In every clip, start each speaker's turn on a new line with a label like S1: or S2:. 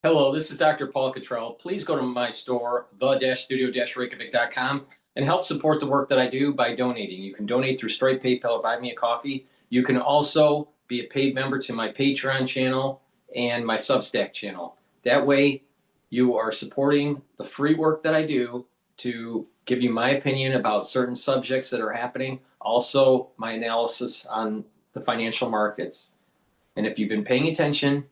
S1: Hello, this is Dr. Paul Cottrell. Please go to my store, the-studio-reykjavik.com, and help support the work that I do by donating. You can donate through Stripe, PayPal, or Buy Me a Coffee. You can also be a paid member to my Patreon channel and my Substack channel. That way, you are supporting the free work that I do to give you my opinion about certain subjects that are happening, also my analysis on the financial markets. And if you've been paying attention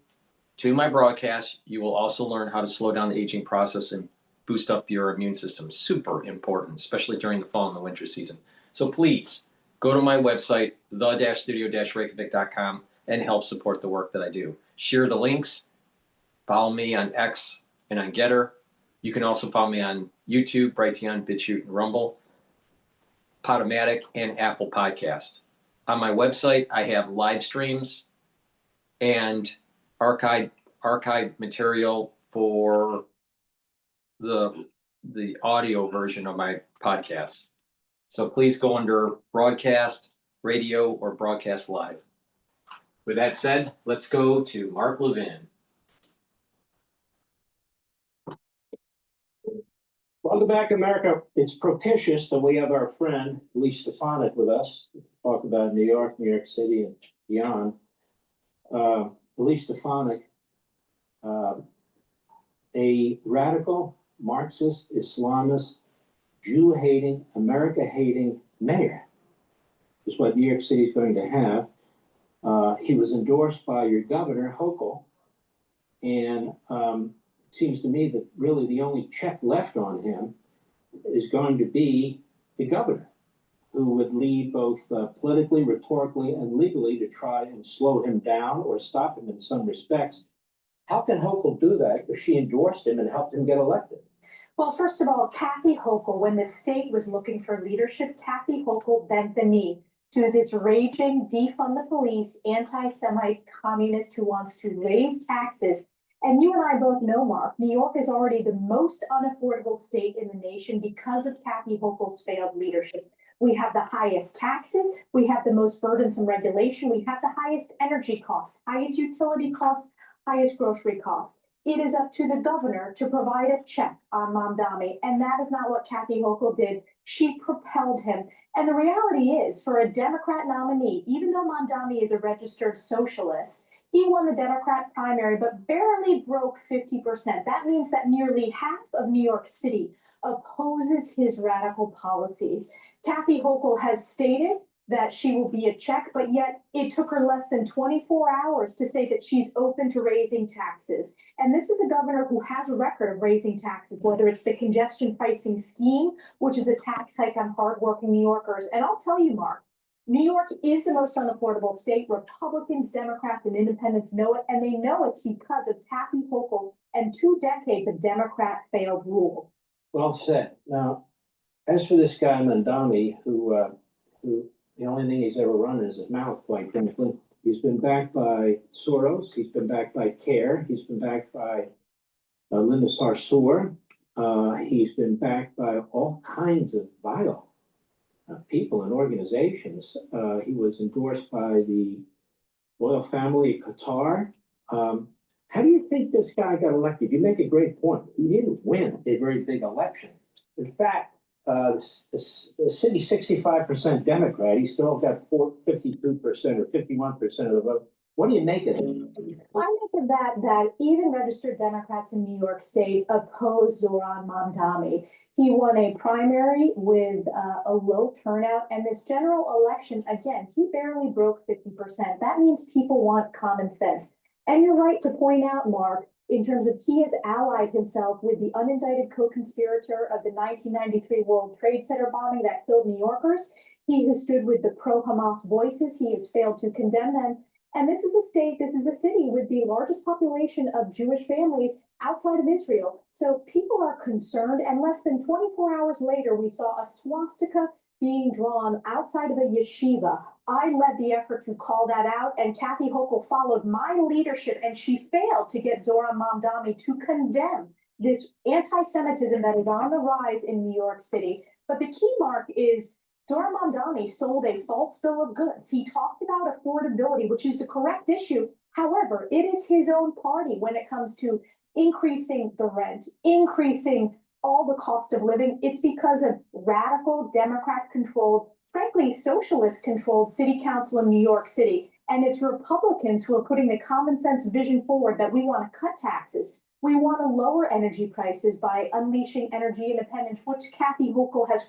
S1: to my broadcast, you will also learn how to slow down the aging process and boost up your immune system. Super important, especially during the fall and the winter season. So please go to my website, the-studio-reykjavik.com, and help support the work that I do. Share the links, follow me on X and on GETTR. You can also follow me on YouTube, Brighteon, Bitchute, and Rumble, Podomatic, and Apple Podcast. On my website, I have live streams and archive material for the audio version of my podcast. So please go under broadcast, radio, or broadcast live. With that said, let's go to Mark Levin.
S2: Welcome back, America. It's propitious that we have our friend Lee Stefanik with us to talk about New York City, and beyond. Lee Stefanik, a radical Marxist, Islamist, Jew-hating, America-hating mayor is what New York City is going to have. He was endorsed by your governor, Hochul, and it seems to me that really the only check left on him is going to be the governor, who would lead both politically, rhetorically, and legally to try and slow him down or stop him in some respects. How can Hochul do that if she endorsed him and helped him get elected?
S3: Well, first of all, Kathy Hochul, when the state was looking for leadership, Kathy Hochul bent the knee to this raging, defund the police, anti-Semite communist who wants to raise taxes. And you and I both know, Mark, New York is already the most unaffordable state in the nation because of Kathy Hochul's failed leadership. We have the highest taxes, we have the most burdensome regulation, we have the highest energy costs, highest utility costs, highest grocery costs. It is up to the governor to provide a check on Mamdani, and that is not what Kathy Hochul did. She propelled him. And the reality is, for a Democrat nominee, even though Mamdani is a registered socialist, he won the Democrat primary, but barely broke 50%. That means that nearly half of New York City opposes his radical policies. Kathy Hochul has stated that she will be a check, but yet it took her less than 24 hours to say that she's open to raising taxes. And this is a governor who has a record of raising taxes, whether it's the congestion pricing scheme, which is a tax hike on hardworking New Yorkers. And I'll tell you, Mark, New York is the most unaffordable state. Republicans, Democrats, and independents know it, and they know it's because of Kathy Hochul and 2 decades of Democrat failed rule.
S2: Well said. Now, as for this guy Mamdani, who the only thing he's ever run is his mouth, quite frankly. He's been backed by Soros. He's been backed by CARE. He's been backed by Linda Sarsour. He's been backed by all kinds of vile people and organizations. He was endorsed by the royal family of Qatar. How do you think this guy got elected? You make a great point. He didn't win a very big election. In fact, the city's 65% Democrat. He still got 52% or 51% of the vote. What do you make of it?
S3: I make of that even registered Democrats in New York State oppose Zoran Mamdani. He won a primary with a low turnout, and this general election, again, he barely broke 50%. That means people want common sense. And you're right to point out, Mark, in terms of he has allied himself with the unindicted co-conspirator of the 1993 World Trade Center bombing that killed New Yorkers. He has stood with the pro-Hamas voices. He has failed to condemn them. And this is a city with the largest population of Jewish families outside of Israel. So people are concerned. And less than 24 hours later, we saw a swastika being drawn outside of a yeshiva. I led the effort to call that out, and Kathy Hochul followed my leadership, and she failed to get Zoran Mamdani to condemn this anti-Semitism that is on the rise in New York City. But the key, Mark, is Zoran Mamdani sold a false bill of goods. He talked about affordability, which is the correct issue. However, it is his own party when it comes to increasing the rent, increasing all the cost of living. It's because of radical Democrat-controlled, frankly, socialist-controlled city council in New York City. And it's Republicans who are putting the common sense vision forward that we want to cut taxes. We want to lower energy prices by unleashing energy independence, which Kathy Hochul has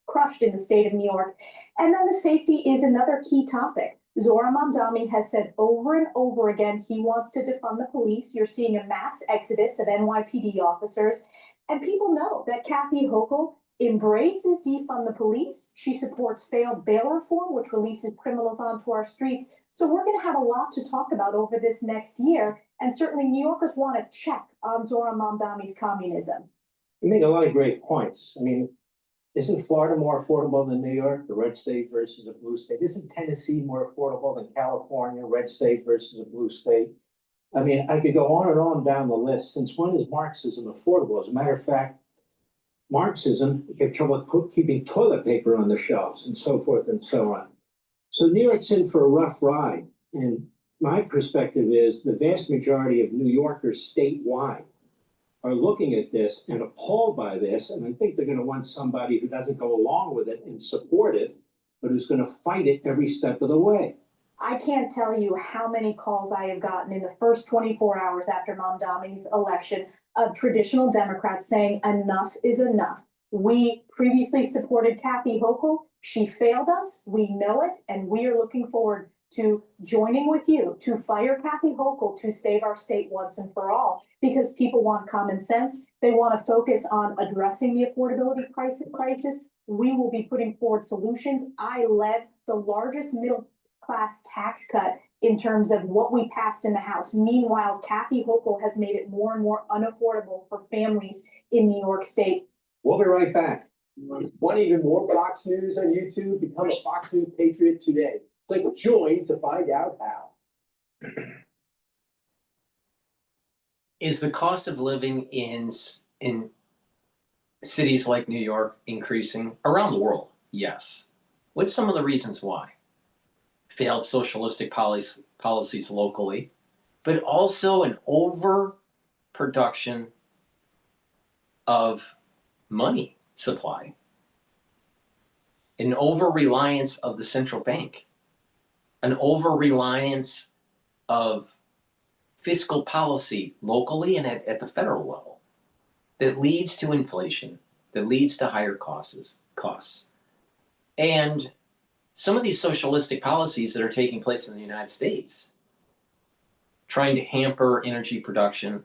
S3: crushed in the state of New York. And then the safety is another key topic. Zora Mamdani has said over and over again he wants to defund the police. You're seeing a mass exodus of NYPD officers. And people know that Kathy Hochul embraces defund the police. She supports failed bail reform, which releases criminals onto our streets. So we're going to have a lot to talk about over this next year. And certainly New Yorkers want to check on Zora Mamdani's communism.
S2: You make a lot of great points. I mean, isn't Florida more affordable than New York, the red state versus a blue state? Isn't Tennessee more affordable than California, red state versus a blue state? I mean, I could go on and on down the list. Since when is Marxism affordable? As a matter of fact, Marxism had trouble keeping toilet paper on the shelves and so forth and so on. So New York's in for a rough ride. And my perspective is the vast majority of New Yorkers statewide are looking at this and appalled by this. And I think they're going to want somebody who doesn't go along with it and support it, but who's going to fight it every step of the way.
S3: I can't tell you how many calls I have gotten in the first 24 hours after Mamdani's election of traditional Democrats saying enough is enough. We previously supported Kathy Hochul. She failed us. We know it. And we are looking forward to joining with you to fire Kathy Hochul to save our state once and for all, because people want common sense. They want to focus on addressing the affordability crisis. We will be putting forward solutions. I led the largest middle class tax cut in terms of what we passed in the House. Meanwhile, Kathy Hochul has made it more and more unaffordable for families in New York State.
S2: We'll be right back.
S4: Want even more Fox News on YouTube? Become a Fox News Patriot today. Click join to find out how.
S1: Is the cost of living in cities like New York increasing? Around the world, yes. What's some of the reasons why? Failed socialistic policies locally, but also an overproduction of money supply, an over-reliance of the central bank, an over-reliance of fiscal policy locally and at the federal level that leads to inflation, that leads to higher costs. And some of these socialistic policies that are taking place in the United States, trying to hamper energy production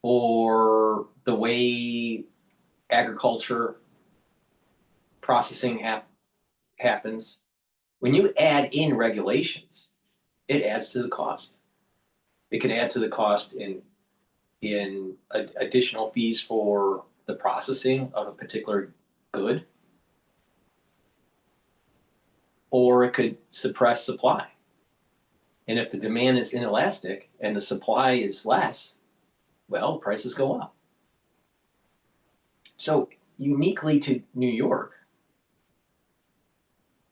S1: or the way agriculture processing happens, when you add in regulations, it adds to the cost. It can add to the cost in additional fees for the processing of a particular good, or it could suppress supply. And if the demand is inelastic and the supply is less, well, prices go up. So uniquely to New York,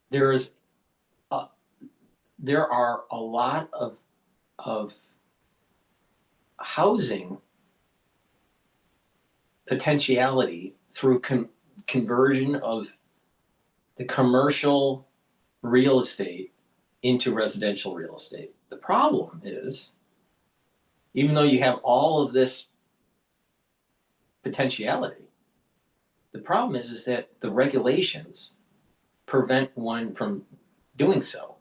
S1: there are a lot of housing potentiality through conversion of the commercial real estate into residential real estate. The problem is, even though you have all of this potentiality, the problem is that the regulations prevent one from doing so.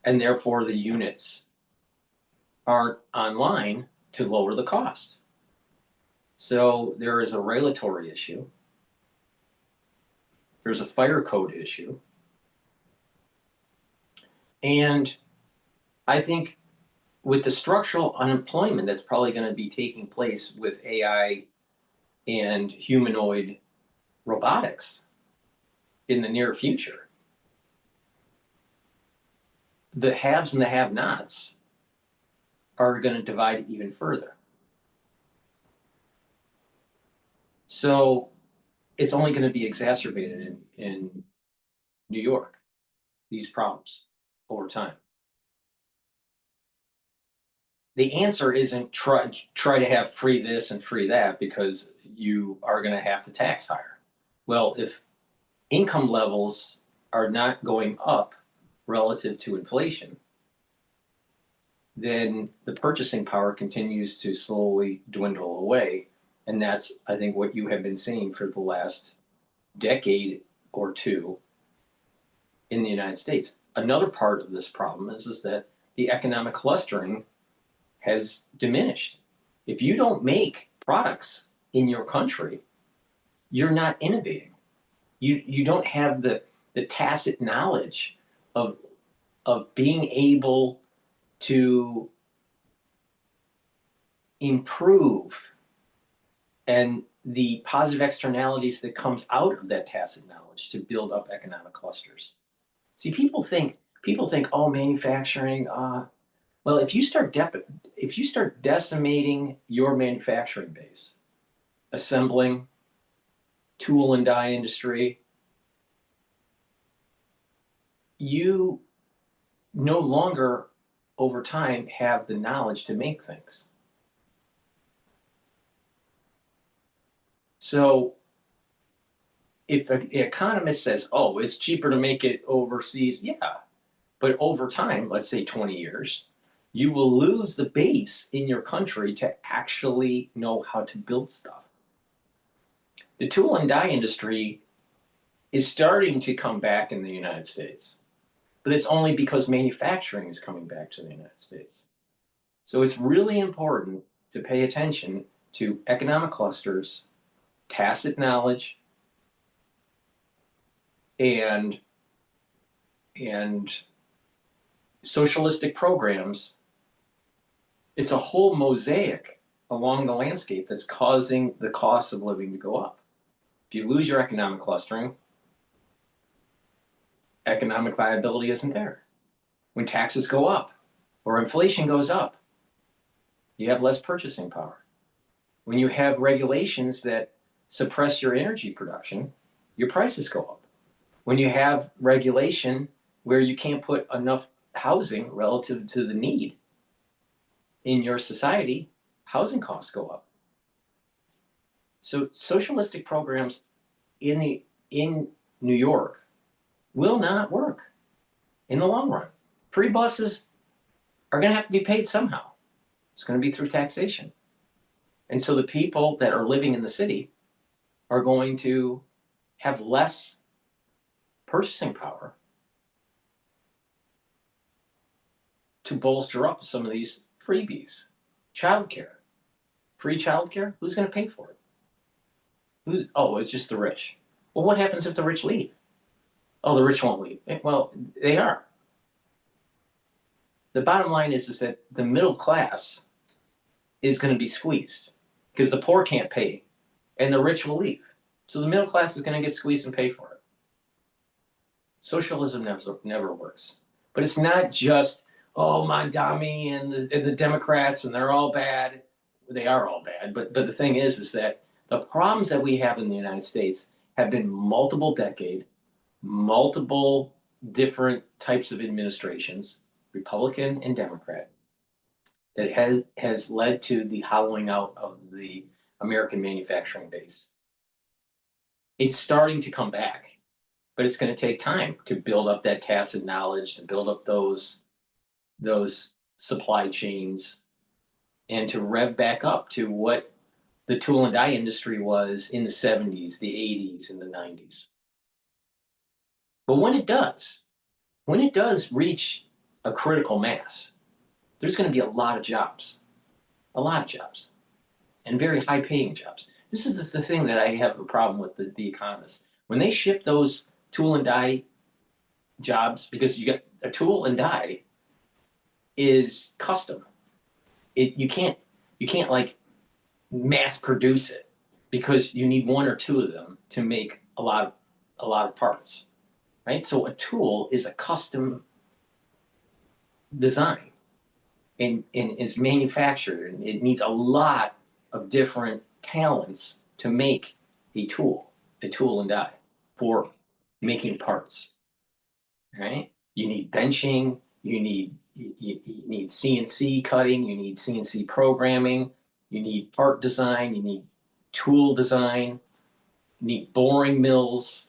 S1: And therefore the units aren't online to lower the cost. So there is a regulatory issue. There's a fire code issue. And I think with the structural unemployment that's probably going to be taking place with AI and humanoid robotics in the near future, the haves and the have-nots are going to divide even further. So it's only going to be exacerbated in New York, these problems over time. the answer isn't try to have free this and free that because you are going to have to tax higher. Well, if income levels are not going up relative to inflation, then the purchasing power continues to slowly dwindle away. And that's, I think, what you have been seeing for the last decade or two in the United States. Another part of this problem is that the economic clustering has diminished. If you don't make products in your country, you're not innovating. You don't have the tacit knowledge of being able to improve and the positive externalities that comes out of that tacit knowledge to build up economic clusters. See, people think, oh, manufacturing, well, if you start decimating your manufacturing base, assembling, tool and die industry, you no longer over time have the knowledge to make things. So if an economist says, oh, it's cheaper to make it overseas, yeah, but over time, let's say 20 years, you will lose the base in your country to actually know how to build stuff. The tool and die industry is starting to come back in the United States, but it's only because manufacturing is coming back to the United States. So it's really important to pay attention to economic clusters, tacit knowledge, and socialistic programs. It's a whole mosaic along the landscape that's causing the cost of living to go up. If you lose your economic clustering, economic viability isn't there. When taxes go up or inflation goes up, you have less purchasing power. When you have regulations that suppress your energy production, your prices go up. When you have regulation where you can't put enough housing relative to the need in your society, housing costs go up. So socialistic programs in New York will not work in the long run. Free buses are going to have to be paid somehow. It's going to be through taxation. And so the people that are living in the city are going to have less purchasing power to bolster up some of these freebies. Childcare. Free childcare? Who's going to pay for it? Oh, it's just the rich. Well, what happens if the rich leave? Oh, the rich won't leave. Well, they are. The bottom line is that the middle class is going to be squeezed because the poor can't pay and the rich will leave. So the middle class is going to get squeezed and pay for it. Socialism never works. But it's not just, oh, Mamdani and the Democrats and they're all bad. They are all bad. But the thing is that the problems that we have in the United States have been multiple decades, multiple different types of administrations, Republican and Democrat, that has led to the hollowing out of the American manufacturing base. It's starting to come back, but it's going to take time to build up that tacit knowledge, to build up those supply chains, and to rev back up to what the tool and die industry was in the 70s, the 80s, and the 90s. But when it does reach a critical mass, there's going to be a lot of jobs, and very high-paying jobs. This is the thing that I have a problem with the economists. When they ship those tool and die jobs, because you get a tool and die is custom. You can't like mass produce it because you need one or two of them to make a lot of parts, right? So a tool is a custom design and is manufactured, and it needs a lot of different talents to make a tool and die for making parts, right? You need benching, you need you need CNC cutting, you need CNC programming, you need part design, you need tool design, you need boring mills,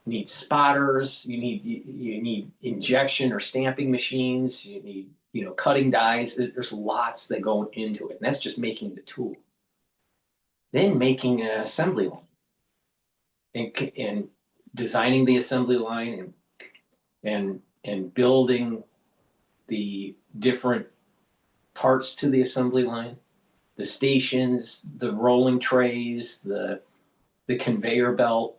S1: you need spotters, you need injection or stamping machines, you need, you know, cutting dies. There's lots that go into it, and that's just making the tool. Then making an assembly line and designing the assembly line and building the different parts to the assembly line, the stations, the rolling trays, the conveyor belt,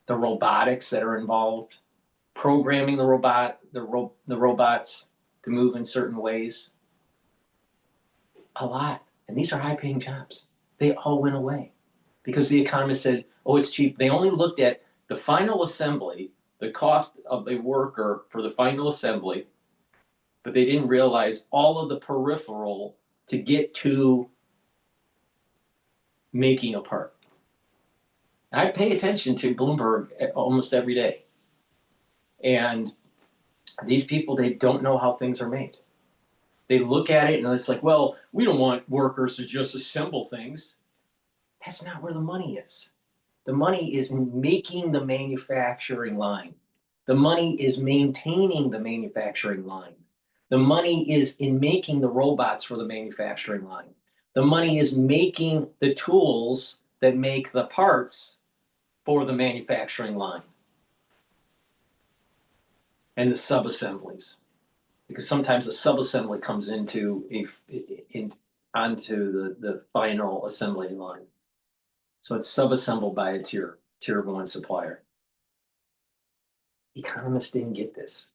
S1: the robotics that are involved, programming the robots to move in certain ways. A lot. And these are high-paying jobs. They all went away because the economists said, oh, it's cheap. They only looked at the final assembly, the cost of a worker for the final assembly, but they didn't realize all of the peripheral to get to making a part. I pay attention to Bloomberg almost every day. And these people, they don't know how things are made. They look at it and it's like, well, we don't want workers to just assemble things. That's not where the money is. The money is in making the manufacturing line. The money is maintaining the manufacturing line. The money is in making the robots for the manufacturing line. The money is making the tools that make the parts for the manufacturing line. And the sub-assemblies. Because sometimes the sub-assembly comes onto the final assembly line. So it's sub-assembled by a tier 1 supplier. Economists didn't get this.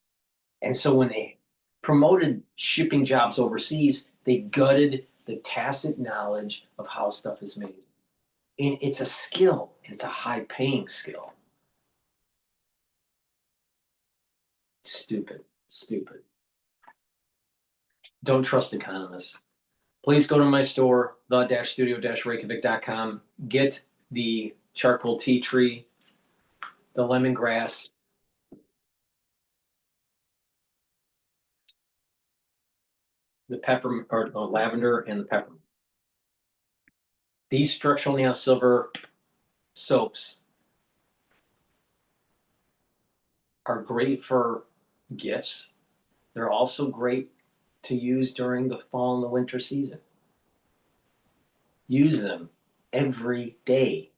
S1: And so when they promoted shipping jobs overseas, they gutted the tacit knowledge of how stuff is made. And it's a skill, and it's a high-paying skill. Stupid. Don't trust economists. Please go to my store, the-studio-reykjavik.com. Get the charcoal tea tree, the lemongrass, the peppermint, or lavender, and the peppermint. These structural nail silver soaps are great for gifts. They're also great to use during the fall and the winter season. Use them every day.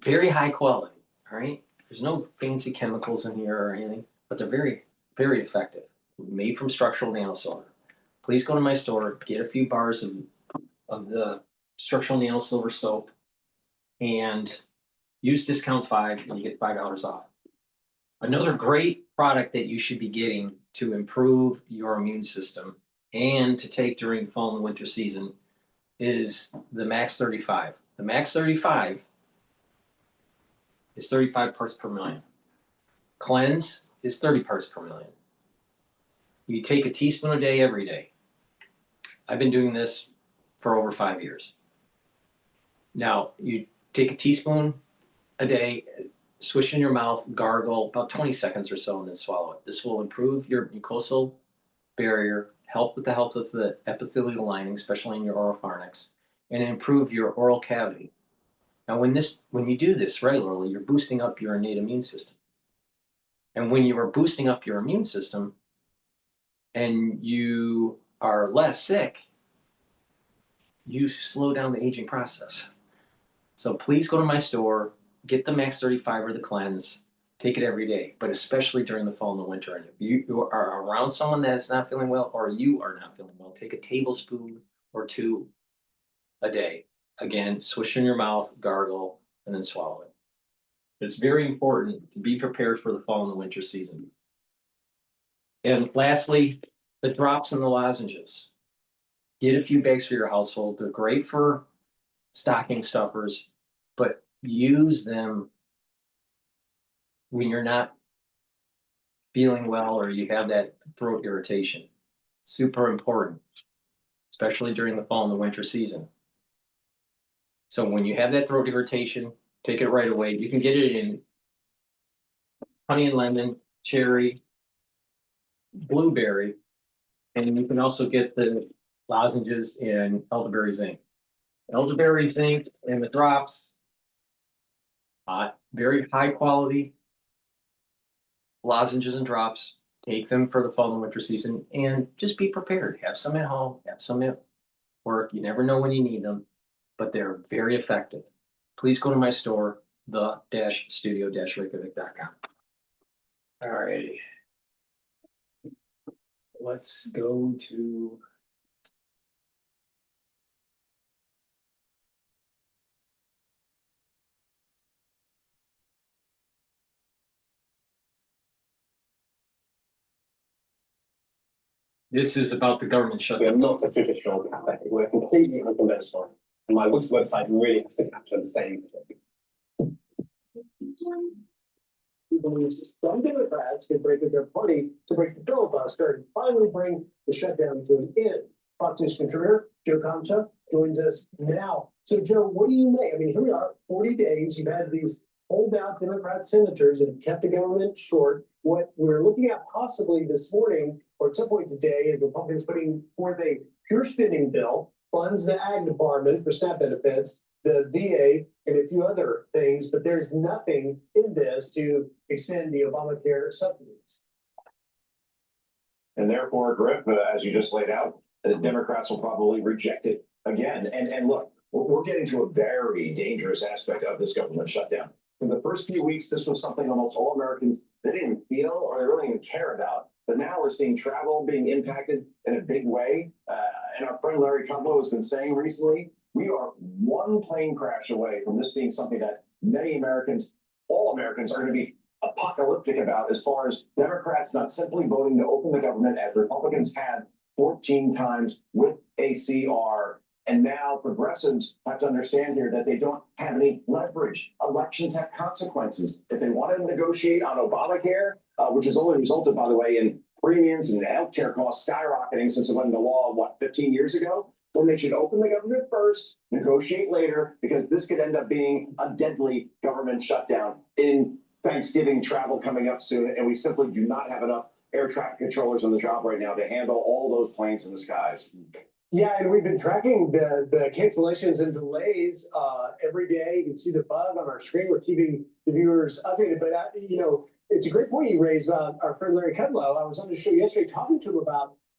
S1: Very high quality, all right? There's no fancy chemicals in here or anything, but they're very, very effective. Made from structural nail silver. Please go to my store, get a few bars of the structural nail silver soap, and use discount 5 and you get $5 off. Another great product that you should be getting to improve your immune system and to take during the fall and winter season is the Max 35. The Max 35 is 35 parts per million. Cleanse is 30 parts per million. You take a teaspoon a day every day. I've been doing this for over 5 years. Now, you take a teaspoon a day, swish in your mouth, gargle about 20 seconds or so, and then swallow it. This will improve your mucosal barrier, help with the health of the epithelial lining, especially in your oropharynx, and improve your oral cavity. Now, when you do this regularly, you're boosting up your innate immune system. And when you are boosting up your immune system and you are less sick, you slow down the aging process. So please go to my store, get the Max 35 or the Cleanse, take it every day, but especially during the fall and the winter. And if you are around someone that's not feeling well, or you are not feeling well, take a tablespoon or 2 a day. Again, swish in your mouth, gargle, and then swallow it. It's very important to be prepared for the fall and the winter season. And lastly, the drops and the lozenges. Get a few bags for your household. They're great for stocking stuffers, but use them when you're not feeling well or you have that throat irritation. Super important, especially during the fall and the winter season. So when you have that throat irritation, take it right away. You can get it in honey and lemon, cherry, blueberry, and you can also get the lozenges in elderberry zinc. Elderberry zinc and the drops, very high quality lozenges and drops. Take them for the fall and winter season, and just be prepared. Have some at home, have some at work. You never know when you need them, but they're very effective. Please go to my store, the-studio-reykjavik.com.
S4: All right. Let's go to.
S1: This is about the government
S5: We are
S1: shutdown.
S5: not a traditional cafe. We're completely unconventional. And my website really has to capture the same thing.
S4: He believes some Democrats can break with their party to break the filibuster and finally bring the shutdown to an end. Fox News contributor Joe Concha joins us now. So, Joe, what do you make? I mean, here we are, 40 days. You've had these holdout Democrat senators that have kept the government short. What we're looking at possibly this morning or at some point today is Republicans putting forth a pure spending bill, funds the ag department for SNAP benefits, the VA, and a few other things, but there's nothing in this to extend the Obamacare subsidies.
S6: And therefore, Griff, as you just laid out, the Democrats will probably reject it again. And look, we're getting to a very dangerous aspect of this government shutdown. For the first few weeks, this was something almost all Americans, they didn't feel or they really didn't care about. But now we're seeing travel being impacted in a big way. And our friend Larry Kudlow has been saying recently, we are one plane crash away from this being something that many Americans, all Americans, are going to be apocalyptic about, as far as Democrats not simply voting to open the government as Republicans had 14 times with ACR. And now progressives have to understand here that they don't have any leverage. Elections have consequences. If they want to negotiate on Obamacare, which has only resulted, by the way, in premiums and healthcare costs skyrocketing since it went into law, 15 years ago? Then they should open the government first, negotiate later, because this could end up being a deadly government shutdown in Thanksgiving travel coming up soon. And we simply do not have enough air traffic controllers on the job right now to handle all those planes in the skies.
S4: Yeah, and we've been tracking the cancellations and delays every day. You can see the bug on our screen. We're keeping the viewers updated. But, it's a great point you raised about our friend Larry Kudlow. I was on the show yesterday talking to him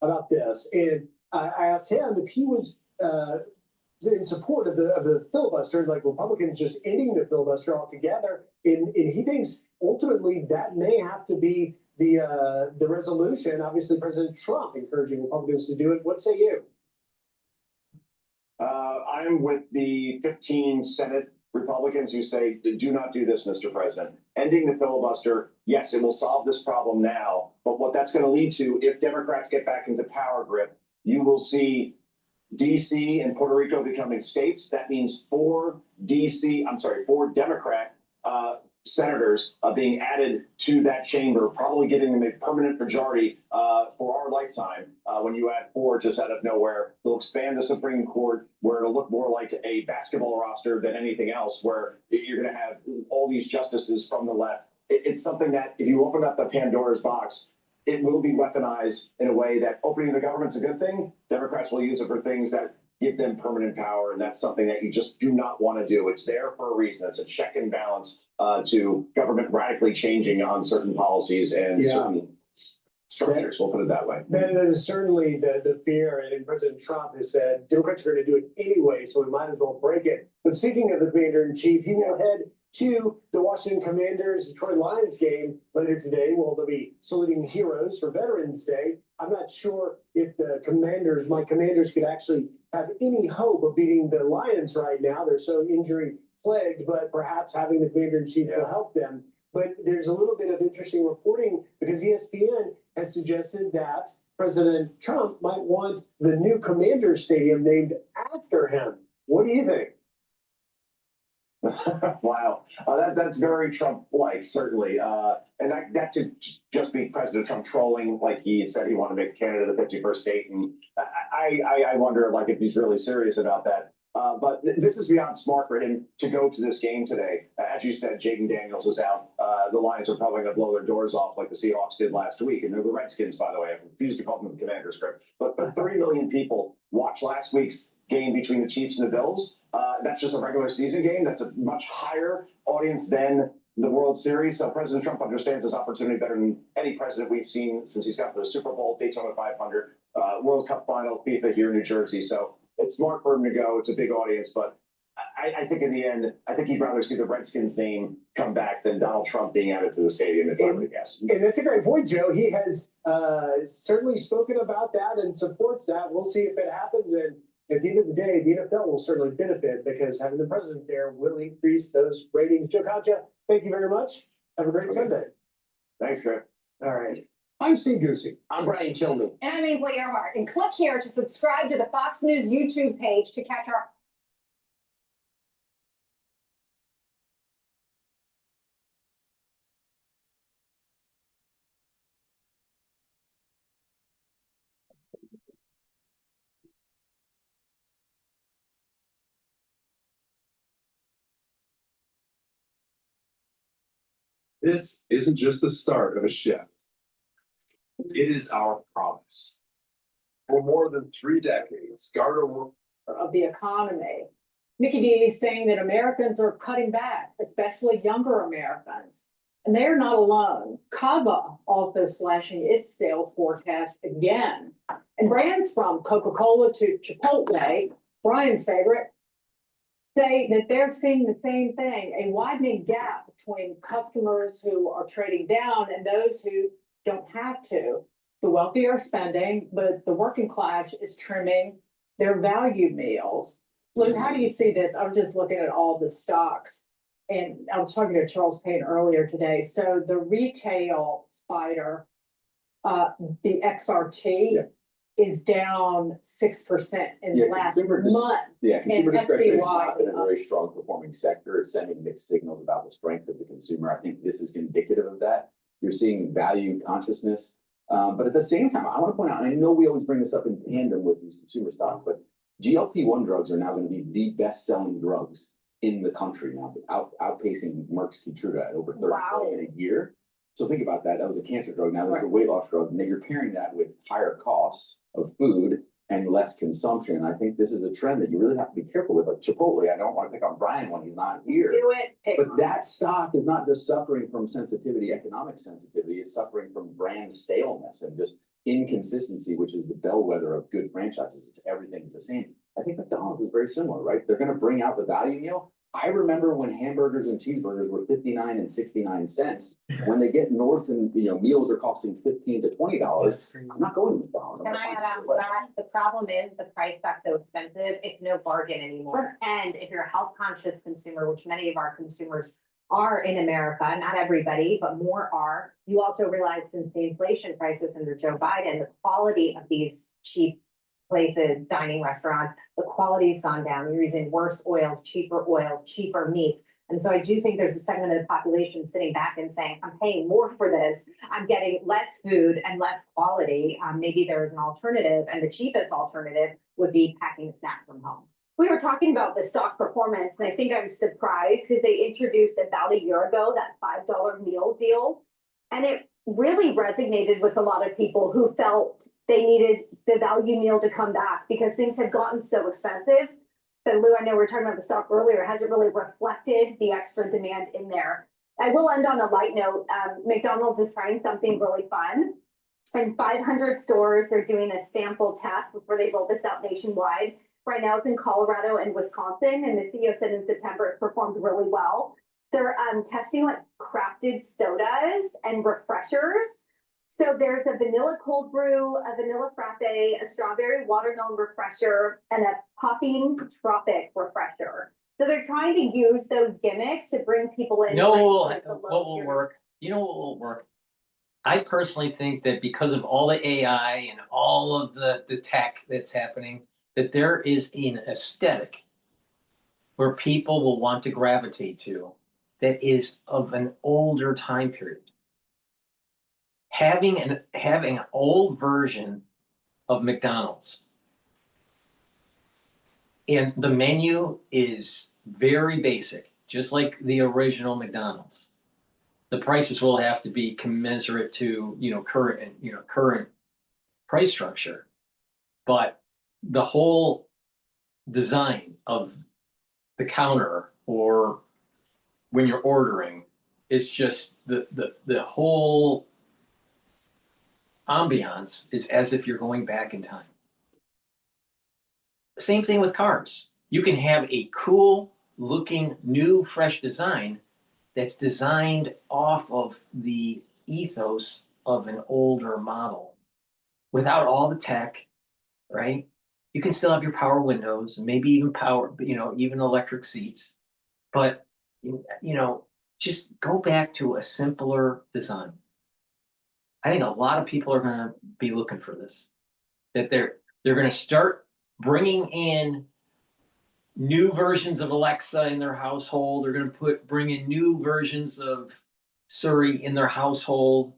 S4: about this. And I asked him if he was in support of the filibuster, like Republicans just ending the filibuster altogether. And he thinks ultimately that may have to be the resolution. Obviously, President Trump encouraging Republicans to do it. What say you?
S6: I'm with the 15 Senate Republicans who say, do not do this, Mr. President. Ending the filibuster, yes, it will solve this problem now. But what that's going to lead to, if Democrats get back into power grip, you will see DC and Puerto Rico becoming states. That means four Democrat senators being added to that chamber, probably giving them a permanent majority for our lifetime. When you add four just out of nowhere, they'll expand the Supreme Court where it'll look more like a basketball roster than anything else, where you're going to have all these justices from the left. It's something that if you open up the Pandora's box, it will be weaponized in a way that opening the government's a good thing. Democrats will use it for things that give them permanent power, and that's something that you just do not want to do. It's there for a reason. It's a check and balance to government radically changing on certain policies and certain structures. We'll put it that way.
S4: That is certainly the fear, and President Trump has said Democrats are going to do it anyway, so we might as well break it. But speaking of the commander-in-chief, he will head to the Washington Commanders Detroit Lions game later today. Well, they'll be saluting heroes for Veterans Day. I'm not sure if my Commanders could actually have any hope of beating the Lions right now. They're so injury plagued, but perhaps having the commander-in-chief will help them. But there's a little bit of interesting reporting because ESPN has suggested that President Trump might want the new Commanders Stadium named after him. What do you think?
S6: Wow, that's very Trump-like, certainly. And that could just be President Trump trolling, like he said he wanted to make Canada the 51st state. And I wonder, like, if he's really serious about that. But this is beyond smart for him to go to this game today. As you said, Jaden Daniels is out. The Lions are probably going to blow their doors off like the Seahawks did last week. And they're the Redskins, by the way. I refuse to call them the Commanders, Greg. But 30 million people watched last week's game between the Chiefs and the Bills. That's just a regular season game. That's a much higher audience than the World Series. So President Trump understands this opportunity better than any president we've seen since he's got the Super Bowl, Daytona 500, World Cup final, FIFA here in New Jersey. So it's smart for him to go. It's a big audience, but I think in the end, I think he'd rather see the Redskins name come back than Donald Trump being added to the stadium, if I were to guess.
S4: And that's a great point, Joe. He has certainly spoken about that and supports that. We'll see if it happens. And at the end of the day, the NFL will certainly benefit because having the president there will increase those ratings. Joe Concha, thank you very much. Have a great Sunday.
S6: Thanks, Greg.
S4: All right. I'm Steve Goosey.
S7: I'm Brighteon Channel.
S8: And I'm Ainsley Earhart. And click here to subscribe to the Fox News YouTube page to catch our
S7: This isn't just the start of a shift. It is our promise. For more than 3 decades, Garda worked
S9: of the economy. Mickey D is saying that Americans are cutting back, especially younger Americans. And they are not alone. Kava also slashing its sales forecast again. And brands from Coca-Cola to Chipotle, Brian's favorite, say that they're seeing the same thing, a widening gap between customers who are trading down and those who don't have to. The wealthy are spending, but the working class is trimming their value meals. Lou, how do you see this? I was just looking at all the stocks, and I was talking to Charles Payne earlier today. So the retail spider, the XRT, is down 6% in the last month.
S10: Consumer discretionary has not been a
S9: countrywide,
S10: very strong performing sector. It's sending mixed signals about the strength of the consumer. I think this is indicative of that. You're seeing value consciousness. But at the same time, I want to point out, and I know we always bring this up in tandem with these consumer stocks, but GLP-1 drugs are now going to be the best-selling drugs in the country now, outpacing Merck's Keytruda at over 30 billion a year. So think about that. That was a cancer drug. Now there's a weight loss drug. Now you're pairing that with higher costs of food and less consumption. I think this is a trend that you really have to be careful with. Like Chipotle, I don't want to pick on Brian when he's not here.
S8: do it.
S10: But that stock is not just suffering from sensitivity, economic sensitivity. It's suffering from brand staleness and just inconsistency, which is the bellwether of good franchises. It's everything's the same. I think McDonald's is very similar, right? They're going to bring out the value meal. I remember when hamburgers and cheeseburgers were 59 and 69 cents. When they get north and meals are costing $15 to $20, I'm not going to McDonald's.
S8: Can I add on to that? The problem is the price got so expensive, it's no bargain anymore. And if you're a health conscious consumer, which many of our consumers are in America, not everybody, but more are, you also realize since the inflation crisis under Joe Biden, the quality of these cheap places, dining restaurants, the quality's gone down. You're using worse oils, cheaper meats. And so I do think there's a segment of the population sitting back and saying, I'm paying more for this. I'm getting less food and less quality. Maybe there's an alternative, and the cheapest alternative would be packing a snack from home.
S11: We were talking about the stock performance, and I think I was surprised because they introduced about a year ago that $5 meal deal. And it really resonated with a lot of people who felt they needed the value meal to come back because things had gotten so expensive. But Lou, I know we were talking about the stock earlier, hasn't really reflected the extra demand in there. I will end on a light note. McDonald's is trying something really fun. In 500 stores, they're doing a sample test before they roll this out nationwide. Right now it's in Colorado and Wisconsin, and the CEO said in September it's performed really well. They're testing like crafted sodas and refreshers. So there's a vanilla cold brew, a vanilla frappe, a strawberry watermelon refresher, and a popping tropic refresher. So they're trying to use those gimmicks to bring people in.
S1: What will work? You know what will work? I personally think that because of all the AI and all of the tech that's happening, that there is an aesthetic where people will want to gravitate to that is of an older time period. Having an old version of McDonald's And the menu is very basic, just like the original McDonald's. The prices will have to be commensurate to, current price structure. But the whole design of the counter or when you're ordering is just the whole ambiance is as if you're going back in time. Same thing with cars. You can have a cool looking new fresh design that's designed off of the ethos of an older model without all the tech, right? You can still have your power windows, maybe even even electric seats, but just go back to a simpler design. I think a lot of people are going to be looking for this, that they're going to start bringing in new versions of Alexa in their household. They're going to bring in new versions of Siri in their household.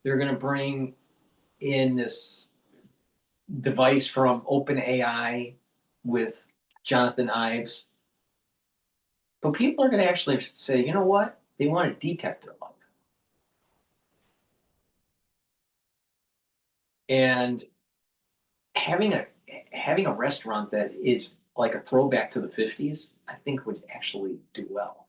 S1: They're going to bring in this device from OpenAI with Jonathan Ives. But people are going to actually say, you know what? They want to detect their love. And having a restaurant that is like a throwback to the 50s, I think would actually do well.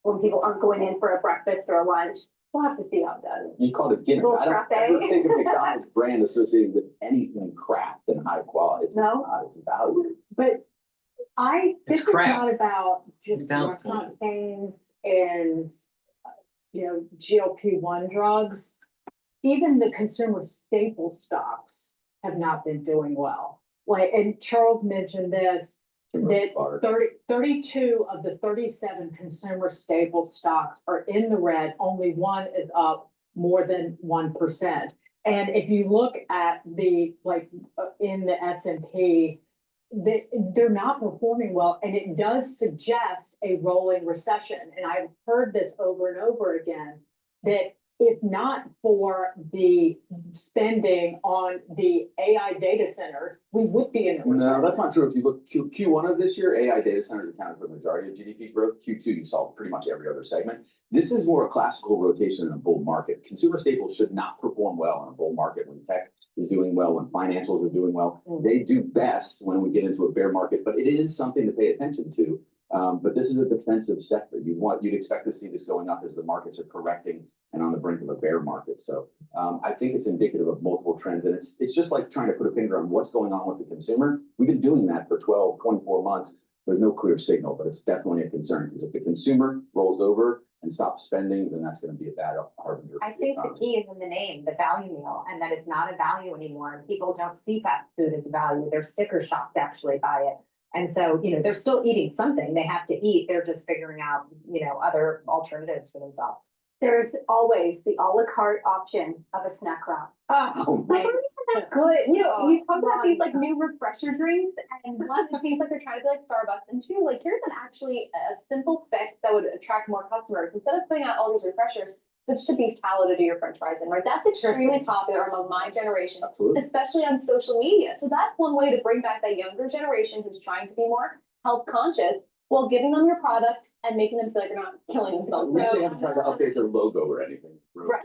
S11: When people aren't going in for a breakfast or a lunch, we'll have to see how it does.
S10: You call it Guinness.
S11: Little
S10: I don't
S11: frappe.
S10: ever think of McDonald's brand associated with anything craft and high quality. It's
S11: No?
S10: not, it's value.
S9: But this is
S1: crap.
S9: not about just
S1: McDonald's
S9: restaurant chains and, GLP-1 drugs. Even the consumer staple stocks have not been doing well. And Charles mentioned this, that 32 of the 37 consumer staple stocks are in the red. Only one is up more than 1%. And if you look at in the S&P, they're not performing well, and it does suggest a rolling recession. And I've heard this over and over again, that if not for the spending on the AI data centers, we would be in a recession.
S10: No, that's not true. If you look Q1 of this year, AI data centers accounted for the majority of GDP growth. Q2, you saw pretty much every other segment. This is more a classical rotation in a bull market. Consumer staples should not perform well in a bull market when tech is doing well, when financials are doing well. They do best when we get into a bear market, but it is something to pay attention to. But this is a defensive sector. You'd expect to see this going up as the markets are correcting and on the brink of a bear market. So I think it's indicative of multiple trends. And it's just like trying to put a finger on what's going on with the consumer. We've been doing that for 12, 24 months. There's no clear signal, but it's definitely a concern, because if the consumer rolls over and stops spending, then that's going to be a bad harbinger.
S8: I think the key is in the name, the value meal, and that it's not a value anymore. People don't see fast food as a value. They're sticker shocked actually by it. And so, they're still eating something they have to eat. They're just figuring out, other alternatives for themselves.
S11: There's always the a la carte option of a snack wrap.
S10: Oh,
S11: Like,
S12: That's good. We talk about these new refresher drinks, and one, it seems like they're trying to be like Starbucks, and two, here's actually a simple fix that would attract more customers. Instead of putting out all these refreshers, switch to beef tallow to do your french fries in, right? That's extremely popular among my generation,
S10: absolutely.
S12: especially on social media. So that's one way to bring back that younger generation who's trying to be more health conscious while giving them your product and making them feel like they're not killing themselves.
S10: At least they haven't tried to update their logo or anything.
S12: Right.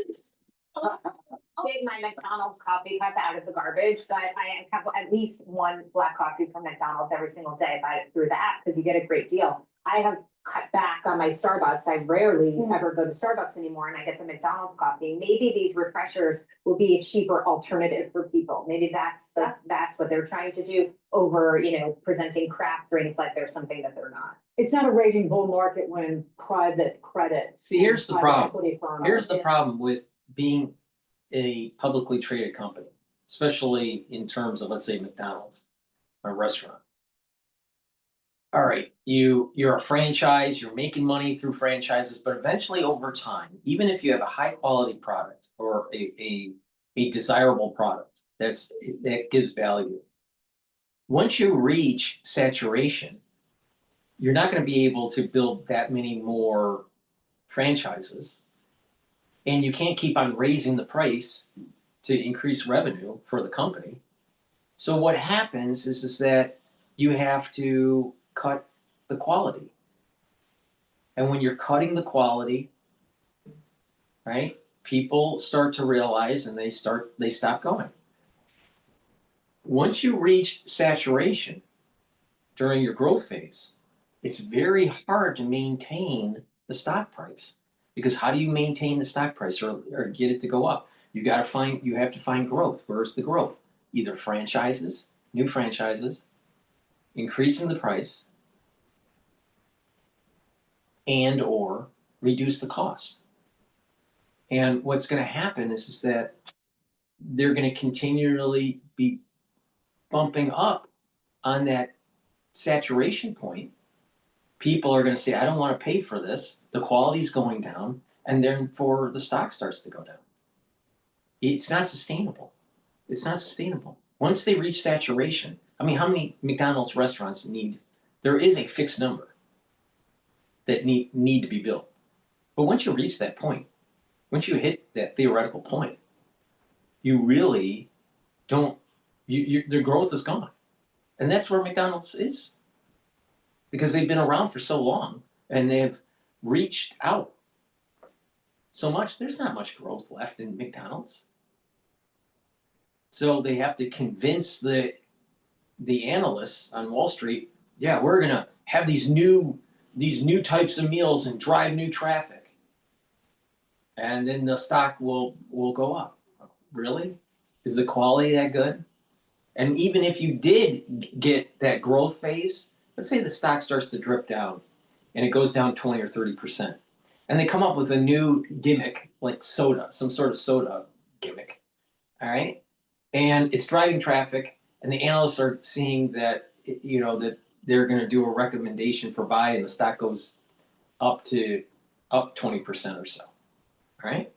S8: Take my McDonald's coffee cup out of the garbage, but I have at least one black coffee from McDonald's every single day. I buy it through the app because you get a great deal. I have cut back on my Starbucks. I rarely ever go to Starbucks anymore, and I get the McDonald's coffee. Maybe these refreshers will be a cheaper alternative for people. Maybe that's what they're trying to do over, presenting craft drinks like they're something that they're not.
S9: It's not a raging bull market when private credit.
S1: See, here's the problem. Here's the
S9: Yeah.
S1: problem with being a publicly traded company, especially in terms of, let's say, McDonald's, a restaurant. All right, you're a franchise, you're making money through franchises, but eventually over time, even if you have a high quality product or a desirable product that gives value, once you reach saturation, you're not going to be able to build that many more franchises. and you can't keep on raising the price to increase revenue for the company. So what happens is that you have to cut the quality. And when you're cutting the quality, right, people start to realize and they stop going. Once you reach saturation during your growth phase, it's very hard to maintain the stock price. Because how do you maintain the stock price or get it to go up? You have to find growth. Where's the growth? Either franchises, new franchises, increasing the price, and or reduce the cost. And what's going to happen is that they're going to continually be bumping up on that saturation point. People are going to say, I don't want to pay for this. The quality's going down, and therefore the stock starts to go down. It's not sustainable. It's not sustainable. Once they reach saturation, I mean, how many McDonald's restaurants need? There is a fixed number that need to be built. But once you reach that point, once you hit that theoretical point, you really don't, their growth is gone. And that's where McDonald's is. Because they've been around for so long and they've reached out so much, there's not much growth left in McDonald's. So they have to convince the analysts on Wall Street, yeah, we're gonna have these new types of meals and drive new traffic. And then the stock will go up. Really? Is the quality that good? And even if you did get that growth phase, let's say the stock starts to drip down and it goes down 20 or 30%. And they come up with a new gimmick like soda, some sort of soda gimmick. All right? And it's driving traffic, and the analysts are seeing that, that they're going to do a recommendation for buy, and the stock goes up 20% or so. All right?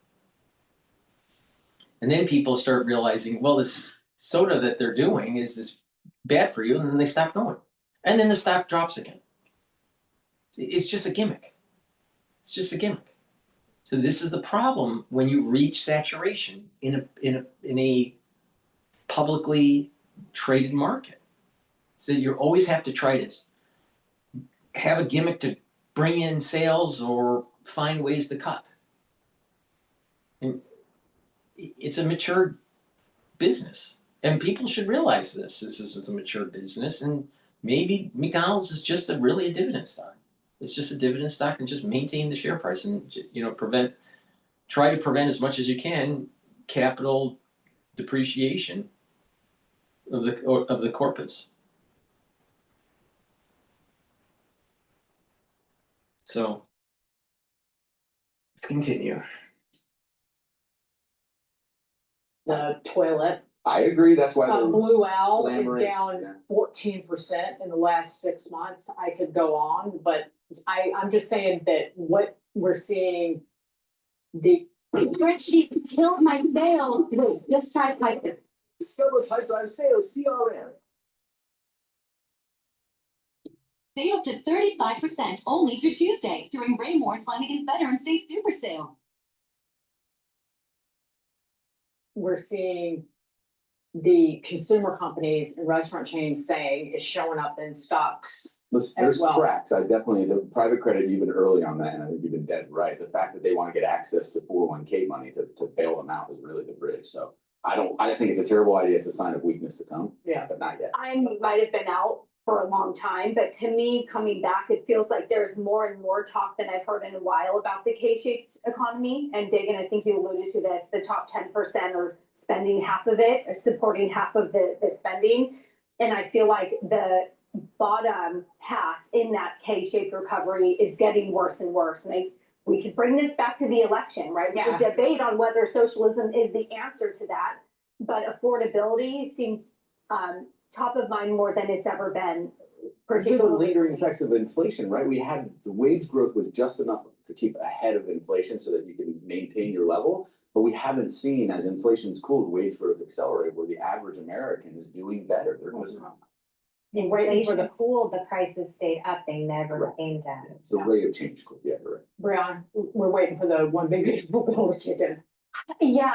S1: And then people start realizing, well, this soda that they're doing is bad for you, and then they stop going. And then the stock drops again. It's just a gimmick. It's just a gimmick. So this is the problem when you reach saturation in a publicly traded market. So you always have to try to have a gimmick to bring in sales or find ways to cut. And it's a mature business, and people should realize this. This is a mature business, and maybe McDonald's is just really a dividend stock. It's just a dividend stock, and just maintain the share price and try to prevent as much as you can capital depreciation of the corpus. So let's continue.
S9: The toilet,
S10: I agree, that's why they're
S9: Blue Owl is
S10: clamoring, yeah.
S9: down 14% in the last 6 months. I could go on, but I'm just saying that what we're seeing, the spreadsheet killed my sales. Wait, just try typing.
S13: Discover Pipeline Sales CRM.
S14: Save up to 35% only through Tuesday during Raymore Flanagan's Veterans Day Super Sale.
S9: We're seeing the consumer companies and restaurant chains saying is showing up in stocks.
S10: There's
S9: well.
S10: cracks. The private credit, you've been early on that, and I think you've been dead right. The fact that they want to get access to 401k money to bail them out is really the bridge. So I think it's a terrible idea. It's a sign of weakness to come.
S9: Yeah.
S10: But not yet.
S11: I might have been out for a long time, but to me, coming back, it feels like there's more and more talk than I've heard in a while about the K-shaped economy. And Dagan, I think you alluded to this, the top 10% are spending half of it, or supporting half of the spending. And I feel like the bottom half in that K-shaped recovery is getting worse and worse. And we could bring this back to the election, right? We could debate on whether socialism is the answer to that, but affordability seems top of mind more than it's ever been.
S10: These are the lingering effects of inflation, right? The wage growth was just enough to keep ahead of inflation so that you can maintain your level. But we haven't seen, as inflation's cooled, wage growth accelerate, where the average American is doing better. They're just not.
S9: We're waiting for
S8: Inflation
S9: the,
S8: cooled, the prices stayed up, they never
S10: Correct.
S8: came down.
S10: It's the rate of change, yeah, correct.
S9: Brianna, we're waiting for the one big beautiful bill to kick in.
S12: Yeah,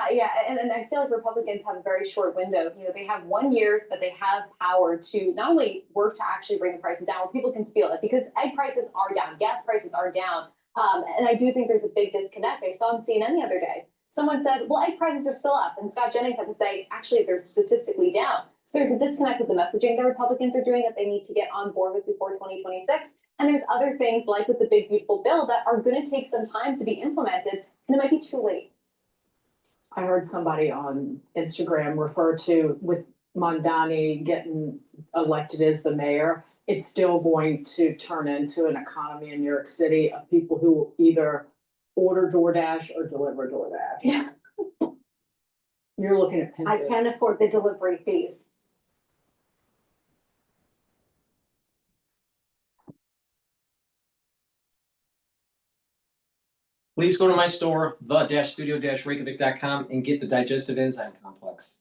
S12: and I feel like Republicans have a very short window. You know, they have 1 year that they have power to not only work to actually bring the prices down, where people can feel it, because egg prices are down, gas prices are down. And I do think there's a big disconnect. I saw on CNN the other day, someone said, well, egg prices are still up. And Scott Jennings had to say, actually, they're statistically down. So there's a disconnect with the messaging that Republicans are doing that they need to get on board with before 2026. And there's other things like with the big beautiful bill that are going to take some time to be implemented, and it might be too late.
S9: I heard somebody on Instagram refer to with Mamdani getting elected as the mayor, it's still going to turn into an economy in New York City of people who either order DoorDash or deliver DoorDash.
S11: Yeah.
S9: You're looking at
S11: I
S9: Pinterest.
S11: can't afford the delivery fees.
S1: Please go to my store, the-studio-reykjavik.com, and get the digestive enzyme complex.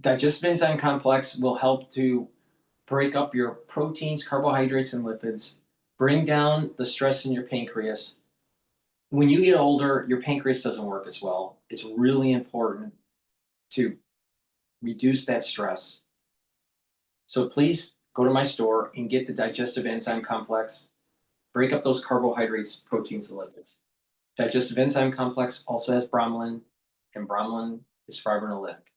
S1: Digestive enzyme complex will help to break up your proteins, carbohydrates, and lipids, bring down the stress in your pancreas. When you get older, your pancreas doesn't work as well. It's really important to reduce that stress. So please go to my store and get the digestive enzyme complex, break up those carbohydrates, proteins, and lipids. Digestive enzyme complex also has bromelain, and bromelain is fibrinolytic.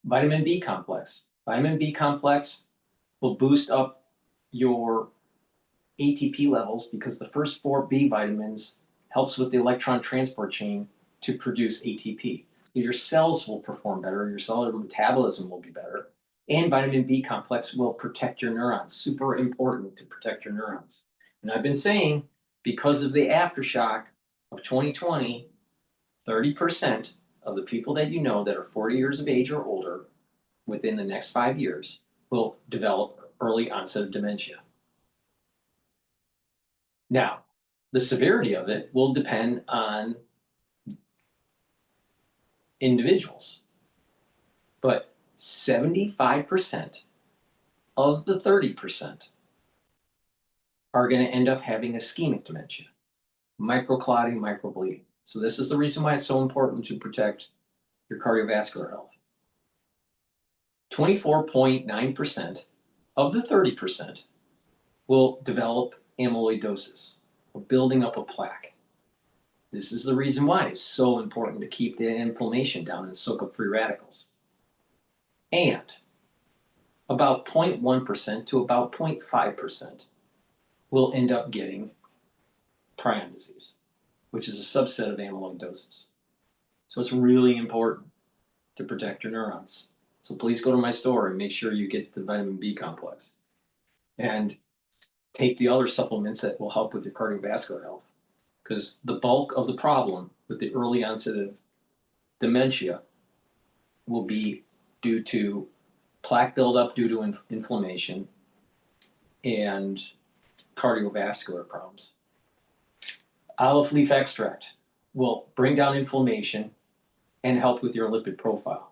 S1: Vitamin B complex. Vitamin B complex will boost up your ATP levels because the first 4 B vitamins helps with the electron transport chain to produce ATP. So your cells will perform better, your cellular metabolism will be better, and vitamin B complex will protect your neurons. Super important to protect your neurons. And I've been saying, because of the aftershock of 2020, 30% of the people that you know that are 40 years of age or older within the next 5 years will develop early onset of dementia. Now, the severity of it will depend on individuals, but 75% of the 30% are going to end up having ischemic dementia, microclotting, microbleeding. So this is the reason why it's so important to protect your cardiovascular health. 24.9% of the 30% will develop amyloidosis, or building up a plaque. This is the reason why it's so important to keep the inflammation down and soak up free radicals. And about 0.1% to about 0.5% will end up getting prion disease, which is a subset of amyloidosis. So it's really important to protect your neurons. So please go to my store and make sure you get the vitamin B complex. And take the other supplements that will help with your cardiovascular health. Because the bulk of the problem with the early onset of dementia will be due to plaque buildup due to inflammation and cardiovascular problems. Olive leaf extract will bring down inflammation and help with your lipid profile.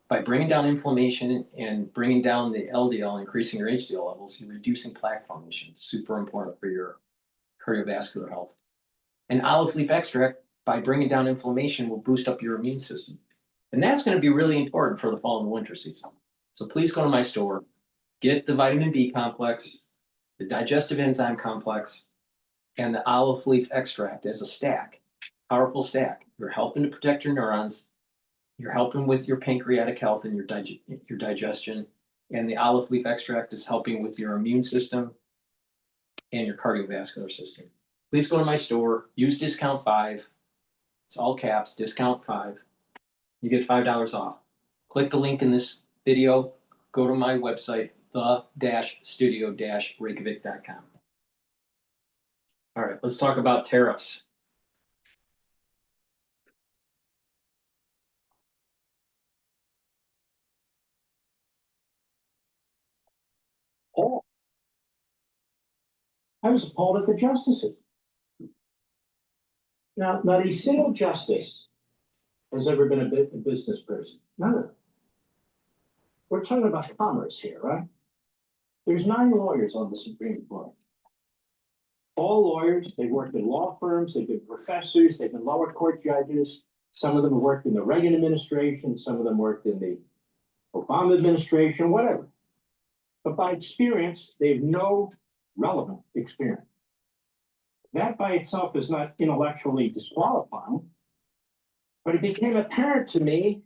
S1: By bringing down inflammation and bringing down the LDL, increasing your HDL levels, you're reducing plaque formation. Super important for your cardiovascular health. And olive leaf extract, by bringing down inflammation, will boost up your immune system. And that's going to be really important for the fall and winter season. So please go to my store, get the vitamin B complex, the digestive enzyme complex, and the olive leaf extract as a stack, powerful stack. You're helping to protect your neurons. You're helping with your pancreatic health and your digestion. And the olive leaf extract is helping with your immune system and your cardiovascular system. Please go to my store, use discount 5. It's all caps, discount 5. You get $5 off. Click the link in this video, go to my website, the-studio-reykjavik.com. All right, let's talk about tariffs.
S2: Oh. I was appalled at the justices. Now, not a single justice has ever been a business person. None of them. We're talking about commerce here, right? There's 9 lawyers on the Supreme Court. All lawyers, they worked in law firms, they've been professors, they've been lower court judges. Some of them have worked in the Reagan administration, some of them worked in the Obama administration, whatever. But by experience, they have no relevant experience. That by itself is not intellectually disqualifying, but it became apparent to me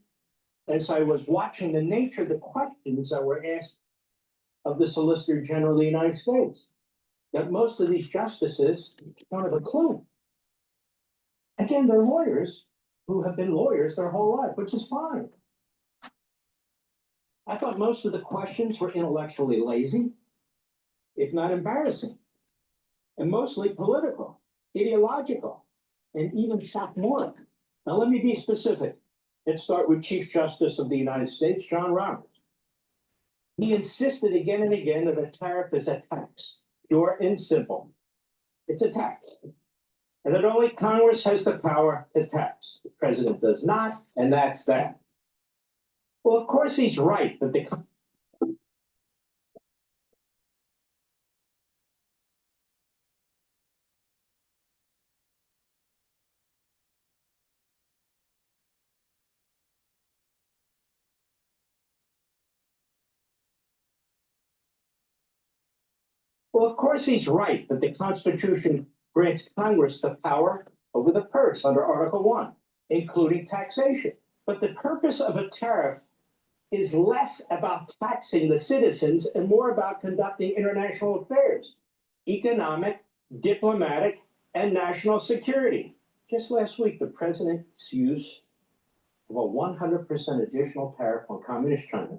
S2: as I was watching the nature of the questions that were asked of the Solicitor General of the United States, that most of these justices don't have a clue. Again, they're lawyers who have been lawyers their whole life, which is fine. I thought most of the questions were intellectually lazy, if not embarrassing, and mostly political, ideological, and even sophomoric. Now, let me be specific. Let's start with Chief Justice of the United States, John Roberts. He insisted again and again that a tariff is a tax, pure and simple. It's a tax. And that only Congress has the power to tax. The president does not, and that's that. Well, of course, he's right that the Well, of course, he's right that the Constitution grants Congress the power over the purse under Article 1, including taxation. But the purpose of a tariff is less about taxing the citizens and more about conducting international affairs, economic, diplomatic, and national security. Just last week, the president's use of a 100% additional tariff on Communist China,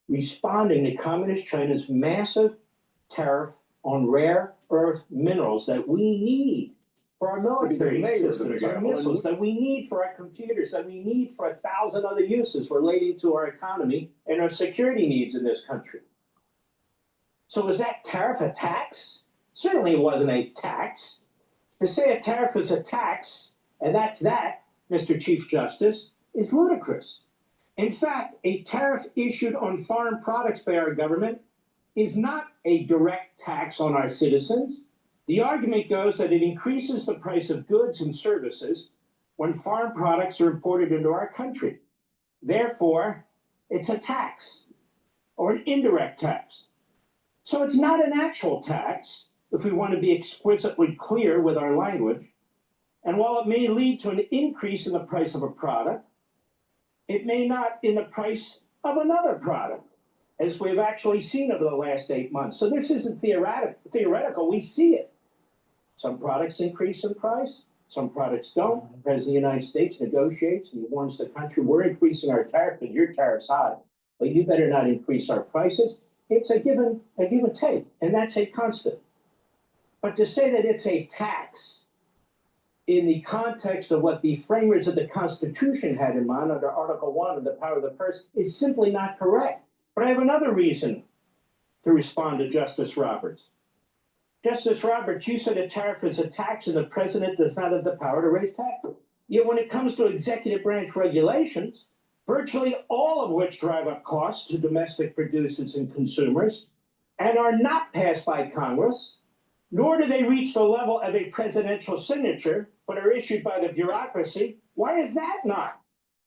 S2: responding to Communist China's massive tariff on rare earth minerals that we need for our military systems, our missiles, that we need for our computers, that we need for 1,000 other uses relating to our economy and our security needs in this country. So was that tariff a tax? Certainly it wasn't a tax. To say a tariff is a tax, and that's that, Mr. Chief Justice, is ludicrous. In fact, a tariff issued on foreign products by our government is not a direct tax on our citizens. The argument goes that it increases the price of goods and services when foreign products are imported into our country. Therefore, it's a tax or an indirect tax. So it's not an actual tax, if we want to be exquisitely clear with our language. And while it may lead to an increase in the price of a product, it may not in the price of another product, as we've actually seen over the last 8 months. So this isn't theoretical, we see it. Some products increase in price, some products don't. The President of the United States negotiates and he warns the country, we're increasing our tariff, but your tariff's high, but you better not increase our prices. It's a give and take, and that's a constant. But to say that it's a tax in the context of what the framers of the Constitution had in mind under Article 1 of the power of the purse is simply not correct. But I have another reason to respond to Justice Roberts. Justice Roberts, you said a tariff is a tax and the president does not have the power to raise taxes. Yet when it comes to executive branch regulations, virtually all of which drive up costs to domestic producers and consumers and are not passed by Congress, nor do they reach the level of a presidential signature, but are issued by the bureaucracy, why is that not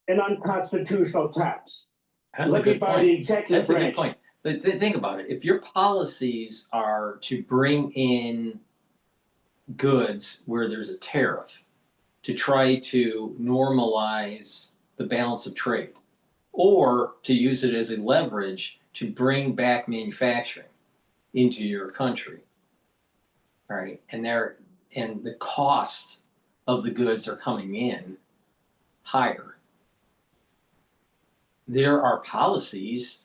S2: an unconstitutional tax?
S1: That's a good point. That's a good point. But think about it. If your policies are to bring in goods where there's a tariff to try to normalize the balance of trade, or to use it as a leverage to bring back manufacturing into your country, all right, and the cost of the goods are coming in higher, there are policies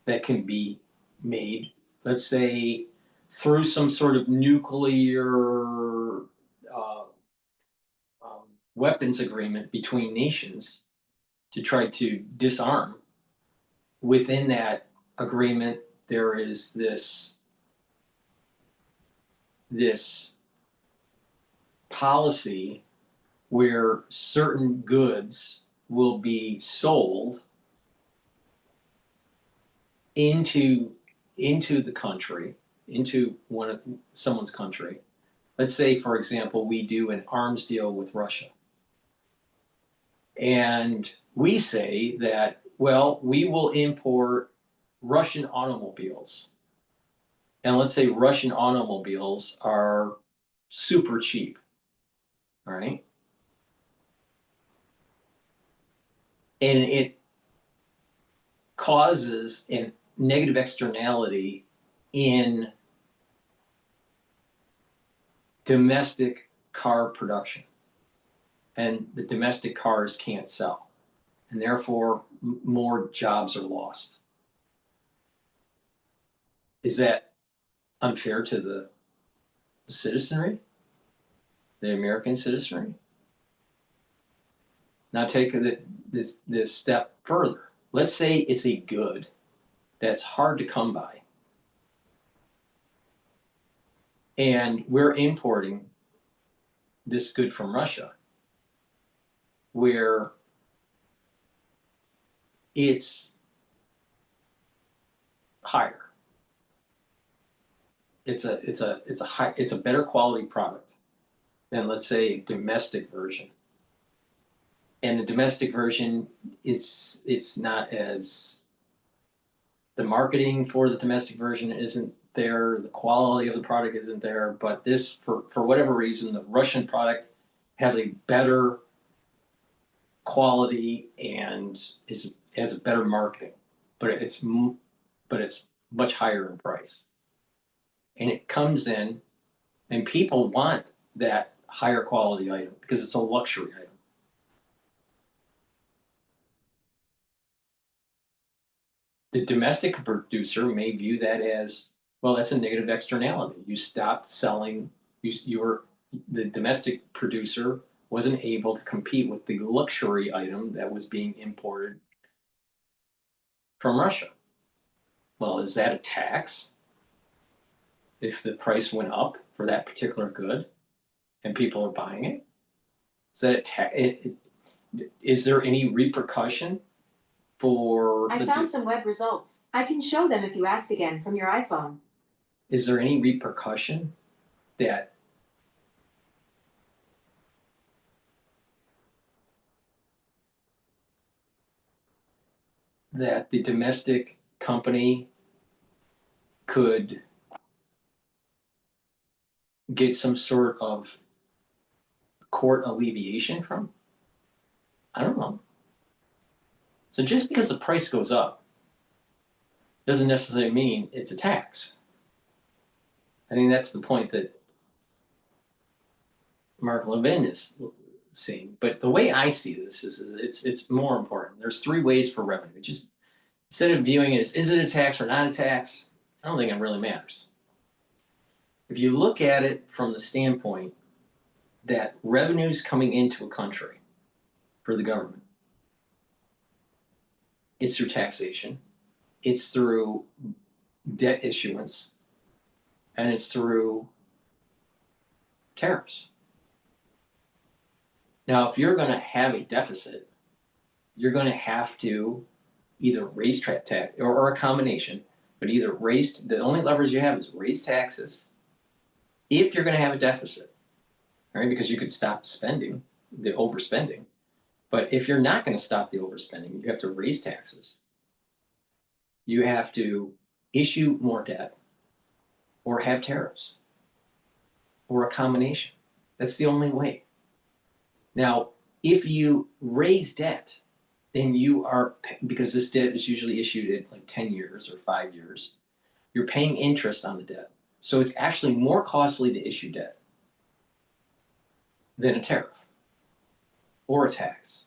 S1: that can be made, let's say, through some sort of nuclear weapons agreement between nations to try to disarm. Within that agreement, there is this policy where certain goods will be sold into into the country, into someone's country. Let's say, for example, we do an arms deal with Russia. And we say that, well, we will import Russian automobiles. And let's say Russian automobiles are super cheap, all right? And it causes a negative externality in domestic car production. And the domestic cars can't sell. And therefore, more jobs are lost. Is that unfair to the citizenry, the American citizenry? Now take this step further. Let's say it's a good that's hard to come by. And we're importing this good from Russia, where it's higher. It's a better quality product than, let's say, a domestic version. And the domestic version it's not as, the marketing for the domestic version isn't there, the quality of the product isn't there, but this, for whatever reason, the Russian product has a better quality and has a better marketing, but it's much higher in price. And it comes in, and people want that higher quality item because it's a luxury item. The domestic producer may view that as, well, that's a negative externality. You stopped selling, the domestic producer wasn't able to compete with the luxury item that was being imported from Russia. Well, is that a tax? If the price went up for that particular good and people are buying it? Is that is there any repercussion for
S15: I found some web results. I can show them if you ask again from your iPhone.
S1: Is there any repercussion that the domestic company could get some sort of court alleviation from? I don't know. So just because the price goes up doesn't necessarily mean it's a tax. I think that's the point that Mark Levin is seeing. But the way I see this is it's more important. There's three ways for revenue. Just instead of viewing it as, is it a tax or not a tax? I don't think it really matters. If you look at it from the standpoint that revenues coming into a country for the government, it's through taxation, it's through debt issuance, and it's through tariffs. Now, if you're going to have a deficit, you're going to have to either raise tax or a combination, but either the only leverage you have is raise taxes if you're going to have a deficit, right? Because you could stop spending, the overspending. But if you're not going to stop the overspending, you have to raise taxes. You have to issue more debt or have tariffs or a combination. That's the only way. Now, if you raise debt, then you are, because this debt is usually issued at like 10 years or 5 years, you're paying interest on the debt. So it's actually more costly to issue debt than a tariff or a tax.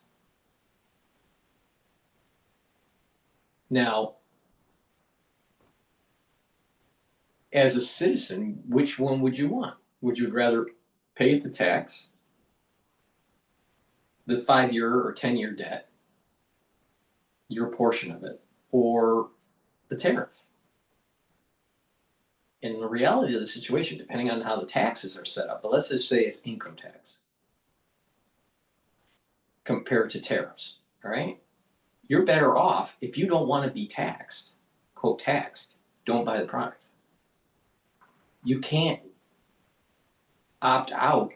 S1: Now, as a citizen, which one would you want? Would you rather pay the tax, the 5-year or 10-year debt, your portion of it, or the tariff? And the reality of the situation, depending on how the taxes are set up, but let's just say it's income tax compared to tariffs, all right? You're better off if you don't want to be taxed, quote taxed, don't buy the product. You can't opt out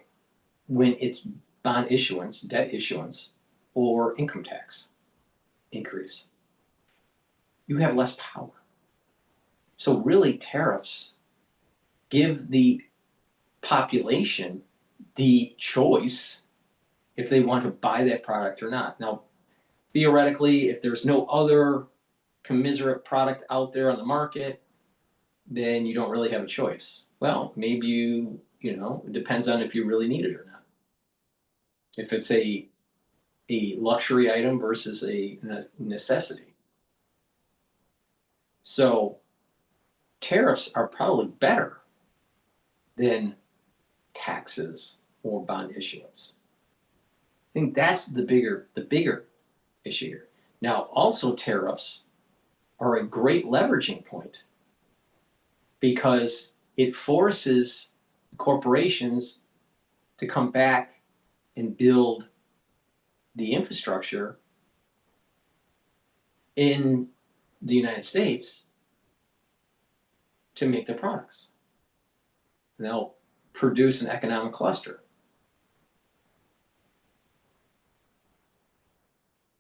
S1: when it's bond issuance, debt issuance, or income tax increase. You have less power. So really, tariffs give the population the choice if they want to buy that product or not. Now, theoretically, if there's no other commiserate product out there on the market, then you don't really have a choice. Well, maybe you know, it depends on if you really need it or not. If it's a luxury item versus a necessity. So tariffs are probably better than taxes or bond issuance. I think that's the bigger issue here. Now, also tariffs are a great leveraging point because it forces corporations to come back and build the infrastructure in the United States to make their products. And they'll produce an economic cluster.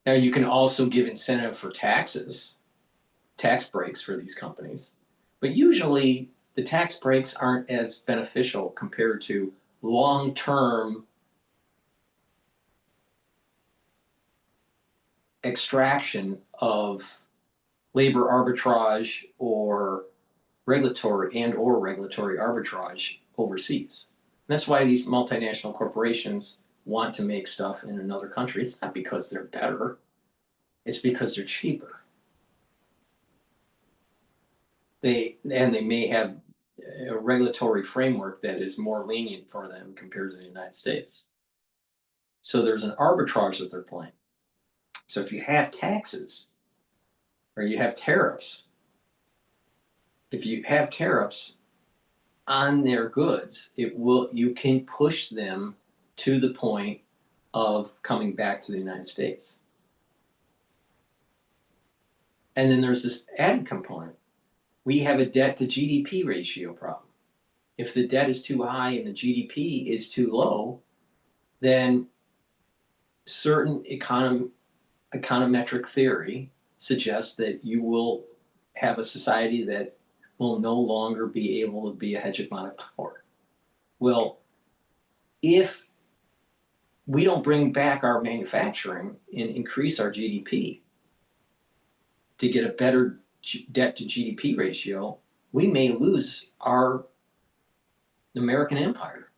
S1: Now, you can also give incentive for taxes, tax breaks for these companies, but usually the tax breaks aren't as beneficial compared to long-term extraction of labor arbitrage or regulatory arbitrage overseas. And that's why these multinational corporations want to make stuff in another country. It's not because they're better, it's because they're cheaper. They may have a regulatory framework that is more lenient for them compared to the United States. So there's an arbitrage that they're playing. So if you have taxes or you have tariffs, if you have tariffs on their goods, you can push them to the point of coming back to the United States. And then there's this added component. We have a debt to GDP ratio problem. If the debt is too high and the GDP is too low, then certain econometric theory suggests that you will have a society that will no longer be able to be a hegemonic power. Well, if we don't bring back our manufacturing and increase our GDP to get a better debt to GDP ratio, we may lose our American empire.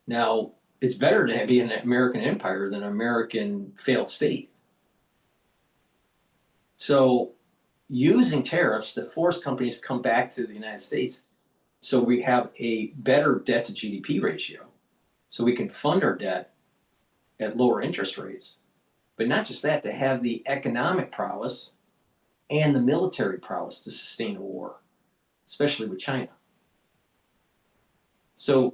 S1: Now, it's better to be an American empire than an American failed state. So using tariffs to force companies to come back to the United States so we have a better debt to GDP ratio, so we can fund our debt at lower interest rates. But not just that, to have the economic prowess and the military prowess to sustain a war, especially with China. So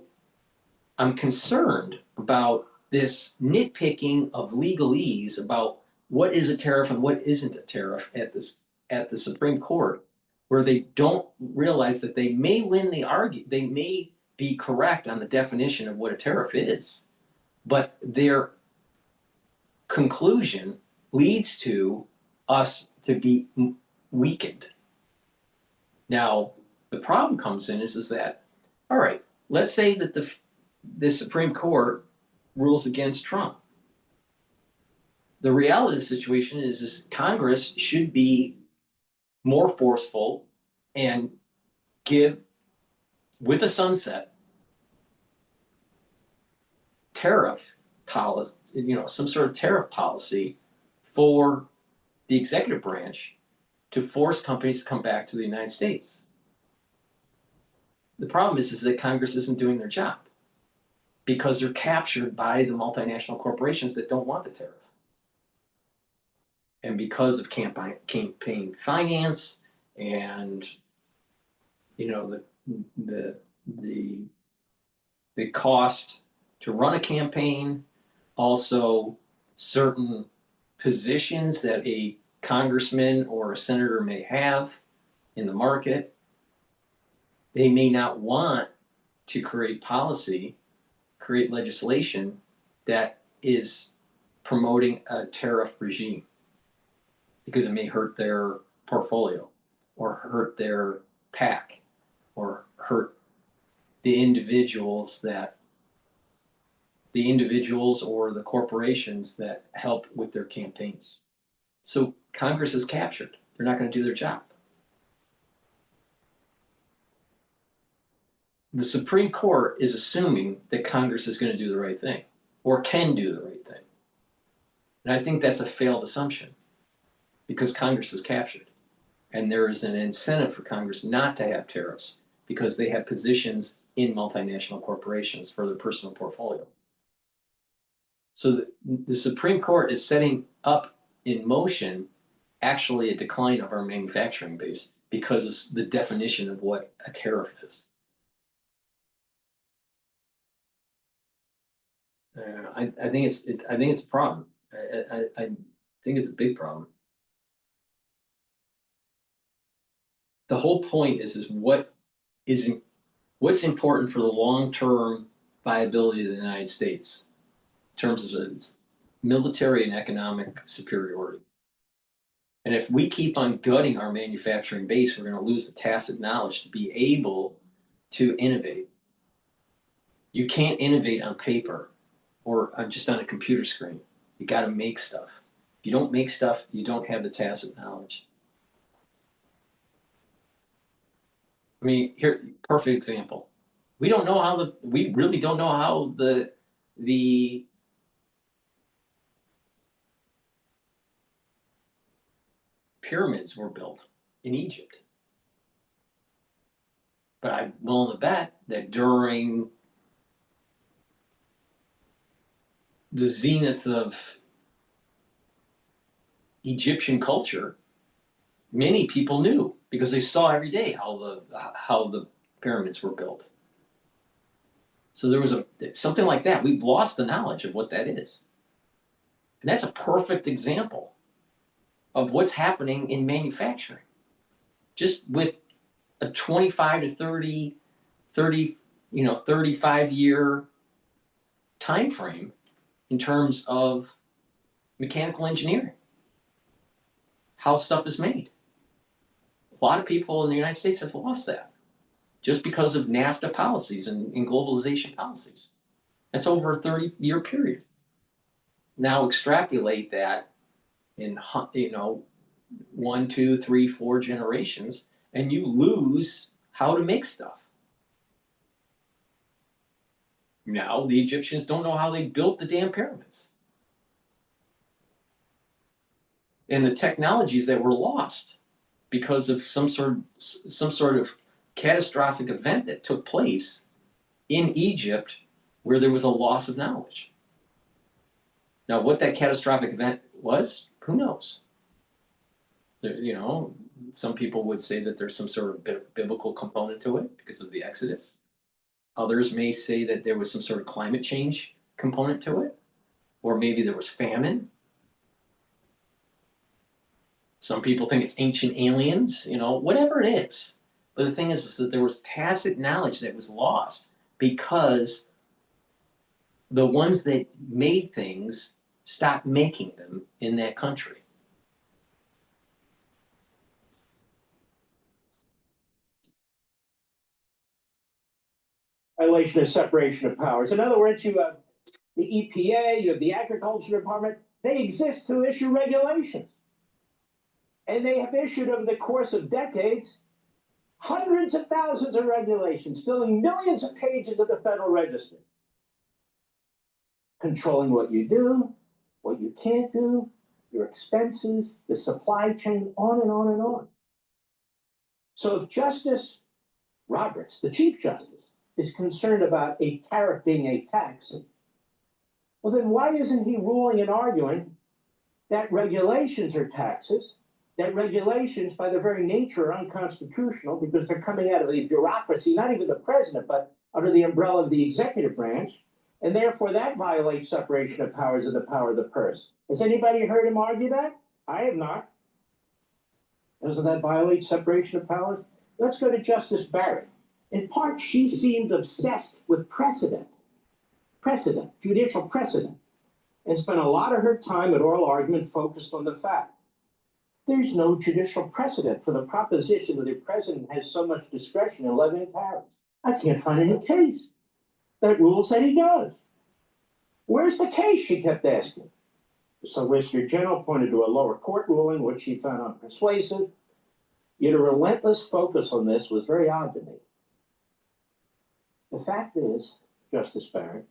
S1: I'm concerned about this nitpicking of legalese about what is a tariff and what isn't a tariff at the Supreme Court, where they don't realize that they may win the argument, they may be correct on the definition of what a tariff is, but their conclusion leads to us to be weakened. Now, the problem comes in is that, all right, let's say that the Supreme Court rules against Trump. The reality of the situation is Congress should be more forceful and give, with a sunset, tariff policy, some sort of tariff policy for the executive branch to force companies to come back to the United States. The problem is that Congress isn't doing their job because they're captured by the multinational corporations that don't want the tariff. And because of campaign finance and the cost to run a campaign, also certain positions that a congressman or a senator may have in the market. They may not want to create policy, create legislation that is promoting a tariff regime because it may hurt their portfolio or hurt their PAC or hurt the individuals or the corporations that help with their campaigns. So Congress is captured. They're not going to do their job. The Supreme Court is assuming that Congress is going to do the right thing or can do the right thing. And I think that's a failed assumption because Congress is captured. And there is an incentive for Congress not to have tariffs because they have positions in multinational corporations for their personal portfolio. So the Supreme Court is setting up in motion actually a decline of our manufacturing base because of the definition of what a tariff is. I think it's a problem. I think it's a big problem. The whole point is what's important for the long-term viability of the United States in terms of its military and economic superiority. And if we keep on gutting our manufacturing base, we're going to lose the tacit knowledge to be able to innovate. You can't innovate on paper or just on a computer screen. You got to make stuff. If you don't make stuff, you don't have the tacit knowledge. I mean, here, perfect example. We really don't know how the pyramids were built in Egypt. But I'm willing to bet that during the zenith of Egyptian culture, many people knew because they saw every day how the pyramids were built. So there was something like that. We've lost the knowledge of what that is. And that's a perfect example of what's happening in manufacturing. Just with a 25 to 35 year time frame in terms of mechanical engineering, how stuff is made. A lot of people in the United States have lost that just because of NAFTA policies and globalization policies. That's over a 30-year period. Now extrapolate that in 1, 2, 3, 4 generations, and you lose how to make stuff. Now the Egyptians don't know how they built the damn pyramids. And the technologies that were lost because of some sort of catastrophic event that took place in Egypt where there was a loss of knowledge. Now, what that catastrophic event was, who knows? Some people would say that there's some sort of biblical component to it because of the Exodus. Others may say that there was some sort of climate change component to it, or maybe there was famine. Some people think it's ancient aliens, whatever it is. But the thing is that there was tacit knowledge that was lost because the ones that made things stopped making them in that country.
S2: Violation of separation of powers. In other words, you have the EPA, you have the Agriculture Department. They exist to issue regulations. And they have issued over the course of decades hundreds of thousands of regulations, filling millions of pages of the Federal Register, controlling what you do, what you can't do, your expenses, the supply chain, on and on and on. So if Justice Roberts, the Chief Justice, is concerned about a tariff being a tax, well, then why isn't he ruling and arguing that regulations are taxes, that regulations by their very nature are unconstitutional because they're coming out of the bureaucracy, not even the president, but under the umbrella of the executive branch, and therefore that violates separation of powers of the power of the purse. Has anybody heard him argue that? I have not. Doesn't that violate separation of powers? Let's go to Justice Barrett. In part, she seemed obsessed with precedent, judicial precedent, and spent a lot of her time at oral argument focused on the fact there's no judicial precedent for the proposition that the president has so much discretion in levying tariffs. I can't find any case that rules that he does. Where's the case, she kept asking. The Solicitor General pointed to a lower court ruling, which she found unpersuasive. Yet a relentless focus on this was very odd to me. The fact is, Justice Barrett,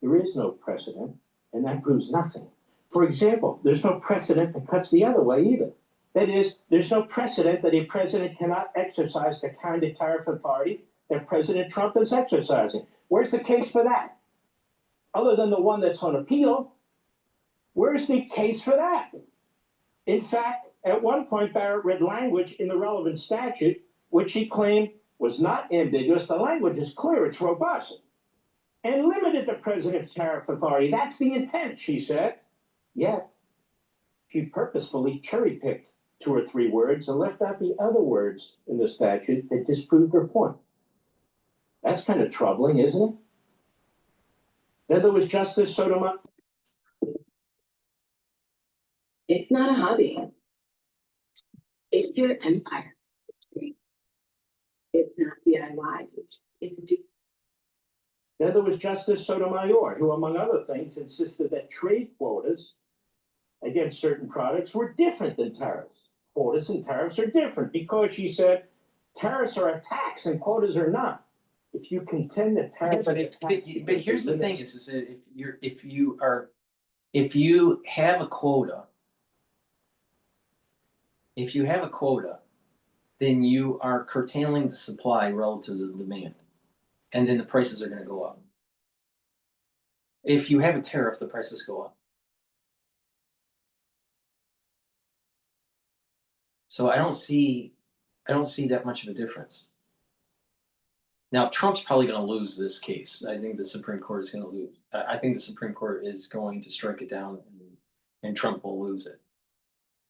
S2: there is no precedent, and that proves nothing. For example, there's no precedent that cuts the other way either. That is, there's no precedent that a president cannot exercise the kind of tariff authority that President Trump is exercising. Where's the case for that? Other than the one that's on appeal, where's the case for that? In fact, at one point, Barrett read language in the relevant statute, which he claimed was not ambiguous. The language is clear, it's robust, and limited the president's tariff authority. That's the intent, she said. Yet, she purposefully cherry-picked 2 or 3 words and left out the other words in the statute that disproved her point. That's kind of troubling, isn't it? Then there was Justice Sotomayor.
S15: It's not a hobby. It's your empire. It's not DIY. It's
S2: Then there was Justice Sotomayor, who, among other things, insisted that trade quotas against certain products were different than tariffs. Quotas and tariffs are different because, she said, tariffs are a tax and quotas are not. If you contend that tariffs are a tax,
S1: but here's the thing: is that if you have a quota, then you are curtailing the supply relative to the demand, and then the prices are going to go up. If you have a tariff, the prices go up. So I don't see that much of a difference. Now, Trump's probably going to lose this case. I think the Supreme Court is going to lose. I think the Supreme Court is going to strike it down, and Trump will lose it.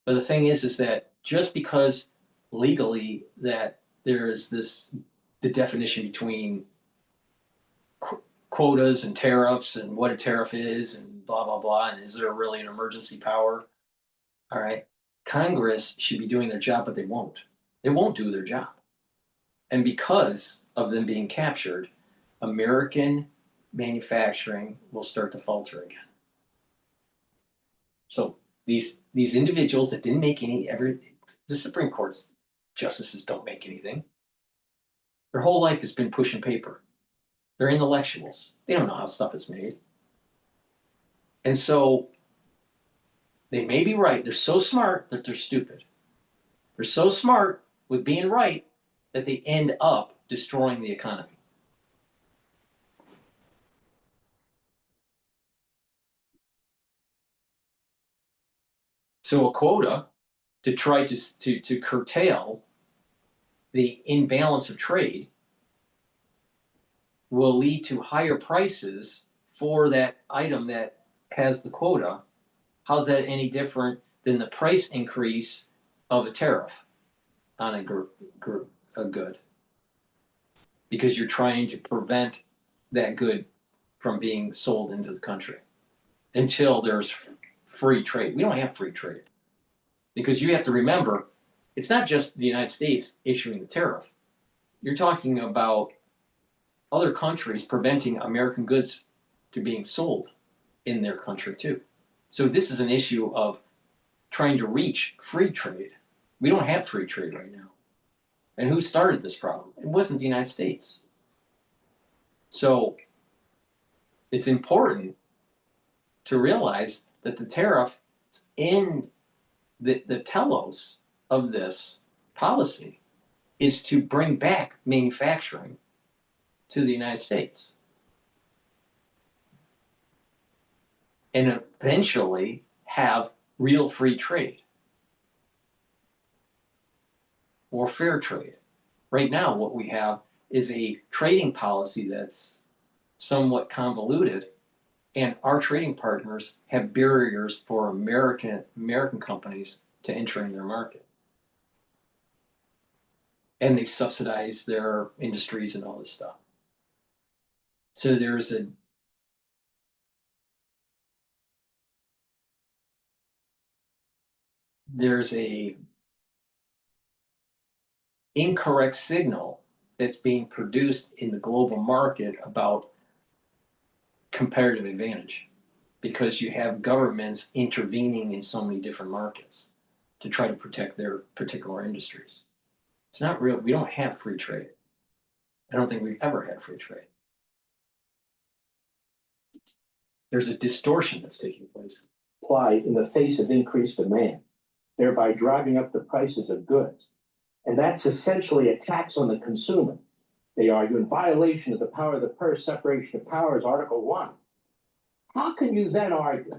S1: But the thing is that just because legally that there is the definition between quotas and tariffs and what a tariff is and blah, blah, blah, and is there really an emergency power? All right. Congress should be doing their job, but they won't. They won't do their job. And because of them being captured, American manufacturing will start to falter again. So these individuals that didn't make the Supreme Court's justices don't make anything. Their whole life has been pushing paper. They're intellectuals. They don't know how stuff is made. And so they may be right. They're so smart that they're stupid. They're so smart with being right that they end up destroying the economy. So a quota to try to curtail the imbalance of trade will lead to higher prices for that item that has the quota. How's that any different than the price increase of a tariff on a good? Because you're trying to prevent that good from being sold into the country until there's free trade. We don't have free trade because you have to remember, it's not just the United States issuing the tariff. You're talking about other countries preventing American goods to being sold in their country too. So this is an issue of trying to reach free trade. We don't have free trade right now. And who started this problem? It wasn't the United States. So it's important to realize that the tariff in the telos of this policy is to bring back manufacturing to the United States. And eventually have real free trade or fair trade. Right now, what we have is a trading policy that's somewhat convoluted, and our trading partners have barriers for American companies to enter in their market. and they subsidize their industries and all this stuff. So there's a incorrect signal that's being produced in the global market about comparative advantage, because you have governments intervening in so many different markets to try to protect their particular industries. It's not real. We don't have free trade. I don't think we've ever had free trade. There's a distortion that's taking place.
S2: Apply in the face of increased demand, thereby driving up the prices of goods. And that's essentially a tax on the consumer. They argue in violation of the power of the purse, separation of powers, Article 1. How can you then argue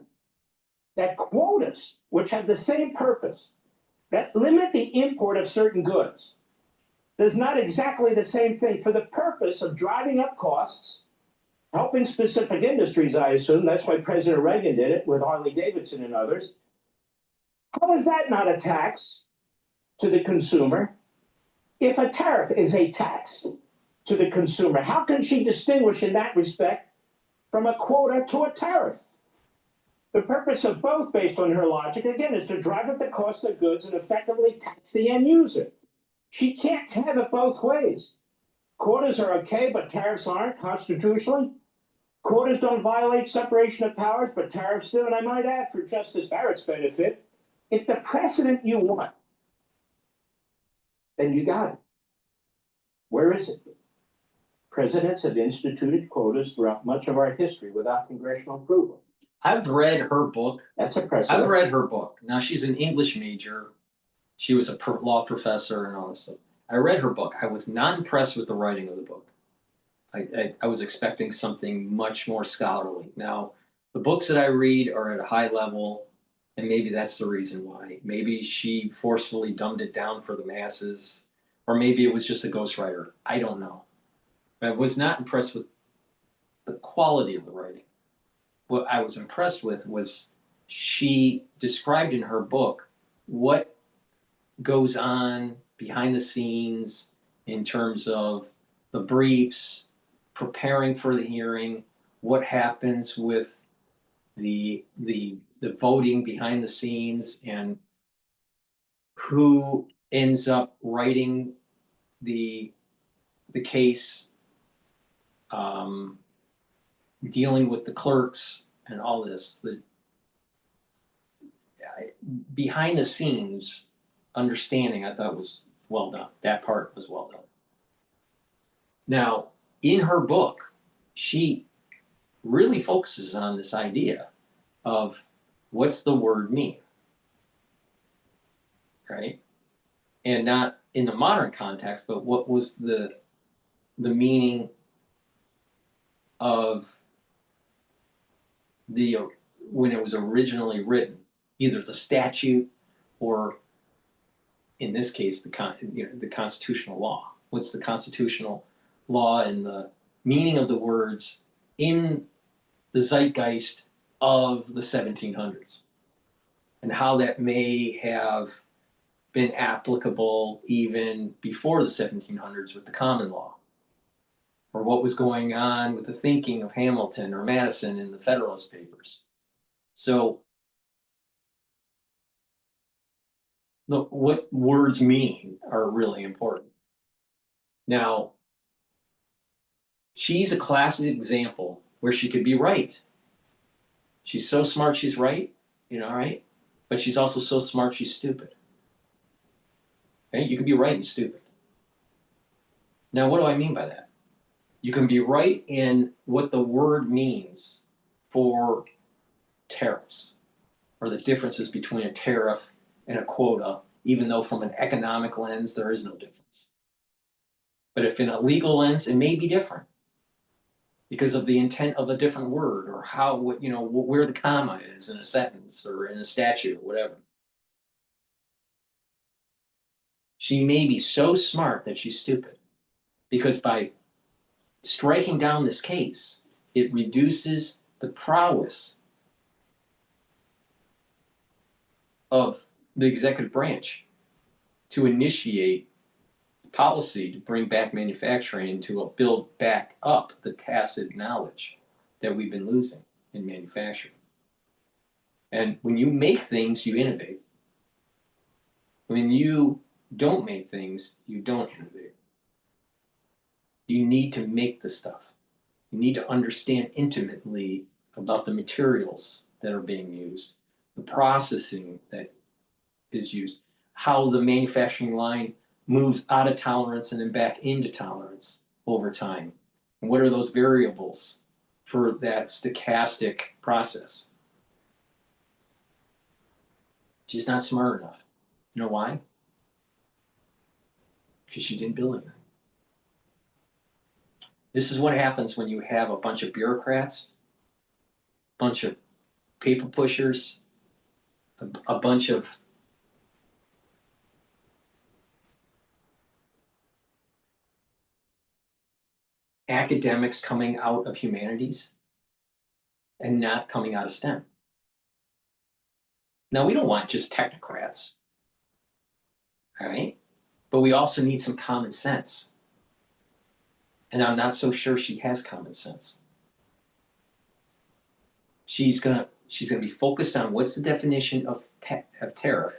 S2: that quotas, which have the same purpose, that limit the import of certain goods, does not exactly the same thing for the purpose of driving up costs, helping specific industries, I assume. That's why President Reagan did it with Harley Davidson and others. How is that not a tax to the consumer? If a tariff is a tax to the consumer, how can she distinguish in that respect from a quota to a tariff? The purpose of both, based on her logic, again, is to drive up the cost of goods and effectively tax the end user. She can't have it both ways. Quotas are okay, but tariffs aren't constitutionally. Quotas don't violate separation of powers, but tariffs do. And I might add, for Justice Barrett's benefit, if the precedent you want, then you got it. Where is it? Presidents have instituted quotas throughout much of our history without congressional approval.
S1: I've read her book.
S2: That's a precedent.
S1: I've read her book. Now, she's an English major. She was a law professor and all this stuff. I read her book. I was not impressed with the writing of the book. I was expecting something much more scholarly. Now, the books that I read are at a high level, and maybe that's the reason why. Maybe she forcefully dumbed it down for the masses, or maybe it was just a ghostwriter. I don't know. I was not impressed with the quality of the writing. What I was impressed with was she described in her book what goes on behind the scenes in terms of the briefs, preparing for the hearing, what happens with the voting behind the scenes, and who ends up writing the case, dealing with the clerks and all this. Behind the scenes understanding, I thought was well done. That part was well done. Now, in her book, she really focuses on this idea of what's the word mean, right? And not in the modern context, but what was the meaning of when it was originally written, either the statute or, in this case, the constitutional law. What's the constitutional law and the meaning of the words in the zeitgeist of the 1700s, and how that may have been applicable even before the 1700s with the common law, or what was going on with the thinking of Hamilton or Madison in the Federalist Papers. So what words mean are really important. Now, she's a classic example where she could be right. She's so smart she's right, right? But she's also so smart she's stupid. Okay? You can be right and stupid. Now, what do I mean by that? You can be right in what the word means for tariffs, or the differences between a tariff and a quota, even though from an economic lens, there is no difference. But if in a legal lens, it may be different because of the intent of a different word, or where the comma is in a sentence or in a statute or whatever. She may be so smart that she's stupid, because by striking down this case, it reduces the prowess of the executive branch to initiate policy to bring back manufacturing and to build back up the tacit knowledge that we've been losing in manufacturing. And when you make things, you innovate. When you don't make things, you don't innovate. You need to make the stuff. You need to understand intimately about the materials that are being used, the processing that is used, how the manufacturing line moves out of tolerance and then back into tolerance over time. And what are those variables for that stochastic process? She's not smart enough. You know why? Because she didn't build anything. This is what happens when you have a bunch of bureaucrats, a bunch of paper pushers, a bunch of academics coming out of humanities and not coming out of STEM. Now, we don't want just technocrats, all right? But we also need some common sense. And I'm not so sure she has common sense. She's gonna be focused on what's the definition of tariff,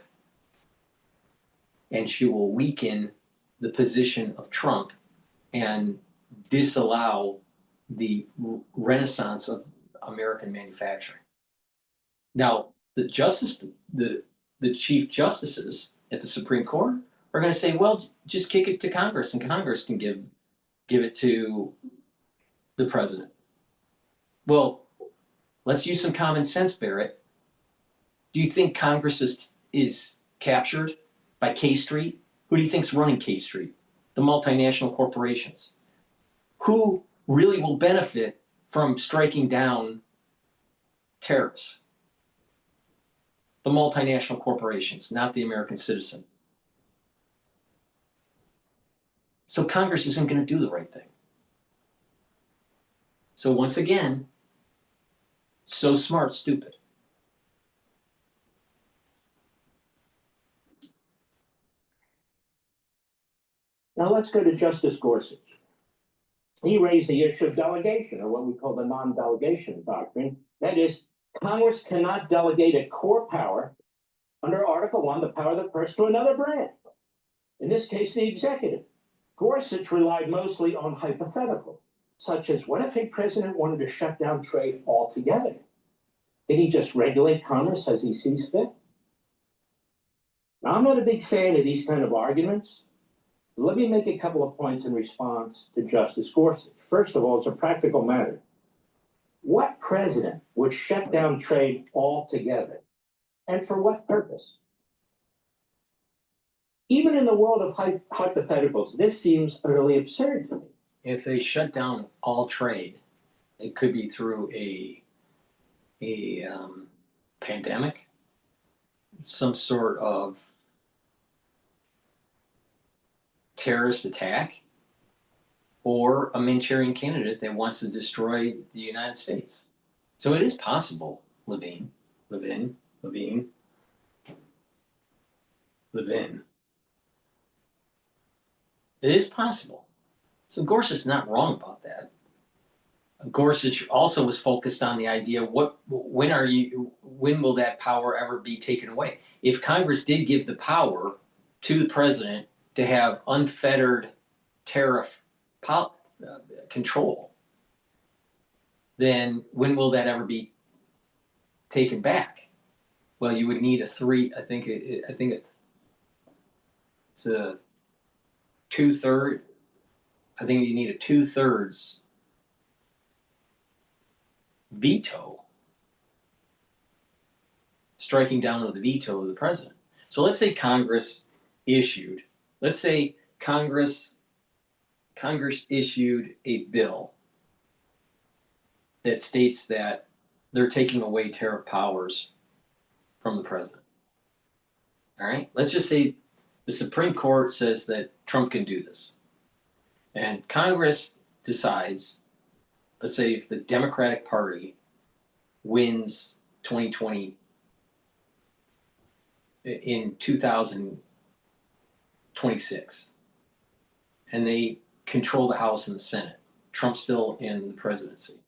S1: and she will weaken the position of Trump and disallow the renaissance of American manufacturing. Now, the chief justices at the Supreme Court are going to say, well, just kick it to Congress, and Congress can give it to the president. Well, let's use some common sense, Barrett. Do you think Congress is captured by K Street? Who do you think's running K Street? The multinational corporations. Who really will benefit from striking down tariffs? The multinational corporations, not the American citizen. So Congress isn't going to do the right thing. So once again, so smart, stupid.
S2: Now let's go to Justice Gorsuch. He raised the issue of delegation, or what we call the non-delegation doctrine. That is, Congress cannot delegate a core power under Article 1, the power of the purse, to another branch. In this case, the executive. Gorsuch relied mostly on hypotheticals, such as what if a president wanted to shut down trade altogether? Did he just regulate commerce as he sees fit? Now, I'm not a big fan of these kind of arguments. Let me make a couple of points in response to Justice Gorsuch. First of all, it's a practical matter. What president would shut down trade altogether? And for what purpose? Even in the world of hypotheticals, this seems utterly absurd to me.
S1: If they shut down all trade, it could be through a pandemic, some sort of terrorist attack, or a Manchurian candidate that wants to destroy the United States. So it is possible, Levine. It is possible. So Gorsuch is not wrong about that. Gorsuch also was focused on the idea, when will that power ever be taken away? If Congress did give the power to the president to have unfettered tariff control, then when will that ever be taken back? Well, you would need it's a two-thirds. I think you need a 2/3 veto, striking down with the veto of the president. So let's say Congress issued a bill that states that they're taking away tariff powers from the president. All right, let's just say the Supreme Court says that Trump can do this. And Congress decides, let's say if the Democratic Party wins 2020 in 2026, and they control the House and the Senate. Trump's still in the presidency.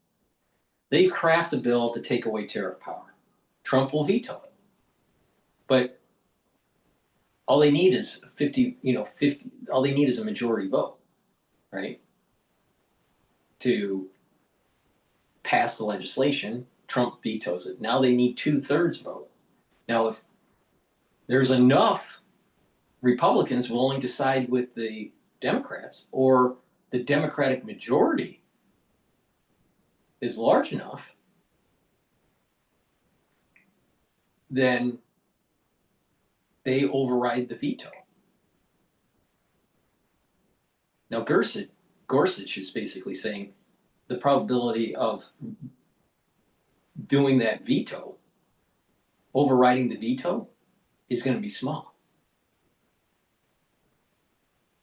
S1: They craft a bill to take away tariff power. Trump will veto it. But all they need is 50, all they need is a majority vote, right? To pass the legislation. Trump vetoes it. Now they need 2/3 vote. Now, if there's enough Republicans willing to side with the Democrats, or the Democratic majority is large enough, then they override the veto. Now, Gorsuch is basically saying the probability of doing that veto, overriding the veto, is going to be small.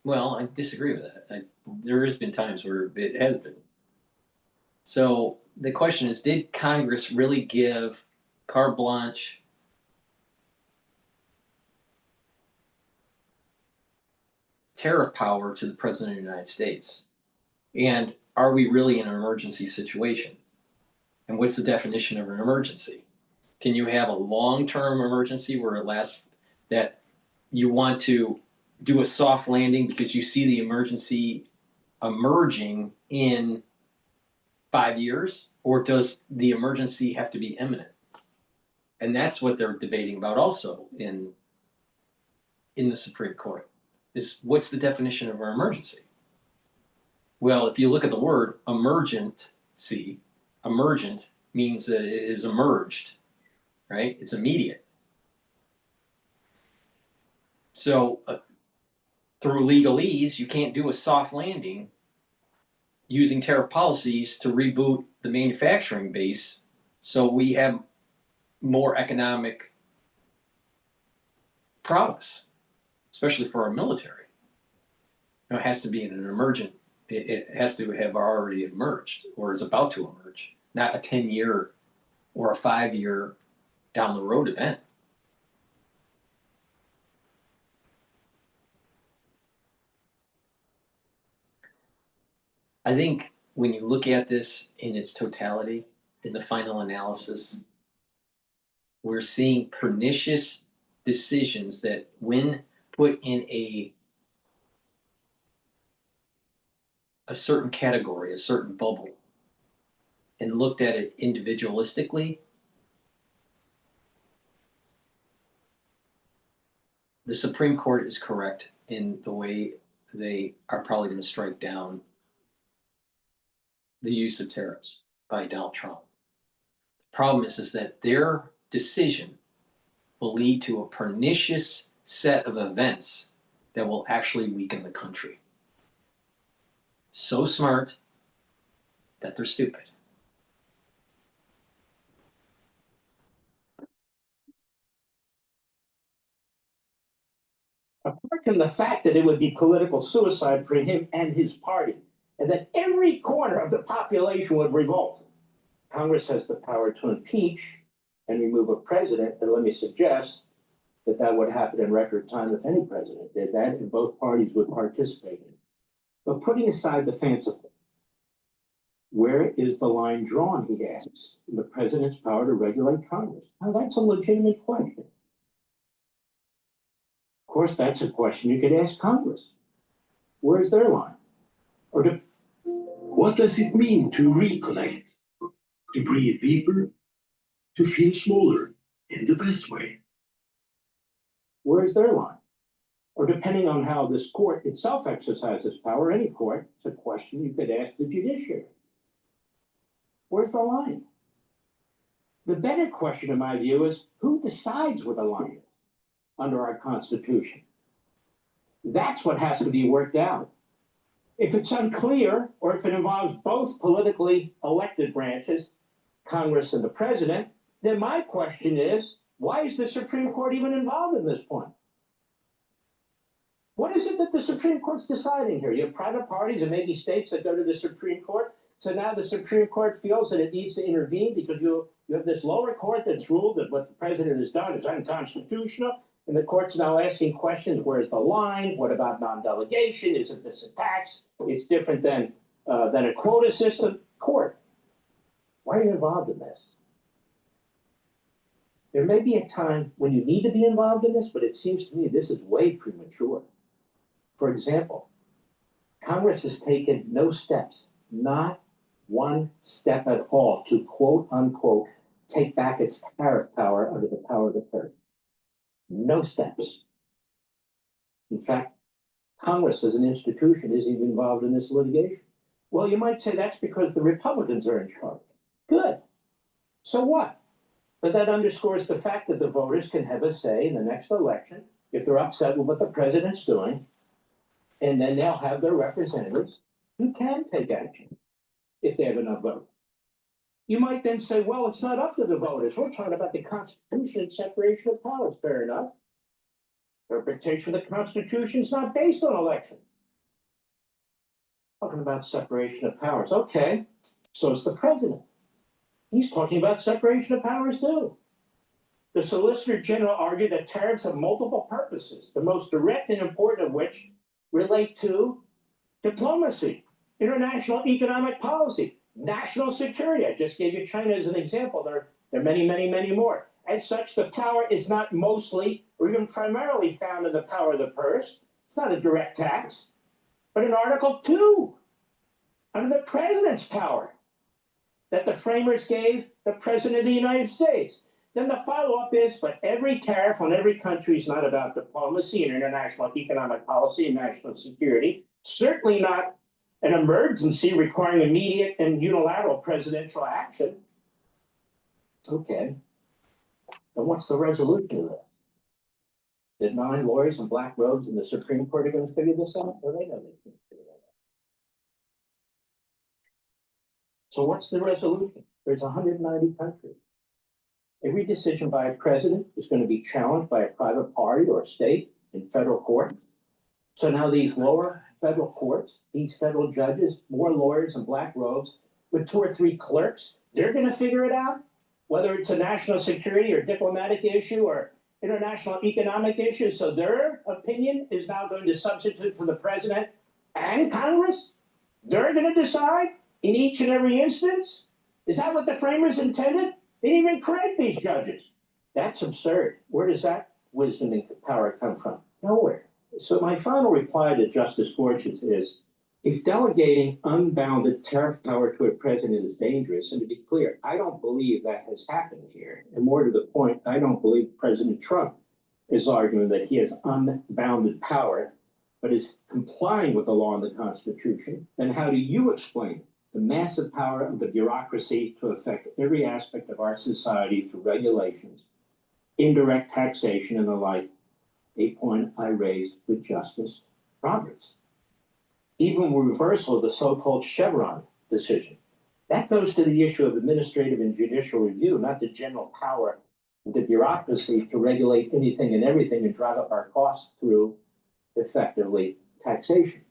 S1: Well, I disagree with that. There has been times where it has been. So the question is, did Congress really give carte blanche tariff power to the President of the United States? And are we really in an emergency situation? And what's the definition of an emergency? Can you have a long-term emergency where it lasts, that you want to do a soft landing because you see the emergency emerging in 5 years? Or does the emergency have to be imminent? And that's what they're debating about also in the Supreme Court, is what's the definition of an emergency? Well, if you look at the word emergency, emergent means that it is emerged, right? It's immediate. So through legalese, you can't do a soft landing using tariff policies to reboot the manufacturing base so we have more economic prowess, especially for our military. It has to be in an emergent, it has to have already emerged or is about to emerge, not a 10-year or a 5-year down the road event. I think when you look at this in its totality, in the final analysis, we're seeing pernicious decisions that, when put in a certain category, a certain bubble, and looked at it individualistically, the Supreme Court is correct in the way they are probably going to strike down the use of tariffs by Donald Trump. The problem is that their decision will lead to a pernicious set of events that will actually weaken the country. So smart that they're stupid.
S2: Apart from the fact that it would be political suicide for him and his party, and that every corner of the population would revolt, Congress has the power to impeach and remove a president, and let me suggest that that would happen in record time if any president did that, and both parties would participate in it. But putting aside the fanciful, where is the line drawn, he asks, in the president's power to regulate Congress? Now, that's a legitimate question. Of course, that's a question you could ask Congress. Where's their line? Or to...
S13: What does it mean to reconnect? To breathe deeper? To feel smaller in the best way?
S2: Where's their line? Or depending on how this court itself exercises power, any court, it's a question you could ask the judiciary. Where's the line? The better question, in my view, is who decides where the line is under our Constitution? That's what has to be worked out. If it's unclear, or if it involves both politically elected branches, Congress and the president, then my question is, why is the Supreme Court even involved in this point? What is it that the Supreme Court's deciding here? You have private parties and maybe states that go to the Supreme Court. So now the Supreme Court feels that it needs to intervene because you have this lower court that's ruled that what the president has done is unconstitutional. And the court's now asking questions, where's the line? What about non-delegation? Isn't this a tax? It's different than a quota system. Court, why are you involved in this? There may be a time when you need to be involved in this, but it seems to me this is way premature. For example, Congress has taken no steps, not one step at all, to quote unquote, take back its tariff power under the power of the purse. No steps. In fact, Congress as an institution isn't even involved in this litigation. Well, you might say that's because the Republicans are in charge. Good. So what? But that underscores the fact that the voters can have a say in the next election if they're upset with what the president's doing, and then they'll have their representatives who can take action if they have enough votes. You might then say, well, it's not up to the voters. We're talking about the Constitution and separation of powers. Fair enough. Interpretation of the Constitution is not based on election. Talking about separation of powers. Okay, so is the president. He's talking about separation of powers too. The Solicitor General argued that tariffs have multiple purposes, the most direct and important of which relate to diplomacy, international economic policy, national security. I just gave you China as an example. There are many, many, many more. As such, the power is not mostly or even primarily found in the power of the purse. It's not a direct tax, but in Article 2, under the president's power, that the framers gave the president of the United States. Then the follow-up is, but every tariff on every country is not about diplomacy and international economic policy and national security. Certainly not an emergency requiring immediate and unilateral presidential action. Okay. Then what's the resolution of that? The 9 lawyers in black robes in the Supreme Court are going to figure this out? Or they know they can't figure that out. So what's the resolution? There's 190 countries. Every decision by a president is going to be challenged by a private party or a state in federal court. So now these lower federal courts, these federal judges, more lawyers in black robes with 2 or 3 clerks, they're going to figure it out, whether it's a national security or diplomatic issue or international economic issue. So their opinion is now going to substitute for the president and Congress. They're going to decide in each and every instance. Is that what the framers intended? They didn't even create these judges. That's absurd. Where does that wisdom and power come from? Nowhere. So my final reply to Justice Gorsuch is, if delegating unbounded tariff power to a president is dangerous, and to be clear, I don't believe that has happened here. And more to the point, I don't believe President Trump is arguing that he has unbounded power, but is complying with the law and the Constitution. Then how do you explain the massive power of the bureaucracy to affect every aspect of our society through regulations, indirect taxation, and the like? A point I raised with Justice Roberts. Even reversal of the so-called Chevron decision. That goes to the issue of administrative and judicial review, not the general power of the bureaucracy to regulate anything and everything and drive up our costs through, effectively, taxation.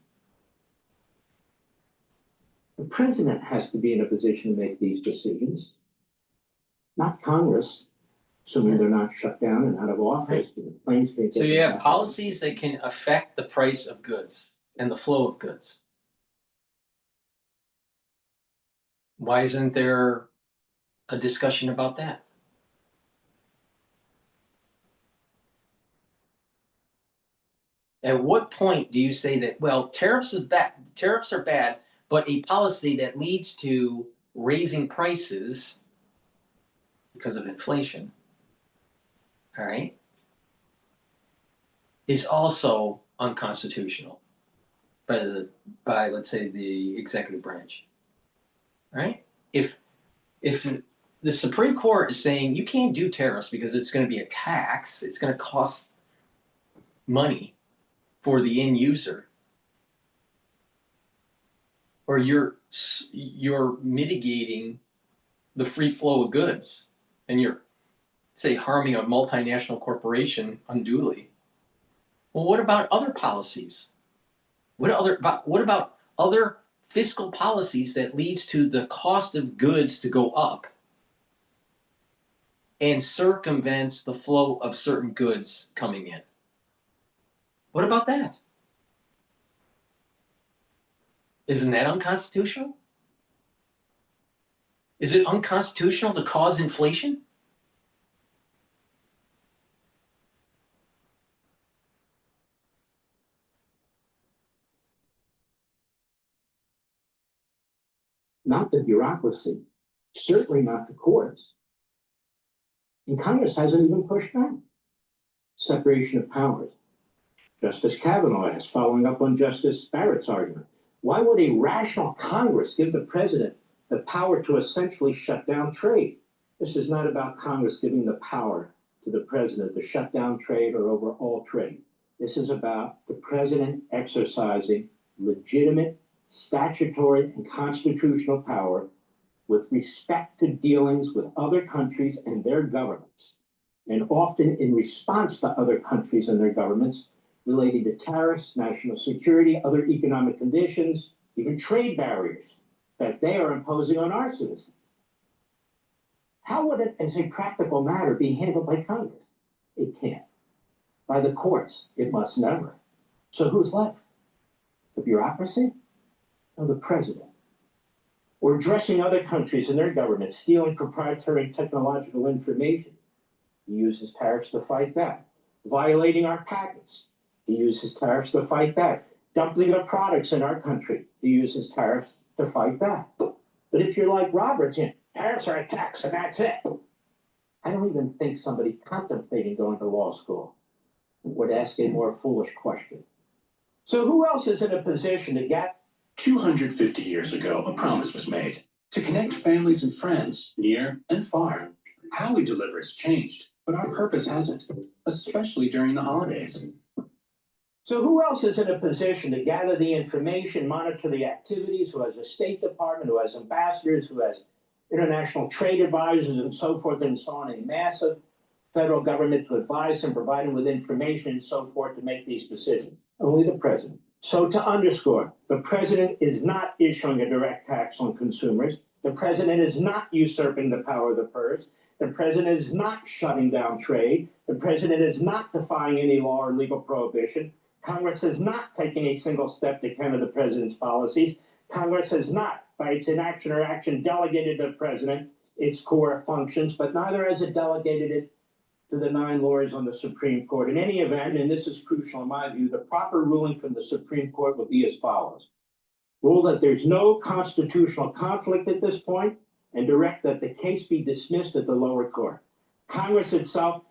S2: The president has to be in a position to make these decisions, not Congress, assuming they're not shut down and out of office.
S1: So you have policies that can affect the price of goods and the flow of goods. Why isn't there a discussion about that? At what point do you say that, well, tariffs are bad, but a policy that leads to raising prices because of inflation, all right, is also unconstitutional by let's say the executive branch, right? If the Supreme Court is saying you can't do tariffs because it's going to be a tax, it's going to cost money for the end user, or you're mitigating the free flow of goods, and you're, say, harming a multinational corporation unduly. Well, what about other policies? What about other fiscal policies that leads to the cost of goods to go up? and circumvents the flow of certain goods coming in. What about that? Isn't that unconstitutional? Is it unconstitutional to cause inflation?
S2: Not the bureaucracy, certainly not the courts. And Congress hasn't even pushed back. Separation of powers. Justice Kavanaugh is following up on Justice Barrett's argument. Why would a rational Congress give the president the power to essentially shut down trade? This is not about Congress giving the power to the president to shut down trade or over all trade. This is about the president exercising legitimate statutory and constitutional power with respect to dealings with other countries and their governments, and often in response to other countries and their governments related to tariffs, national security, other economic conditions, even trade barriers that they are imposing on our citizens. How would it, as a practical matter, be handled by Congress? It can't. By the courts, it must never. So who's left? The bureaucracy or the president? Or addressing other countries and their governments, stealing proprietary technological information? He uses tariffs to fight that. Violating our patents? He uses tariffs to fight that. Dumping the products in our country? He uses tariffs to fight that. But if you're like Roberts, tariffs are a tax and that's it. I don't even think somebody contemplating going to law school would ask a more foolish question. So who else is in a position to get
S13: 250 years ago, a promise was made to connect families and friends near and far. How we deliver has changed, but our purpose hasn't, especially during the holidays.
S2: So who else is in a position to gather the information, monitor the activities, who has a State Department, who has ambassadors, who has international trade advisors and so forth and so on, a massive federal government to advise and provide them with information and so forth to make these decisions? Only the president. So to underscore, the president is not issuing a direct tax on consumers. The president is not usurping the power of the purse. The president is not shutting down trade. The president is not defying any law or legal prohibition. Congress has not taken a single step to counter the president's policies. Congress has not, by its inaction or action, delegated to the president its core functions, but neither has it delegated it to the 9 lawyers on the Supreme Court. In any event, and this is crucial in my view, the proper ruling from the Supreme Court would be as follows. Rule that there's no constitutional conflict at this point and direct that the case be dismissed at the lower court. Congress itself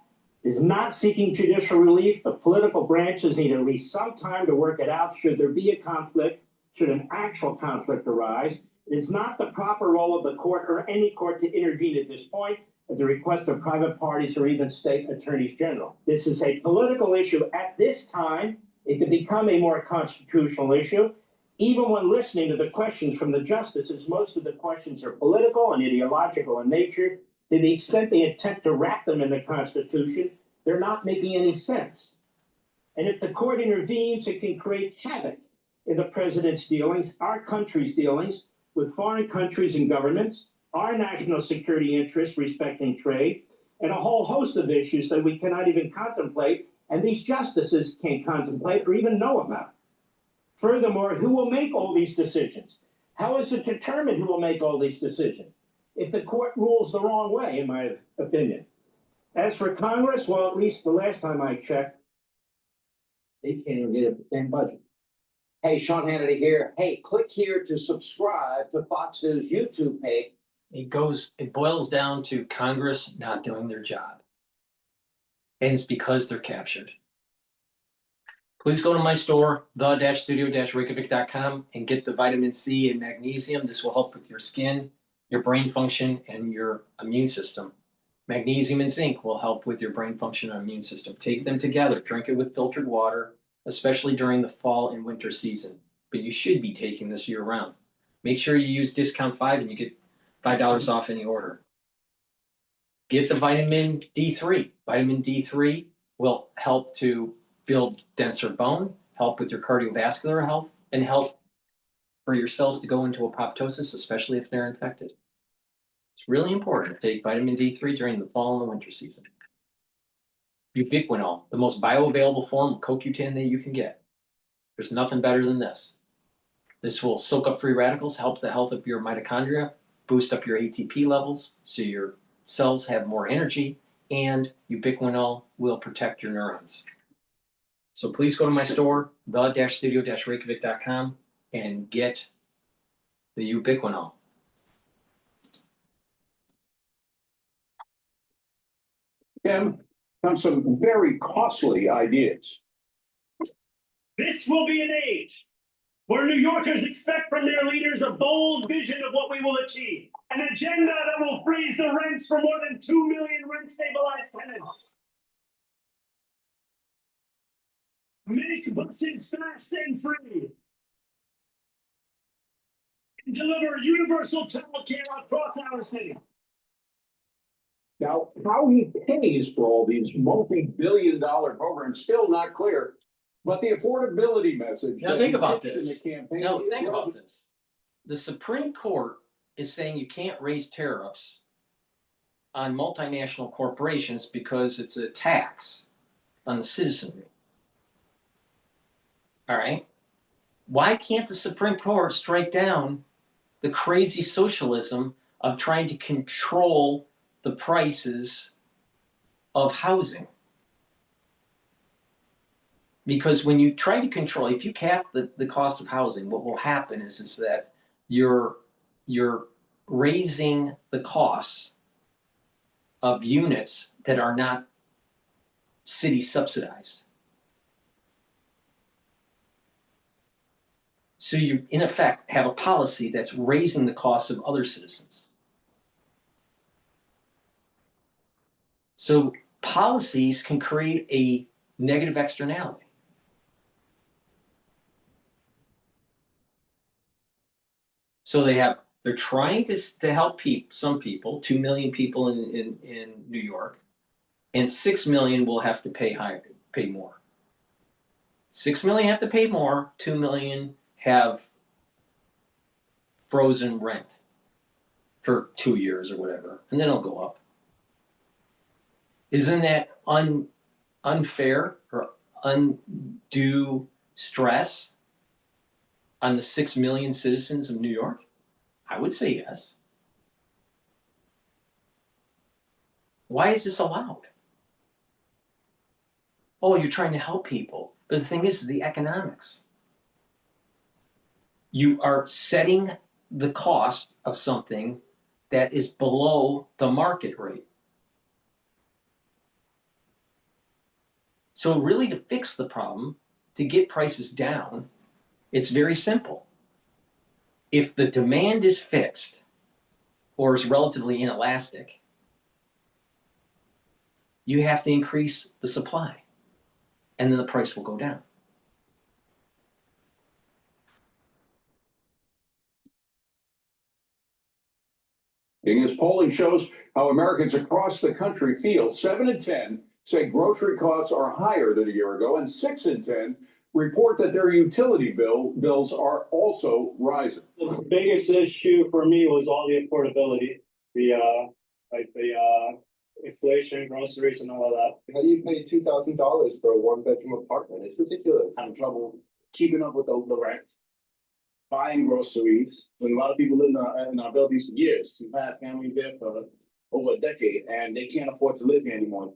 S2: is not seeking judicial relief. The political branches need at least some time to work it out. Should there be a conflict, should an actual conflict arise, it is not the proper role of the court or any court to intervene at this point at the request of private parties or even state attorneys general. This is a political issue at this time. It could become a more constitutional issue. Even when listening to the questions from the justices, most of the questions are political and ideological in nature. To the extent they attempt to wrap them in the Constitution, they're not making any sense. And if the court intervenes, it can create havoc in the president's dealings, our country's dealings with foreign countries and governments, our national security interests respecting trade, and a whole host of issues that we cannot even contemplate, and these justices can't contemplate or even know about. Furthermore, who will make all these decisions? How is it determined who will make all these decisions? If the court rules the wrong way, in my opinion. As for Congress, well, at least the last time I checked, they can't even get a damn budget.
S16: Hey, Sean Hannity here. Hey, click here to subscribe to Fox News YouTube page.
S1: It boils down to Congress not doing their job. And it's because they're captured. Please go to my store, the-studio-reykjavik.com, and get the vitamin C and magnesium. This will help with your skin, your brain function, and your immune system. Magnesium and zinc will help with your brain function and immune system. Take them together. Drink it with filtered water, especially during the fall and winter season. But you should be taking this year round. Make sure you use discount 5 and you get $5 off any order. Get the vitamin D3. Vitamin D3 will help to build denser bone, help with your cardiovascular health, and help for your cells to go into apoptosis, especially if they're infected. It's really important to take vitamin D3 during the fall and the winter season. Ubiquinol, the most bioavailable form of CoQ10 that you can get. There's nothing better than this. This will soak up free radicals, help the health of your mitochondria, boost up your ATP levels so your cells have more energy, and ubiquinol will protect your neurons. So please go to my store, the-studio-reykjavik.com, and get the ubiquinol.
S17: Tim, come some very costly ideas.
S18: This will be an age where New Yorkers expect from their leaders a bold vision of what we will achieve. An agenda that will freeze the rents for more than 2 million rent-stabilized tenants. Make buses fast and free. And deliver universal childcare across our city.
S17: Now, how he pays for all these multi-billion-dollar programs, still not clear. But the affordability message.
S1: Now
S17: that
S1: think
S17: he
S1: about
S17: pitched in
S1: this.
S17: the campaign
S1: Now
S17: is
S1: think about
S17: resonant.
S1: this. The Supreme Court is saying you can't raise tariffs on multinational corporations because it's a tax on the citizenry. All right. Why can't the Supreme Court strike down the crazy socialism of trying to control the prices of housing? Because when you try to control, if you cap the cost of housing, what will happen is that you're raising the costs of units that are not city subsidized. So you, in effect, have a policy that's raising the costs of other citizens. So policies can create a negative externality. So they're trying to help some people, 2 million people in New York, and 6 million will have to pay more. 6 million have to pay more, 2 million have frozen rent for 2 years or whatever, and then it'll go up. Isn't that unfair or undue stress on the 6 million citizens of New York? I would say yes. Why is this allowed? Oh, you're trying to help people. But the thing is the economics. You are setting the cost of something that is below the market rate. So really, to fix the problem, to get prices down, it's very simple. If the demand is fixed or is relatively inelastic, you have to increase the supply, and then the price will go down.
S17: As polling shows how Americans across the country feel, 7 in 10 say grocery costs are higher than a year ago, and 6 in 10 report that their utility bills are also rising.
S18: The biggest issue for me was all the affordability, the inflation, groceries, and all of that.
S5: How do you pay $2,000 for a one-bedroom apartment? It's ridiculous.
S19: Having trouble keeping up with the rent, buying groceries. And a lot of people live in our buildings for years. We've had families there for over a decade, and they can't afford to live here anymore.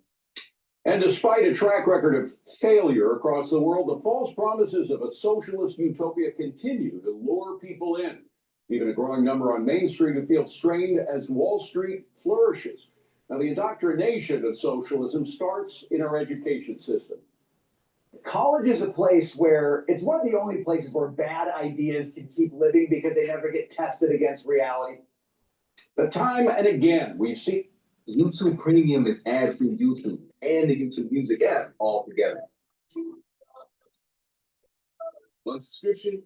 S17: And despite a track record of failure across the world, the false promises of a socialist utopia continue to lure people in. Even a growing number on Main Street who feel strained as Wall Street flourishes. Now, the indoctrination of socialism starts in our education system.
S20: College is a place where it's one of the only places where bad ideas can keep living because they never get tested against reality.
S17: The time and again we've seen
S10: YouTube Premium is ad-free YouTube and the YouTube Music app all together. One subscription.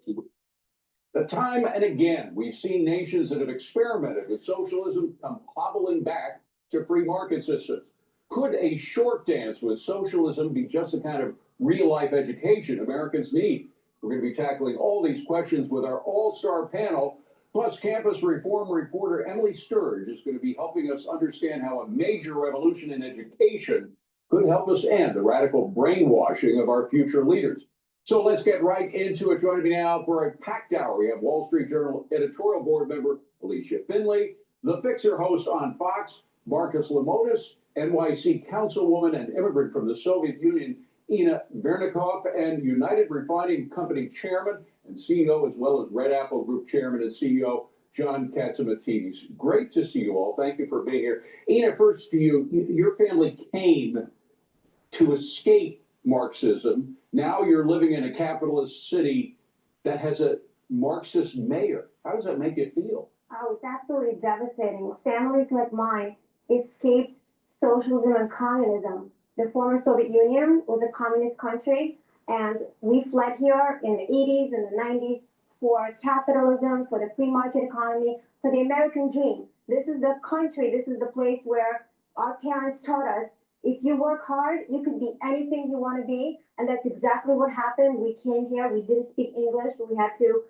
S17: The time and again we've seen nations that have experimented with socialism come hobbling back to free market systems. Could a short dance with socialism be just the kind of real-life education Americans need? We're going to be tackling all these questions with our all-star panel, Plus, campus reform reporter Emily Sturge is going to be helping us understand how a major revolution in education could help us end the radical brainwashing of our future leaders. So let's get right into it. Joining me now for a packed hour, we have Wall Street Journal editorial board member Alicia Finley, The Fixer host on Fox, Marcus Lemonis, NYC councilwoman and immigrant from the Soviet Union, Ina Vernikov, and United Refining Company chairman and CEO, as well as Red Apple Group chairman and CEO, John Catsimatidis. Great to see you all. Thank you for being here. Ina, first to you. Your family came to escape Marxism. Now you're living in a capitalist city that has a Marxist mayor. How does that make you feel?
S21: Oh, it's absolutely devastating. Families like mine escaped socialism and communism. The former Soviet Union was a communist country, and we fled here in the 80s and the 90s for capitalism, for the free market economy, for the American dream. This is the country, this is the place where our parents taught us, if you work hard, you could be anything you want to be. And that's exactly what happened. We came here, we didn't speak English, we had to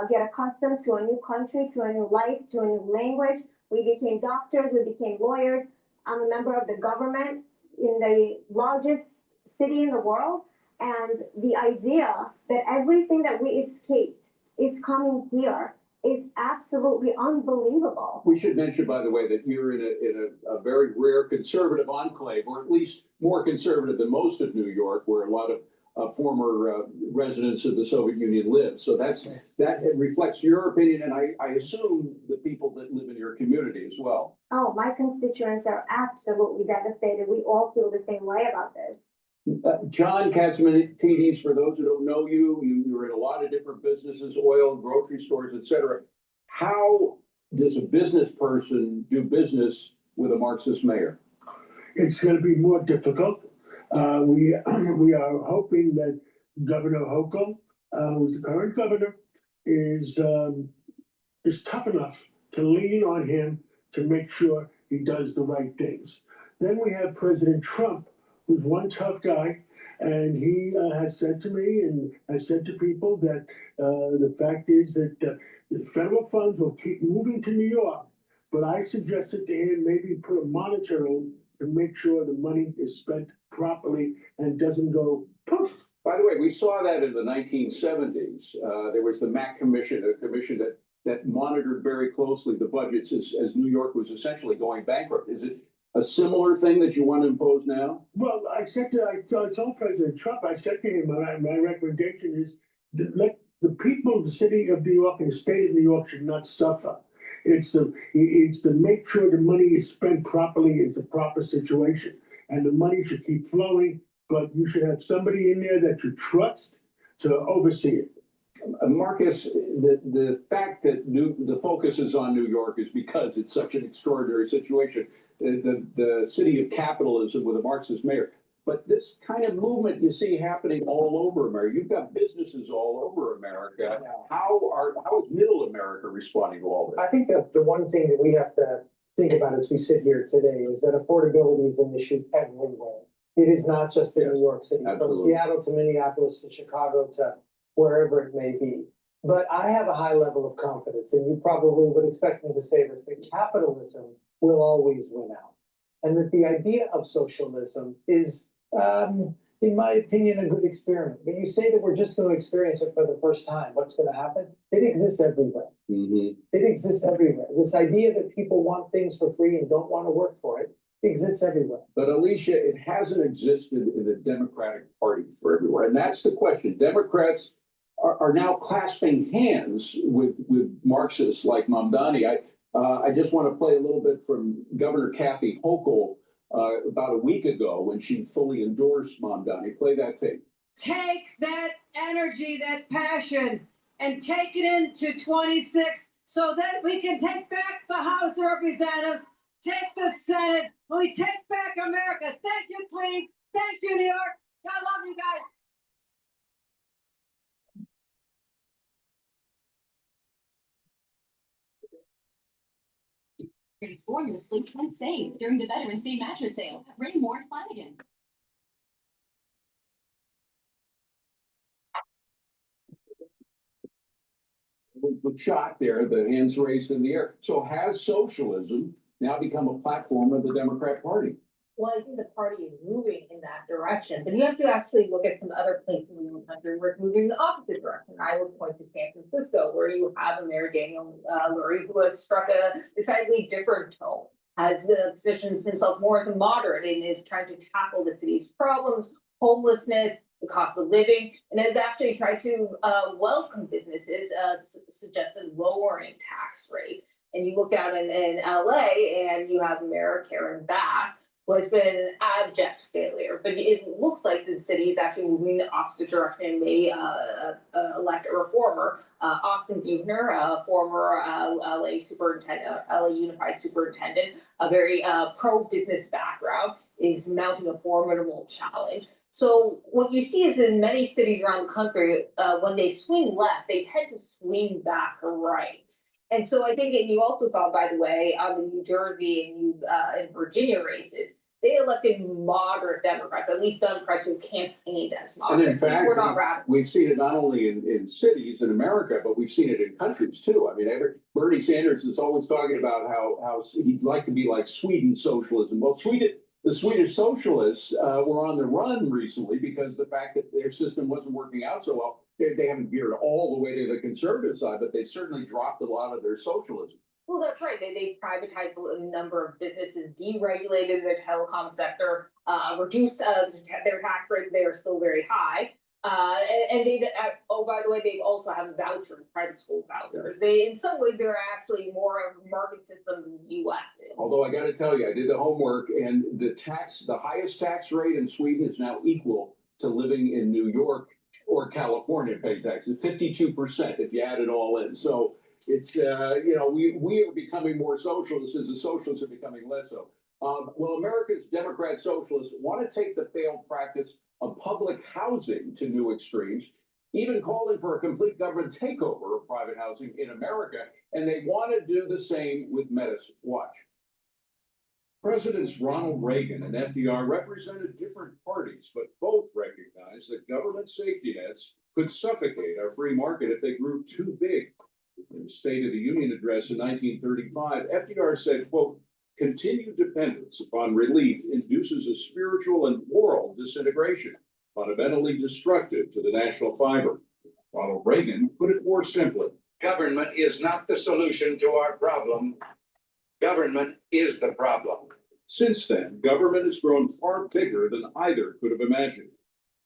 S21: get accustomed to a new country, to a new life, to a new language. We became doctors, we became lawyers. I'm a member of the government in the largest city in the world. And the idea that everything that we escaped is coming here is absolutely unbelievable.
S17: We should mention, by the way, that you're in a very rare conservative enclave, or at least more conservative than most of New York, where a lot of former residents of the Soviet Union live. So that reflects your opinion, and I assume the people that live in your community as well.
S21: Oh, my constituents are absolutely devastated. We all feel the same way about this.
S17: John Catsimatidis, for those who don't know you, you're in a lot of different businesses, oil, grocery stores, etc. How does a business person do business with a Marxist mayor?
S4: It's going to be more difficult. We are hoping that Governor Hochul, who's the current governor, is tough enough to lean on him to make sure he does the right things. Then we have President Trump, who's one tough guy, and he has said to me and has said to people that the fact is that the federal funds will keep moving to New York. But I suggested to him maybe put a monitor in to make sure the money is spent properly and doesn't go poof.
S17: By the way, we saw that in the 1970s. There was the Mack Commission, a commission that monitored very closely the budgets as New York was essentially going bankrupt. Is it a similar thing that you want to impose now?
S4: Well, I told President Trump, I said to him, my recommendation is that let the people of the city of New York and the state of New York should not suffer. It's to make sure the money is spent properly, is the proper situation. And the money should keep flowing, but you should have somebody in there that you trust to oversee it.
S17: Marcus, the fact that the focus is on New York is because it's such an extraordinary situation. The city of capitalism with a Marxist mayor. But this kind of movement you see happening all over America. You've got businesses all over America. How is middle America responding to all this?
S22: I think that the one thing that we have to think about as we sit here today is that affordability is an issue everywhere. It is not just in New York City, from Seattle to Minneapolis to Chicago to wherever it may be. But I have a high level of confidence, and you probably would expect me to say this, that capitalism will always win out. And that the idea of socialism is, in my opinion, a good experiment. But you say that we're just going to experience it for the first time. What's going to happen? It exists everywhere. It exists everywhere. This idea that people want things for free and don't want to work for it exists everywhere.
S17: But Alicia, it hasn't existed in the Democratic Party for everywhere. And that's the question. Democrats are now clasping hands with Marxists like Mamdani. I just want to play a little bit from Governor Kathy Hochul about a week ago when she fully endorsed Mamdani. Play that tape.
S23: Take that energy, that passion, and take it into 26 so that we can take back the House of Representatives, take the Senate, and we take back America. Thank you, Queens. Thank you, New York. I love you guys.
S14: Transform your sleep and save during the Veterans Day mattress sale at Raymore Flanagan.
S17: was the shot there, the hands raised in the air. So has socialism now become a platform of the Democrat Party?
S8: Well, I think the party is moving in that direction, but you have to actually look at some other places in the country where it's moving in the opposite direction. I would point to San Francisco, where you have a Mayor Daniel Lurie, who has struck a decidedly different tone, has positioned himself more as a moderate and is trying to tackle the city's problems, homelessness, the cost of living, and has actually tried to welcome businesses, suggested lowering tax rates. And you look out in LA and you have Mayor Karen Bass, who has been an abject failure. But it looks like the city is actually moving in the opposite direction and may elect a reformer. Austin Buechner, a former LA superintendent, LA Unified superintendent, a very pro-business background, is mounting a formidable challenge. So what you see is in many cities around the country, when they swing left, they tend to swing back right. And so I think, and you also saw, by the way, on the New Jersey and Virginia races, they elected moderate Democrats, at least Democrats who campaigned as moderate.
S17: And in fact,
S8: we're not radical.
S17: we've seen it not only in cities in America, but we've seen it in countries too. I mean, Bernie Sanders is always talking about how he'd like to be like Sweden socialism. Well, the Swedish socialists were on the run recently because the fact that their system wasn't working out so well. They haven't veered all the way to the conservative side, but they certainly dropped a lot of their socialism.
S8: Well, that's right. They privatized a number of businesses, deregulated their telecom sector, reduced their tax rates. They are still very high. And they, oh, by the way, they also have vouchers, private school vouchers. In some ways, they're actually more of a market system than the US is.
S17: Although I got to tell you, I did the homework, and the highest tax rate in Sweden is now equal to living in New York or California pay taxes, 52% if you add it all in. So it's, we are becoming more socialist as the socialists are becoming less so. Well, America's Democrat socialists want to take the failed practice of public housing to new extremes, even calling for a complete government takeover of private housing in America, and they want to do the same with medicine. Watch. Presidents Ronald Reagan and FDR represented different parties, but both recognized that government safety nets could suffocate our free market if they grew too big. In the State of the Union address in 1935, FDR said, quote, "Continued dependence upon relief induces a spiritual and moral disintegration, fundamentally destructive to the national fiber." Ronald Reagan put it more simply.
S3: Government is not the solution to our problem. Government is the problem.
S17: Since then, government has grown far bigger than either could have imagined.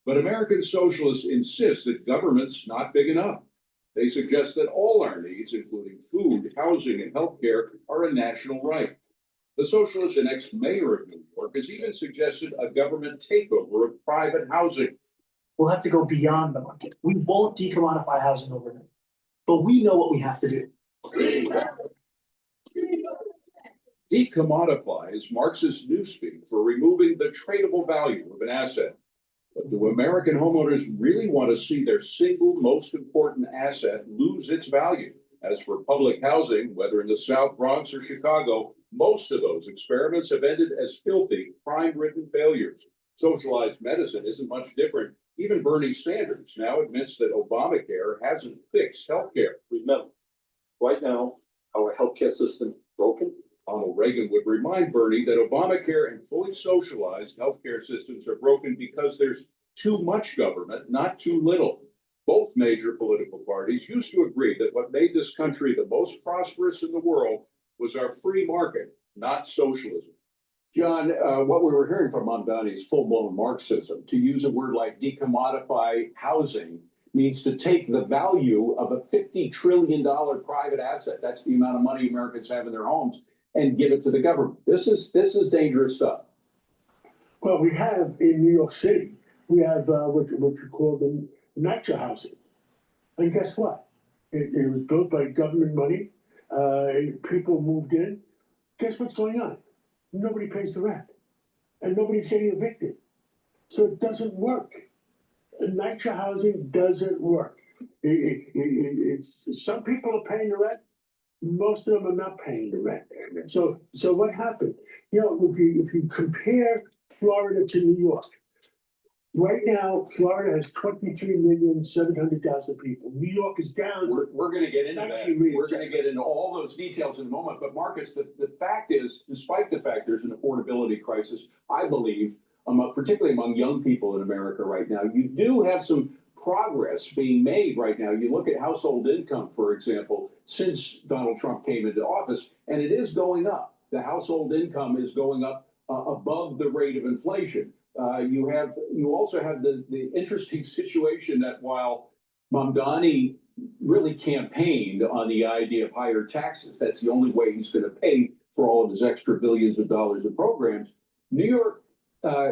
S17: But American socialists insist that government's not big enough. They suggest that all our needs, including food, housing, and healthcare, are a national right. The socialist and ex-mayor of New York has even suggested a government takeover of private housing.
S6: We'll have to go beyond the market. We won't decommodify housing overnight, but we know what we have to do.
S17: Decommodify is Marxist newspeak for removing the tradable value of an asset. But do American homeowners really want to see their single most important asset lose its value? As for public housing, whether in the South Bronx or Chicago, most of those experiments have ended as filthy, crime-ridden failures. Socialized medicine isn't much different. Even Bernie Sanders now admits that Obamacare hasn't fixed healthcare. Remember, right now, our healthcare system is broken. Ronald Reagan would remind Bernie that Obamacare and fully socialized healthcare systems are broken because there's too much government, not too little. Both major political parties used to agree that what made this country the most prosperous in the world was our free market, not socialism. John, what we were hearing from Mamdani is full-blown Marxism. To use a word like decommodify housing means to take the value of a $50 trillion private asset, that's the amount of money Americans have in their homes, and give it to the government. This is dangerous stuff.
S4: Well, we have in New York City, we have what you call the NYCHA housing. And guess what? It was built by government money. People moved in. Guess what's going on? Nobody pays the rent. And nobody's getting evicted. So it doesn't work. NYCHA housing doesn't work. It's some people are paying the rent. Most of them are not paying the rent. So what happened? You know, if you compare Florida to New York,
S18: Right now, Florida has 23,700,000 people. New York is down.
S17: We're gonna get into that.
S18: 19 million.
S17: We're gonna get into all those details in a moment. But Marcus, the fact is, despite the fact there's an affordability crisis, I believe, particularly among young people in America right now, you do have some progress being made right now. You look at household income, for example, since Donald Trump came into office, and it is going up. The household income is going up above the rate of inflation. You also have the interesting situation that while Mamdani really campaigned on the idea of higher taxes, that's the only way he's going to pay for all of his extra billions of dollars of programs. New York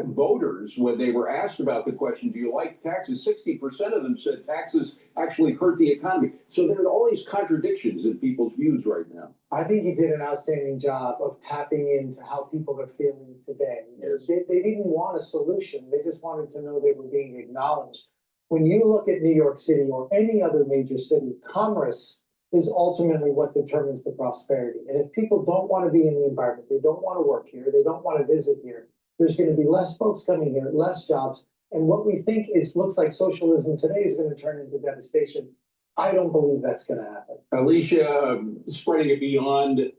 S17: voters, when they were asked about the question, do you like taxes? 60% of them said taxes actually hurt the economy. So there are all these contradictions in people's views right now.
S22: I think he did an outstanding job of tapping into how people are feeling today.
S17: Yes.
S22: They didn't want a solution. They just wanted to know they were being acknowledged. When you look at New York City or any other major city, commerce is ultimately what determines the prosperity. And if people don't want to be in the environment, they don't want to work here, they don't want to visit here, there's going to be less folks coming here, less jobs. And what we think looks like socialism today is going to turn into devastation. I don't believe that's going to happen.
S17: Alicia, spreading it beyond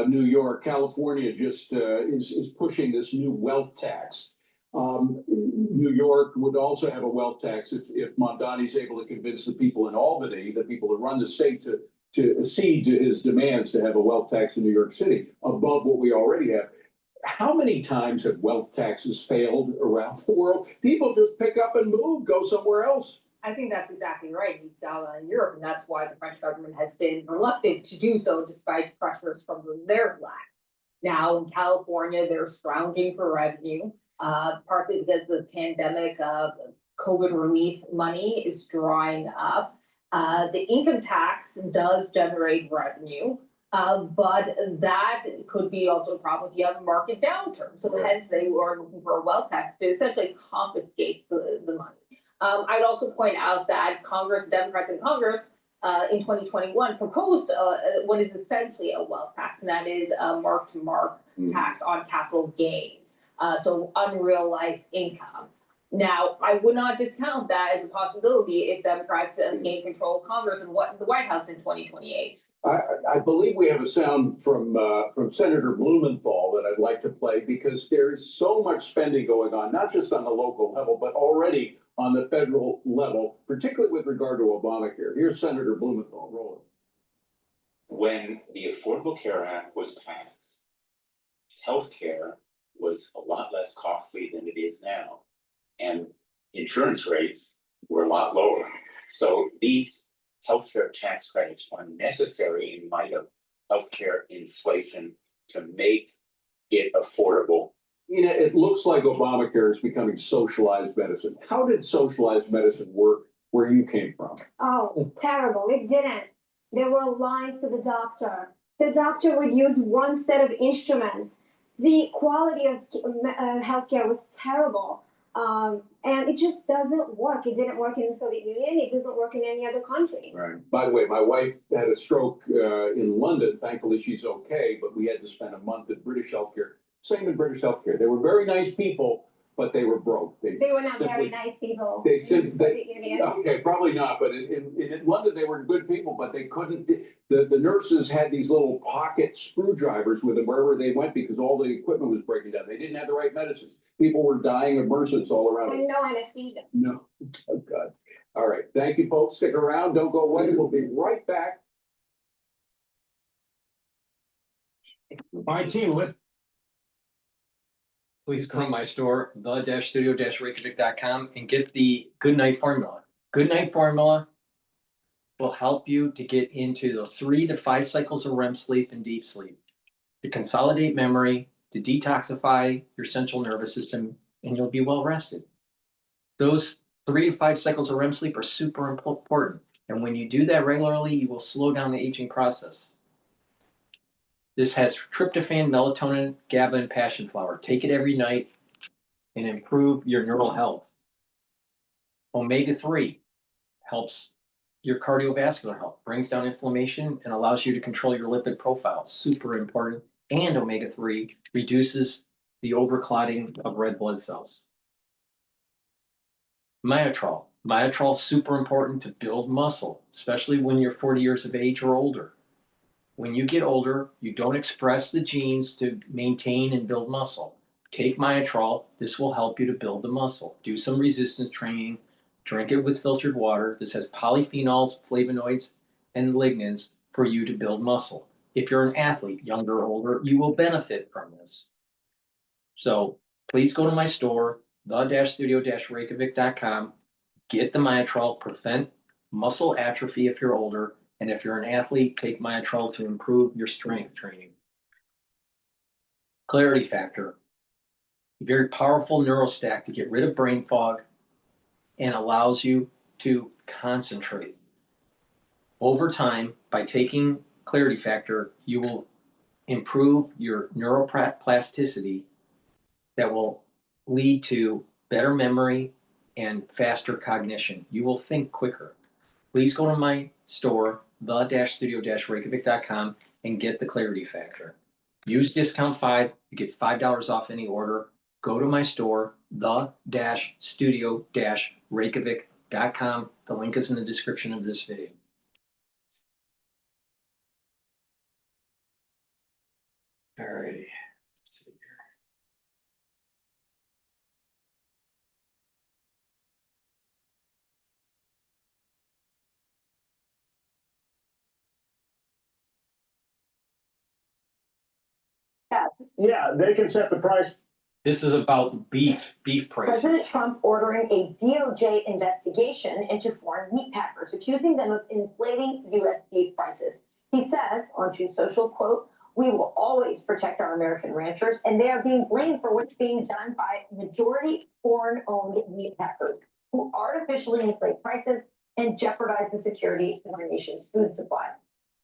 S17: New York, California just is pushing this new wealth tax. New York would also have a wealth tax if Mamdani's able to convince the people in Albany, the people who run the state, to accede to his demands to have a wealth tax in New York City above what we already have. How many times have wealth taxes failed around the world? People just pick up and move, go somewhere else.
S8: I think that's exactly right. You saw that in Europe, and that's why the French government has been reluctant to do so despite pressures from their flag. Now in California, they're scrounging for revenue, partly because of the pandemic, COVID relief money is drying up. The income tax does generate revenue. But that could be also a problem if you have a market downturn. So hence they were looking for a wealth tax to essentially confiscate the money. I'd also point out that Democrats in Congress in 2021 proposed what is essentially a wealth tax, and that is a mark-to-mark tax on capital gains, so unrealized income. Now, I would not discount that as a possibility if Democrats gain control of Congress and the White House in 2028.
S17: I believe we have a sound from Senator Blumenthal that I'd like to play because there is so much spending going on, not just on the local level, but already on the federal level, particularly with regard to Obamacare. Here's Senator Blumenthal. Roll it.
S7: When the Affordable Care Act was passed, healthcare was a lot less costly than it is now. And insurance rates were a lot lower. So these healthcare tax credits are necessary in light of healthcare inflation to make it affordable.
S17: You know, it looks like Obamacare is becoming socialized medicine. How did socialized medicine work where you came from?
S21: Oh, terrible. It didn't. There were lines to the doctor. The doctor would use one set of instruments. The quality of healthcare was terrible. And it just doesn't work. It didn't work in the Soviet Union. It doesn't work in any other country.
S17: Right. By the way, my wife had a stroke in London. Thankfully, she's okay, but we had to spend a month at British healthcare. Same in British healthcare. They were very nice people, but they were broke.
S21: They were not very nice people.
S17: They
S21: in the Soviet Union.
S17: Okay, probably not. But in London, they were good people, but they couldn't. The nurses had these little pocket screwdrivers with them wherever they went because all the equipment was breaking down. They didn't have the right medicines. People were dying of MRSAs all around.
S21: And no anesthesia.
S17: No. Oh, God. All right. Thank you, folks. Stick around. Don't go away. We'll be right back.
S18: All right, team, let's.
S1: Please come to my store, the-studio-reykjavik.com, and get the Good Night Formula. Good Night Formula will help you to get into those 3 to 5 cycles of REM sleep and deep sleep, to consolidate memory, to detoxify your central nervous system, and you'll be well rested. Those 3 to 5 cycles of REM sleep are super important. And when you do that regularly, you will slow down the aging process. This has tryptophan, melatonin, GABA, and passion flower. Take it every night and improve your neural health. Omega-3 helps your cardiovascular health, brings down inflammation, and allows you to control your lipid profile. Super important. And omega-3 reduces the overclotting of red blood cells. Myotrol. Myotrol is super important to build muscle, especially when you're 40 years of age or older. When you get older, you don't express the genes to maintain and build muscle. Take Myotrol. This will help you to build the muscle. Do some resistance training. Drink it with filtered water. This has polyphenols, flavonoids, and lignans for you to build muscle. If you're an athlete, younger or older, you will benefit from this. So please go to my store, the-studio-reykjavik.com. Get the Myotrol, prevent muscle atrophy if you're older. And if you're an athlete, take Myotrol to improve your strength training. Clarity Factor. A very powerful neurostack to get rid of brain fog and allows you to concentrate. Over time, by taking Clarity Factor, you will improve your neuroplasticity that will lead to better memory and faster cognition. You will think quicker. Please go to my store, the-studio-reykjavik.com, and get the Clarity Factor. Use discount 5, you get $5 off any order. Go to my store, the-studio-reykjavik.com. The link is in the description of this video. Alrighty. Let's see here.
S18: Yeah, they can set the price.
S1: This is about beef prices.
S9: President Trump ordering a DOJ investigation into foreign meat packers, accusing them of inflating U.S. beef prices. He says on Truth Social, quote, "We will always protect our American ranchers, and they are being blamed for what's being done by majority foreign-owned meat packers who artificially inflate prices and jeopardize the security of our nation's food supply."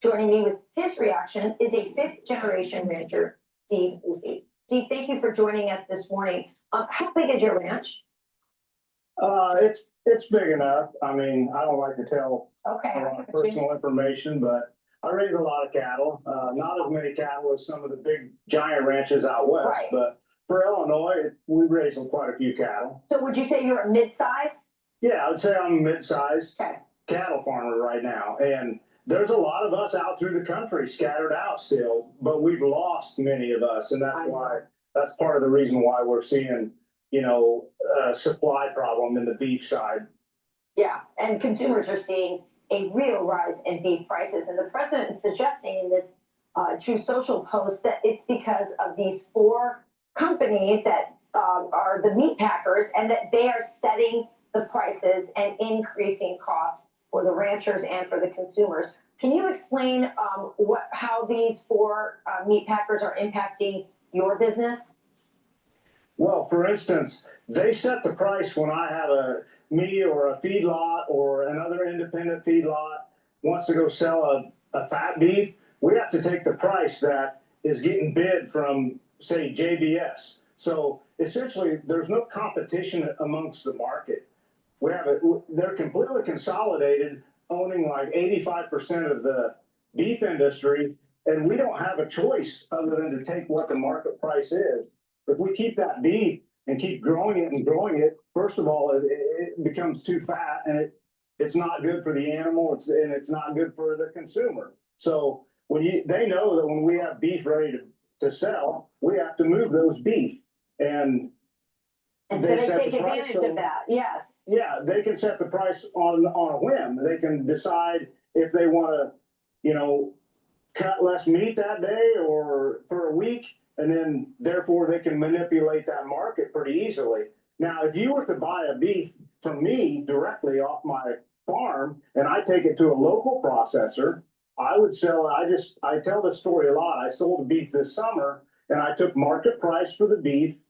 S9: Joining me with his reaction is a fifth-generation rancher, Steve Lucy. Steve, thank you for joining us this morning. How big is your ranch?
S18: It's big enough. I mean, I don't like to tell a lot of personal information, but I raise a lot of cattle. Not as many cattle as some of the big giant ranches out west,
S9: Right.
S18: but for Illinois, we raise quite a few cattle.
S9: So would you say you're a mid-size?
S18: Yeah, I would say I'm a mid-sized cattle farmer right now. And there's a lot of us out through the country scattered out still, but we've lost many of us. And that's part of the reason why we're seeing, a supply problem in the beef side.
S9: Yeah, and consumers are seeing a real rise in beef prices. And the president is suggesting in this Truth Social post that it's because of these 4 companies that are the meat packers, and that they are setting the prices and increasing costs for the ranchers and for the consumers. Can you explain how these 4 meat packers are impacting your business?
S18: Well, for instance, they set the price when I have me or a feedlot or another independent feedlot wants to go sell a fat beef. We have to take the price that is getting bid from, say, JBS. So essentially, there's no competition amongst the market. They're completely consolidated, owning like 85% of the beef industry, and we don't have a choice other than to take what the market price is. If we keep that beef and keep growing it, first of all, it becomes too fat, and it's not good for the animal, and it's not good for the consumer. So they know that when we have beef ready to sell, we have to move those beef. And
S9: so they take advantage of that, yes.
S18: Yeah, they can set the price on a whim. They can decide if they want to, cut less meat that day or for a week, and then therefore they can manipulate that market pretty easily. Now, if you were to buy a beef from me directly off my farm and I take it to a local processor, I would sell, I tell this story a lot. I sold a beef this summer and I took market price for the beef.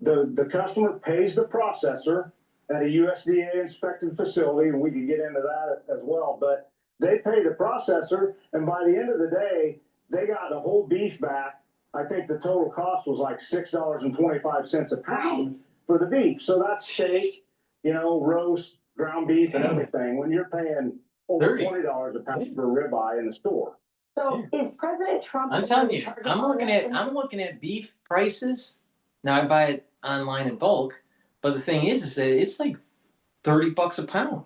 S18: The customer pays the processor at a USDA inspected facility, and we can get into that as well, but they pay the processor, and by the end of the day, they got the whole beef back. I think the total cost was like $6.25 a pound for the beef. So that's steak, roast, ground beef, and everything. When you're paying over $20 a pound for a ribeye in the store.
S9: So is President Trump?
S1: I'm telling you, I'm looking at beef prices. Now I buy it online in bulk, but the thing is that it's like $30 a pound.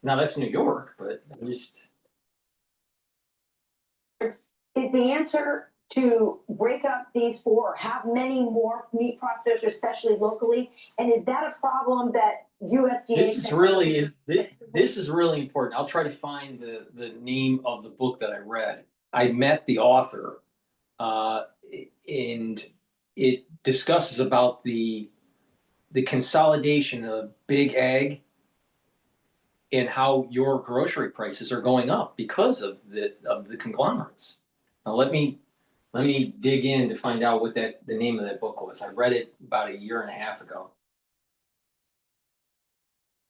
S1: Now that's New York, but at least.
S9: Is the answer to break up these four, or have many more meat processors, especially locally? And is that a problem that USDA?
S1: This is really important. I'll try to find the name of the book that I read. I met the author, and it discusses about the consolidation of big ag and how your grocery prices are going up because of the conglomerates. Now let me dig in to find out what the name of that book was. I read it about 1.5 years ago.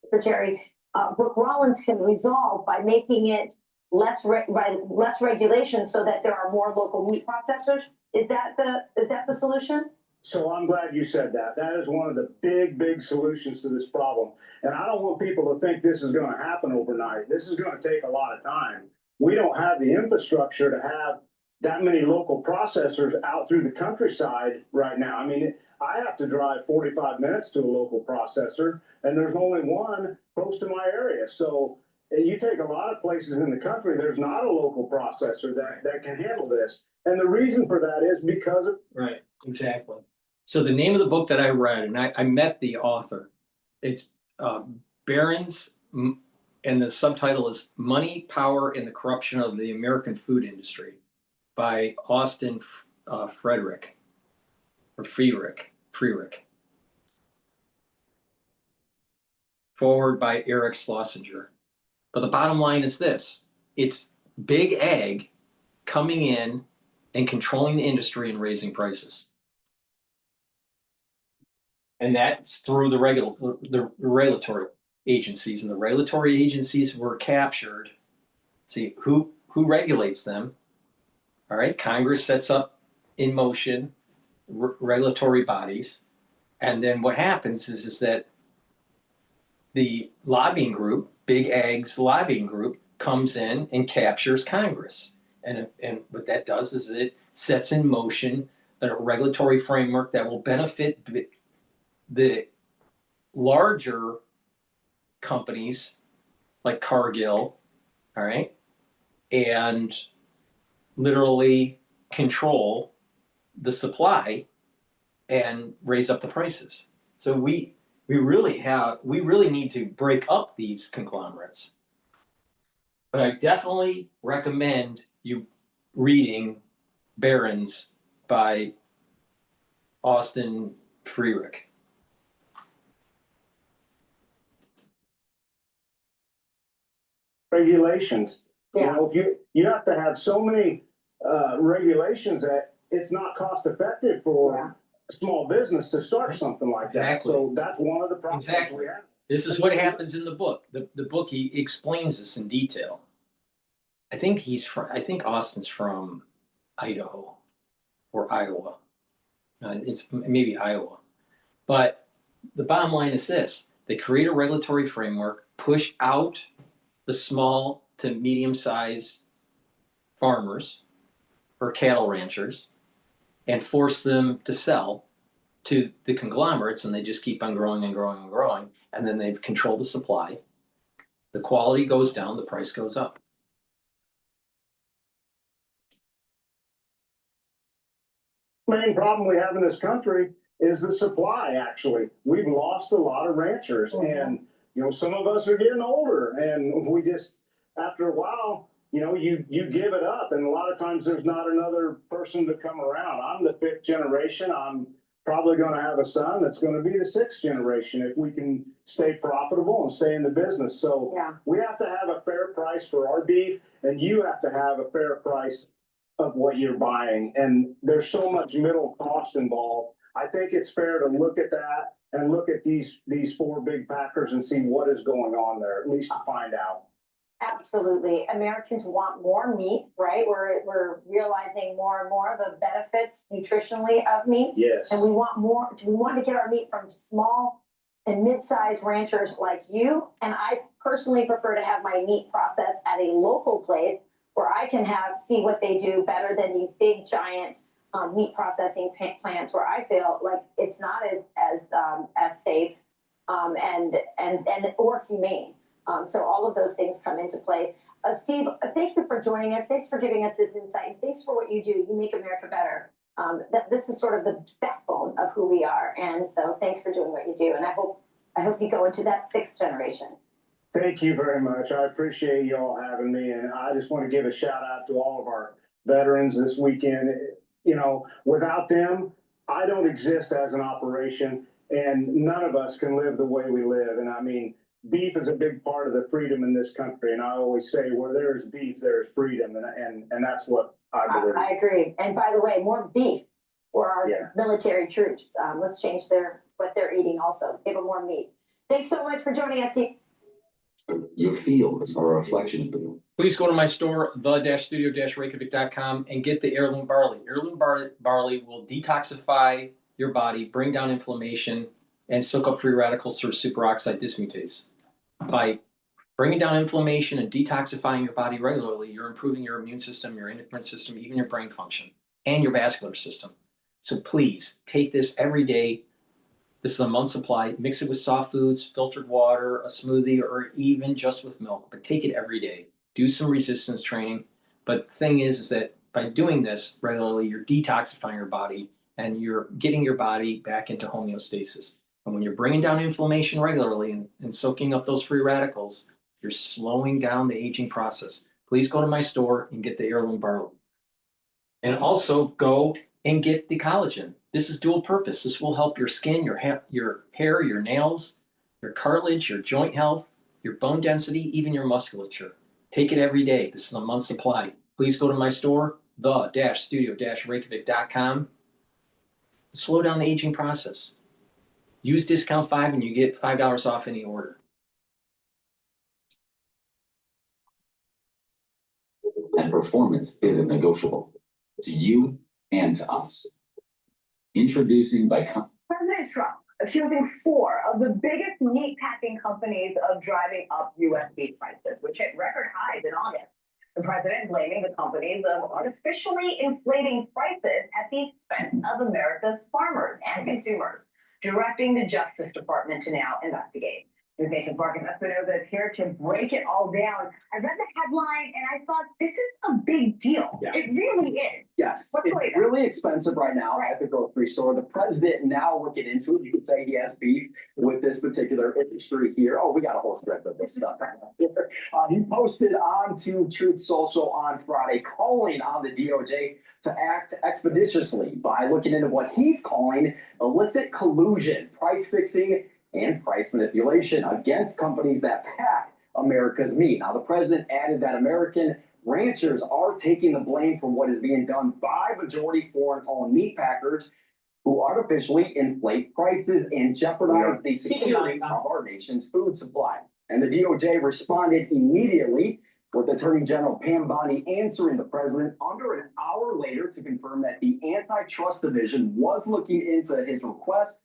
S9: Secretary, Brooke Rollins can resolve by making it less regulation so that there are more local meat processors. Is that the solution?
S18: So I'm glad you said that. That is one of the big solutions to this problem. And I don't want people to think this is going to happen overnight. This is going to take a lot of time. We don't have the infrastructure to have that many local processors out through the countryside right now. I mean, I have to drive 45 minutes to a local processor, and there's only one close to my area. So you take a lot of places in the country, there's not a local processor that can handle this. And the reason for that is because of...
S1: Right, exactly. So the name of the book that I read, and I met the author, it's Barron's, and the subtitle is Money, Power, and the Corruption of the American Food Industry by Austin Friedrich. Forward by Eric Schlesinger. But the bottom line is this: it's big ag coming in and controlling the industry and raising prices. And that's through the regulatory agencies, and the regulatory agencies were captured. See, who regulates them? All right, Congress sets up in motion regulatory bodies, and then what happens is that the lobbying group, Big Ag's lobbying group, comes in and captures Congress. And what that does is it sets in motion a regulatory framework that will benefit the larger companies like Cargill, all right, and literally control the supply and raise up the prices. So we really need to break up these conglomerates. But I definitely recommend you reading Barron's by Austin Friedrich.
S18: Regulations.
S9: Yeah.
S18: You know, you have to have so many regulations that it's not cost effective for a small business to start something like that. So that's one of the problems we have.
S1: This is what happens in the book. The book, he explains this in detail. I think Austin's from Idaho or Iowa. It's maybe Iowa. But the bottom line is this: they create a regulatory framework, push out the small to medium-sized farmers or cattle ranchers, and force them to sell to the conglomerates, and they just keep on growing and growing and growing, and then they've controlled the supply. The quality goes down, the price goes up.
S18: Main problem we have in this country is the supply. Actually, we've lost a lot of ranchers, and you know, some of us are getting older, and we just, after a while, you know, you give it up, and a lot of times there's not another person to come around. I'm the 5th generation. I'm probably going to have a son that's going to be the 6th generation if we can stay profitable and stay in the business. So we have to have a fair price for our beef, and you have to have a fair price of what you're buying. And there's so much middle cost involved. I think it's fair to look at that and look at these 4 big packers and see what is going on there, at least to find out.
S9: Absolutely. Americans want more meat, right? We're realizing more and more the benefits nutritionally of meat.
S18: Yes.
S9: And we want more. We want to get our meat from small and mid-sized ranchers like you. And I personally prefer to have my meat processed at a local place where I can see what they do better than these big giant meat processing plants where I feel like it's not as safe and or humane. So all of those things come into play. Steve, thank you for joining us. Thanks for giving us this insight. Thanks for what you do. You make America better. This is sort of the backbone of who we are. And so thanks for doing what you do. And I hope you go into that sixth generation.
S18: Thank you very much. I appreciate you all having me. And I just want to give a shout out to all of our veterans this weekend. You know, without them, I don't exist as an operation, and none of us can live the way we live. And I mean, beef is a big part of the freedom in this country. And I always say, where there's beef, there's freedom. And that's what I believe.
S9: I agree. And by the way, more beef for our military troops. Let's change what they're eating also. Give them more meat. Thanks so much for joining us, Steve.
S10: Your fields are a reflection of you.
S1: Please go to my store, the-studio-reykjavik.com, and get the heirloom barley. Heirloom barley will detoxify your body, bring down inflammation, and soak up free radicals through superoxide dismutase. By bringing down inflammation and detoxifying your body regularly, you're improving your immune system, your endocrine system, even your brain function, and your vascular system. So please take this every day. This is a month's supply. Mix it with soft foods, filtered water, a smoothie, or even just with milk. But take it every day. Do some resistance training. But the thing is that by doing this regularly, you're detoxifying your body and you're getting your body back into homeostasis. And when you're bringing down inflammation regularly and soaking up those free radicals, you're slowing down the aging process. Please go to my store and get the heirloom barley. And also go and get the collagen. This is dual purpose. This will help your skin, your hair, your nails, your cartilage, your joint health, your bone density, even your musculature. Take it every day. This is a month's supply. Please go to my store, the-studio-reykjavik.com. Slow down the aging process. Use discount 5 and you get $5 off any order.
S10: And performance isn't negotiable to you and to us. Introducing
S11: President Trump accusing 4 of the biggest meatpacking companies of driving up U.S. beef prices, which hit record highs in August. The president blaming the companies of artificially inflating prices at the expense of America's farmers and consumers, directing the Justice Department to now investigate. News Nation's Marcus Espinosa is here to break it all down. I read the headline and I thought, this is a big deal.
S20: Yeah.
S11: It really is.
S20: Yes,
S11: What's
S20: it's
S11: going on?
S20: really expensive right now at the grocery store. The president now looking into it. You could say he has beef with this particular industry here. Oh, we got a whole thread of this stuff. He posted onto Truth Social on Friday, calling on the DOJ to act expeditiously by looking into what he's calling illicit collusion, price fixing, and price manipulation against companies that pack America's meat. Now, the president added that American ranchers are taking the blame for what is being done by majority foreign-owned meat packers who artificially inflate prices and jeopardize the security of our nation's food supply. And the DOJ responded immediately, with Attorney General Mamdani answering the president under an hour later to confirm that the Antitrust Division was looking into his request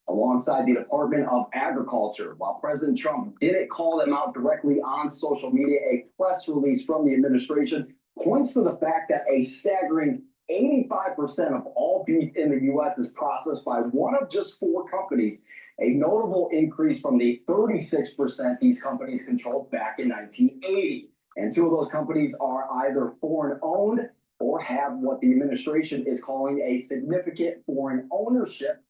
S20: alongside the Department of Agriculture. While President Trump didn't call them out directly on social media, a press release from the administration points to the fact that a staggering 85% of all beef in the U.S. is processed by one of just 4 companies, a notable increase from the 36% these companies controlled back in 1980. And 2 of those companies are either foreign-owned or have what the administration is calling a significant foreign ownership.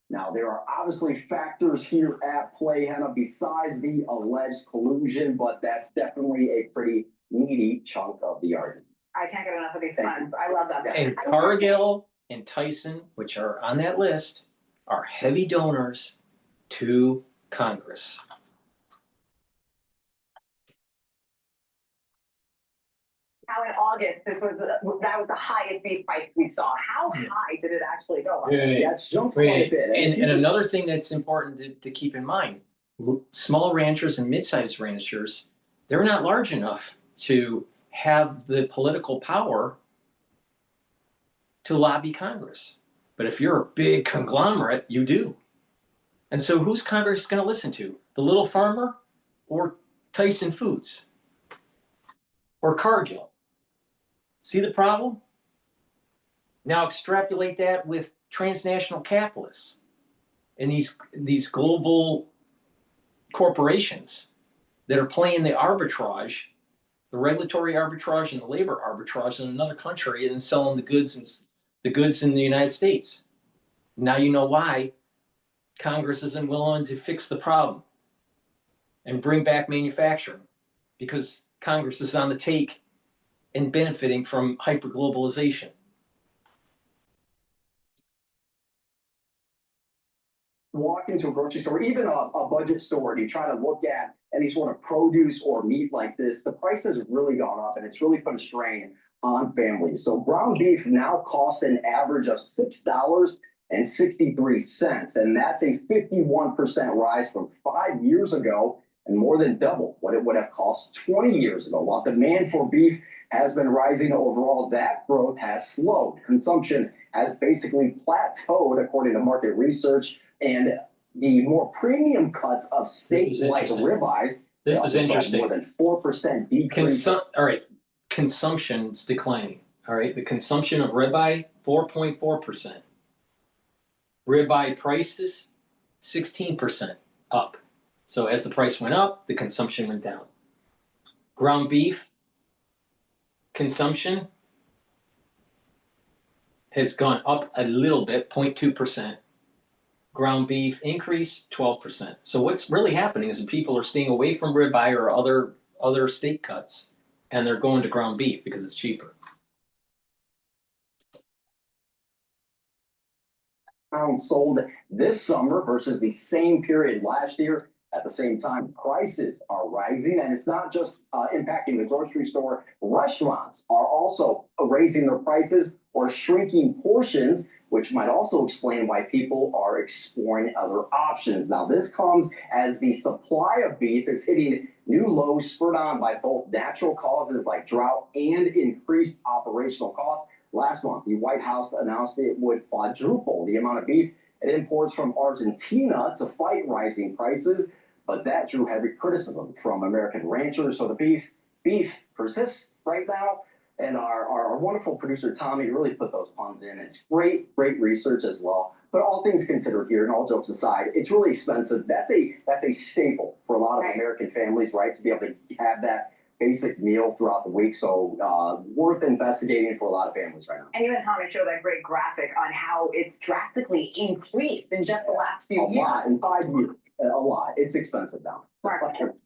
S20: Now, there are obviously factors here at play, Hannah, besides the alleged collusion, but that's definitely a pretty meaty chunk of the argument.
S11: I can't get enough of these puns. I love that.
S1: And Cargill and Tyson, which are on that list, are heavy donors to Congress.
S11: How in August, that was the highest beef price we saw. How high did it actually go?
S20: Yeah, it jumped quite a bit.
S1: And another thing that's important to keep in mind, small ranchers and mid-sized ranchers, they're not large enough to have the political power to lobby Congress. But if you're a big conglomerate, you do. And so who's Congress going to listen to? The little farmer or Tyson Foods or Cargill? See the problem? Now extrapolate that with transnational capitalists and these global corporations that are playing the arbitrage, the regulatory arbitrage and the labor arbitrage in another country, and then selling the goods in the United States. Now you know why Congress isn't willing to fix the problem and bring back manufacturing, because Congress is on the take and benefiting from hyperglobalization.
S20: Walk into a grocery store, even a budget store, and you try to look at any sort of produce or meat like this, the price has really gone up and it's really put a strain on families. So ground beef now costs an average of $6.63, and that's a 51% rise from 5 years ago and more than double what it would have cost 20 years ago. While demand for beef has been rising overall, that growth has slowed. Consumption has basically plateaued, according to market research. And the more premium cuts of steak like ribeyes,
S1: This is interesting.
S20: more than 4% decrease.
S1: All right, consumption's declining. All right, the consumption of ribeye 4.4%. Ribeye prices 16% up. So as the price went up, the consumption went down. Ground beef consumption has gone up a little bit, 0.2%. Ground beef increase 12%. So what's really happening is that people are staying away from ribeye or other steak cuts, and they're going to ground beef because it's cheaper.
S20: Pounds sold this summer versus the same period last year. At the same time, prices are rising, and it's not just impacting the grocery store. Restaurants are also raising their prices or shrinking portions, which might also explain why people are exploring other options. Now, this comes as the supply of beef is hitting new lows, spurred on by both natural causes like drought and increased operational costs. Last month, the White House announced it would quadruple the amount of beef it imports from Argentina to fight rising prices, but that drew heavy criticism from American ranchers. So the beef persists right now. And our wonderful producer, Tommy, really put those puns in. It's great research as well. But all things considered here, and all jokes aside, it's really expensive. That's a staple for a lot of American families, right? To be able to have that basic meal throughout the week. So worth investigating for a lot of families right now.
S11: And you and Tommy showed that great graphic on how it's drastically increased in just the last few years.
S20: A lot in 5 years. A lot. It's expensive now.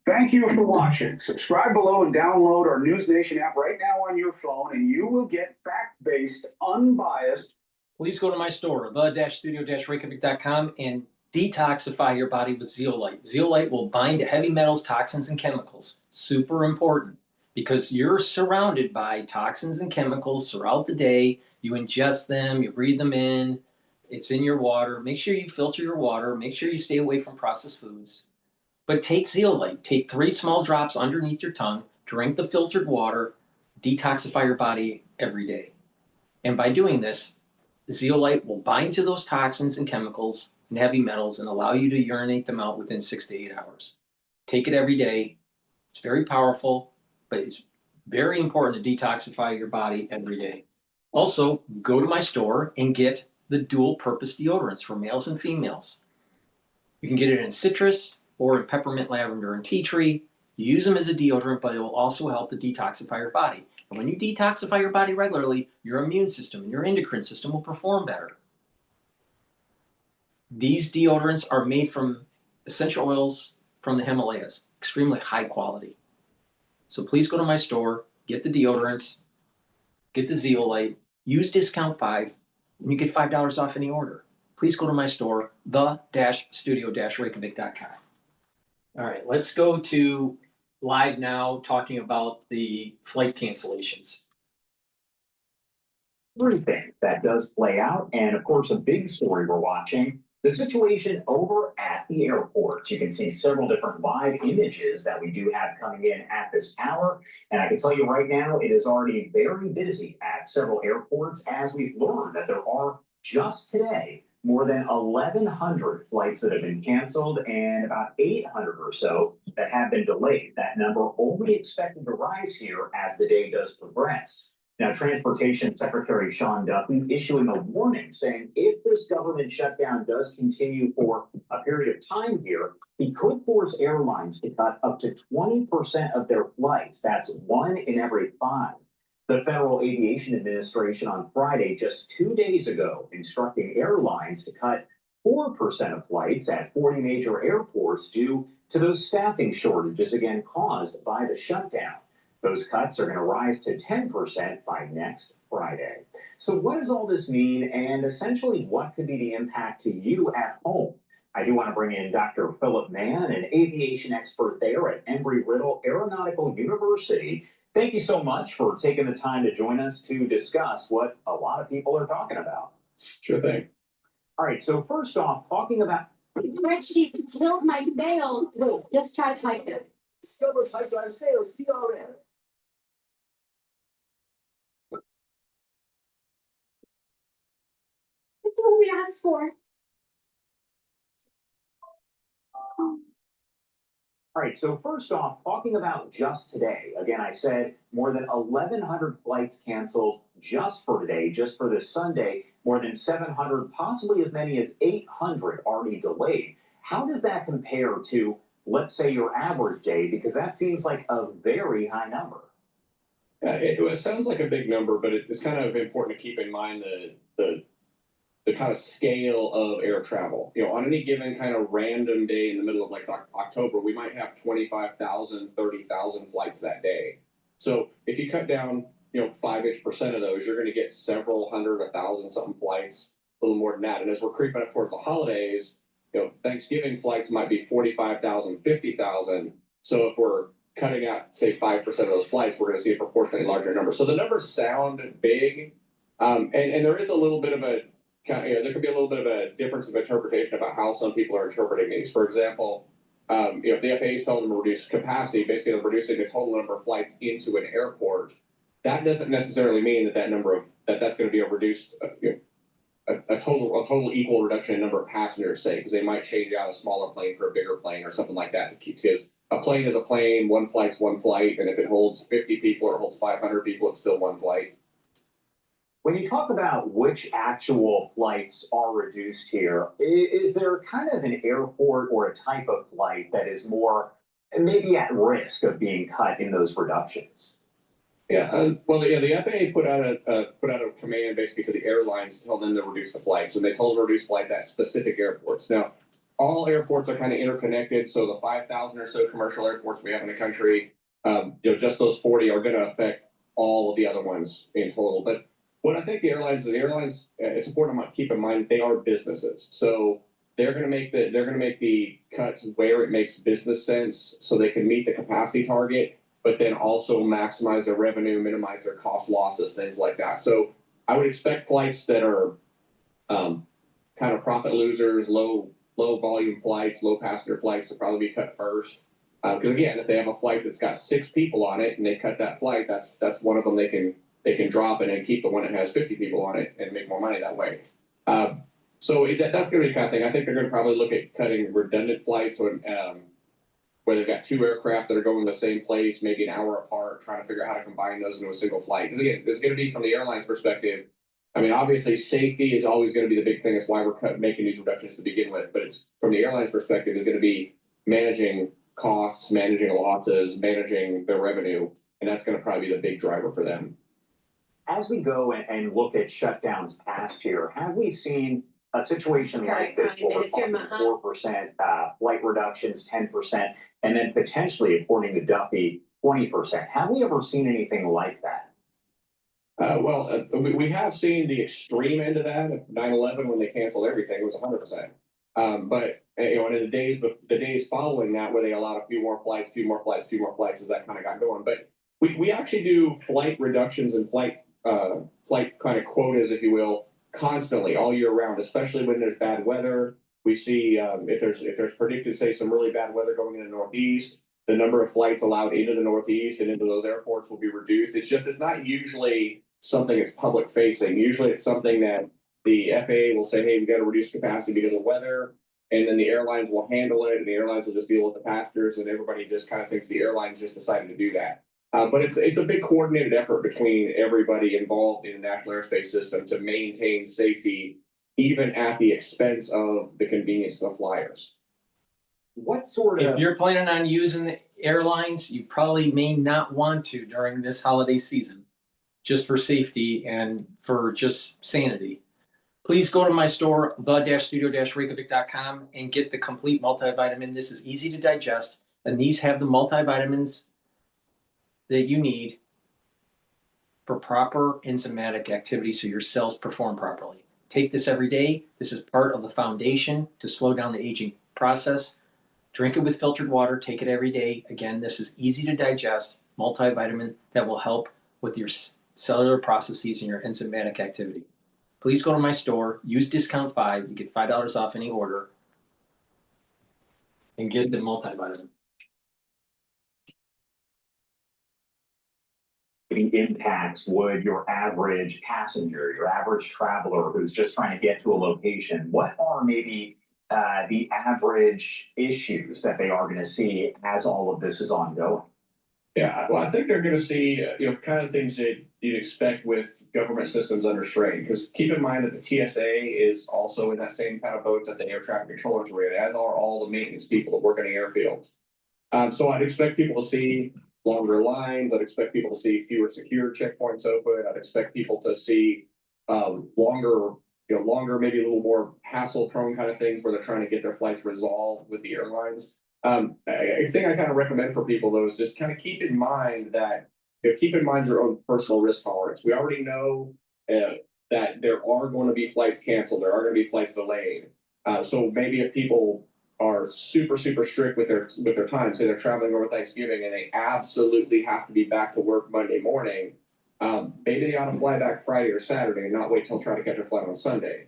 S12: Thank you for watching. Subscribe below and download our News Nation app right now on your phone, and you will get fact-based, unbiased.
S1: Please go to my store, the-studio-reykjavik.com, and detoxify your body with zeolite. Zeolite will bind to heavy metals, toxins, and chemicals. Super important, because you're surrounded by toxins and chemicals throughout the day. You ingest them, you breathe them in. It's in your water. Make sure you filter your water. Make sure you stay away from processed foods. But take zeolite. Take 3 small drops underneath your tongue. Drink the filtered water. Detoxify your body every day. And by doing this, zeolite will bind to those toxins and chemicals and heavy metals and allow you to urinate them out within 6 to 8 hours. Take it every day. It's very powerful, but it's very important to detoxify your body every day. Also, go to my store and get the dual purpose deodorants for males and females. You can get it in citrus or in peppermint, lavender, and tea tree. You use them as a deodorant, but it will also help to detoxify your body. And when you detoxify your body regularly, your immune system and your endocrine system will perform better. These deodorants are made from essential oils from the Himalayas, extremely high quality. So please go to my store, get the deodorants, get the zeolite, use discount 5, and you get $5 off any order. Please go to my store, the-studio-reykjavik.com. All right, let's go to live now talking about the flight cancellations.
S13: Everything that does play out, and of course, a big story we're watching, the situation over at the airport. You can see several different live images that we do have coming in at this hour. And I can tell you right now, it is already very busy at several airports, as we've learned that there are just today more than 1,100 flights that have been canceled and about 800 or so that have been delayed. That number only expected to rise here as the day does progress. Now, Transportation Secretary Sean Duffy issuing a warning saying if this government shutdown does continue for a period of time here, he could force airlines to cut up to 20% of their flights. That's 1 in every 5. The Federal Aviation Administration on Friday, just 2 days ago, instructing airlines to cut 4% of flights at 40 major airports due to those staffing shortages, again caused by the shutdown. Those cuts are going to rise to 10% by next Friday. So what does all this mean, and essentially what could be the impact to you at home? I do want to bring in Dr. Philip Mann, an aviation expert there at Embry-Riddle Aeronautical University. Thank you so much for taking the time to join us to discuss what a lot of people are talking about.
S2: Sure thing.
S13: All right, so first off, talking about...
S14: Spreadsheet killed my sales. Wait, just try Python.
S20: Discover Python sales CRM.
S14: That's what we asked for.
S13: All right, so first off, talking about just today, again, I said more than 1,100 flights canceled just for today, just for this Sunday, more than 700, possibly as many as 800 already delayed. How does that compare to, let's say, your average day? Because that seems like a very high number.
S2: It sounds like a big number, but it's kind of important to keep in mind the kind of scale of air travel. You know, on any given kind of random day in the middle of like October, we might have 25,000, 30,000 flights that day. So if you cut down, 5-ish% of those, you're going to get several hundred, 1,000 something flights, a little more than that. And as we're creeping up towards the holidays, Thanksgiving flights might be 45,000, 50,000. So if we're cutting out, say, 5% of those flights, we're going to see a proportionately larger number. So the numbers sound big, and there is a little bit of a there could be a little bit of a difference of interpretation about how some people are interpreting these. For example, if the FAA is telling them to reduce capacity, basically they're reducing the total number of flights into an airport. That doesn't necessarily mean that's going to be a reduced, a total equal reduction in number of passengers, say, because they might change out a smaller plane for a bigger plane or something like that to keep, because a plane is a plane, one flight's one flight, and if it holds 50 people or it holds 500 people, it's still one flight.
S13: When you talk about which actual flights are reduced here, is there kind of an airport or a type of flight that is more maybe at risk of being cut in those reductions?
S2: Yeah, the FAA put out a command basically to the airlines to tell them to reduce the flights, and they told them to reduce flights at specific airports. Now, all airports are kind of interconnected, so the 5,000 or so commercial airports we have in the country, just those 40 are going to affect all of the other ones in total. But what I think the airlines, it's important to keep in mind they are businesses, so they're going to make the cuts where it makes business sense, so they can meet the capacity target, but then also maximize their revenue, minimize their cost losses, things like that. So I would expect flights that are kind of profit losers, low volume flights, low passenger flights to probably be cut first. Because again, if they have a flight that's got 6 people on it and they cut that flight, that's one of them they can drop it and keep the one that has 50 people on it and make more money that way. So that's going to be the kind of thing. I think they're going to probably look at cutting redundant flights where they've got 2 aircraft that are going to the same place, maybe an hour apart, trying to figure out how to combine those into a single flight. Because again, it's going to be from the airline's perspective. I mean, obviously, safety is always going to be the big thing. That's why we're making these reductions to begin with. But it's from the airline's perspective, it's going to be managing costs, managing losses, managing their revenue, and that's going to probably be the big driver for them.
S13: As we go and look at shutdowns past year, have we seen a situation like this where we're talking 4% flight reductions, 10%, and then potentially, according to Duffy, 20%? Have we ever seen anything like that?
S2: We have seen the extreme end of that. 9/11, when they canceled everything, it was 100%. But and in the days following that, where they allowed a few more flights, as that kind of got going. But we actually do flight reductions and flight kind of quotas, if you will, constantly all year round, especially when there's bad weather. We see if there's predicted, say, some really bad weather going in the Northeast, the number of flights allowed into the Northeast and into those airports will be reduced. It's not usually something that's public facing. Usually it's something that the FAA will say, hey, we got to reduce capacity because of weather, and then the airlines will handle it, and the airlines will just deal with the passengers, and everybody just kind of thinks the airlines just decided to do that. But it's a big coordinated effort between everybody involved in the national airspace system to maintain safety, even at the expense of the convenience of the flyers.
S13: What sort
S1: If
S13: of,
S1: you're planning on using the airlines, you probably may not want to during this holiday season, just for safety and for just sanity. Please go to my store, the-studio-reykjavik.com, and get the complete multivitamin. This is easy to digest, and these have the multivitamins that you need for proper enzymatic activity so your cells perform properly. Take this every day. This is part of the foundation to slow down the aging process. Drink it with filtered water. Take it every day. Again, this is easy to digest multivitamin that will help with your cellular processes and your enzymatic activity. Please go to my store, use discount 5. You get $5 off any order, and get the multivitamin.
S13: impacts would your average passenger, your average traveler who's just trying to get to a location, what are maybe the average issues that they are going to see as all of this is ongoing?
S2: Yeah, well, I think they're going to see, kind of things that you'd expect with government systems under strain. Because keep in mind that the TSA is also in that same kind of boat that the air traffic controllers are in, as are all the maintenance people that work in the airfields. So I'd expect people to see longer lines. I'd expect people to see fewer secure checkpoints open. I'd expect people to see longer, maybe a little more hassle-prone kind of things where they're trying to get their flights resolved with the airlines. A thing I kind of recommend for people, though, is just kind of keep in mind that, keep in mind your own personal risk tolerance. We already know that there are going to be flights canceled. There are going to be flights delayed. So maybe if people are super strict with their time, say they're traveling over Thanksgiving and they absolutely have to be back to work Monday morning, maybe they ought to fly back Friday or Saturday and not wait till try to catch a flight on Sunday.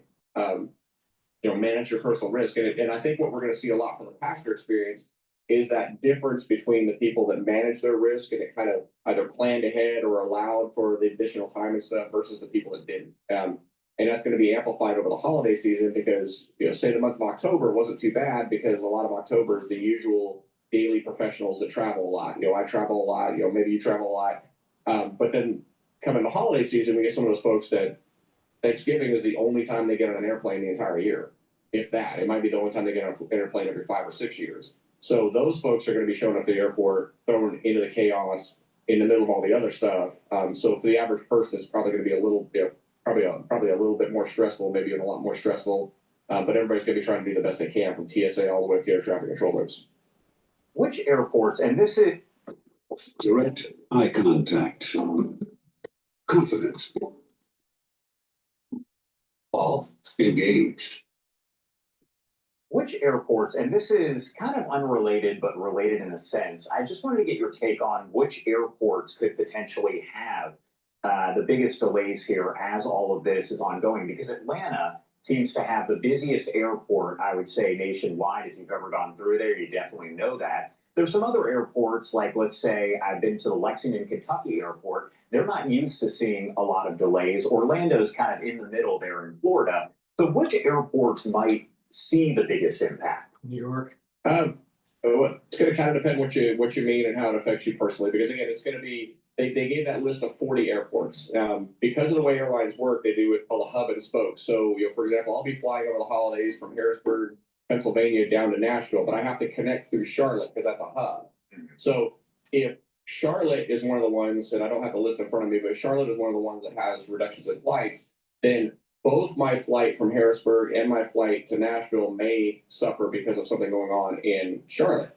S2: Manage your personal risk. And I think what we're going to see a lot from the passenger experience is that difference between the people that manage their risk and it kind of either planned ahead or allowed for the additional time and stuff versus the people that didn't. And that's going to be amplified over the holiday season because, say the month of October wasn't too bad because a lot of October is the usual daily professionals that travel a lot. I travel a lot, maybe you travel a lot. But then coming to holiday season, we get some of those folks that Thanksgiving is the only time they get on an airplane the entire year. If that, it might be the only time they get on an airplane every 5 or 6 years. So those folks are going to be showing up at the airport, thrown into the chaos in the middle of all the other stuff. So for the average person, it's probably going to be a little bit, probably a little bit more stressful, maybe a lot more stressful. But everybody's going to be trying to do the best they can from TSA all the way to air traffic controllers.
S13: Which airports, and this is
S17: direct eye contact, confident, all engaged.
S13: Which airports, and this is kind of unrelated, but related in a sense, I just wanted to get your take on which airports could potentially have the biggest delays here as all of this is ongoing, because Atlanta seems to have the busiest airport, I would say, nationwide. If you've ever gone through there, you definitely know that. There's some other airports, like let's say I've been to the Lexington, Kentucky airport. They're not used to seeing a lot of delays. Orlando's kind of in the middle there in Florida. So which airports might see the biggest impact?
S1: New York.
S2: It's going to kind of depend what you mean and how it affects you personally. Because again, it's going to be they gave that list of 40 airports. Because of the way airlines work, they do it called a hub and spoke. So for example, I'll be flying over the holidays from Harrisburg, Pennsylvania down to Nashville, but I have to connect through Charlotte because that's a hub. So if Charlotte is one of the ones, and I don't have the list in front of me, but Charlotte is one of the ones that has reductions in flights, then both my flight from Harrisburg and my flight to Nashville may suffer because of something going on in Charlotte.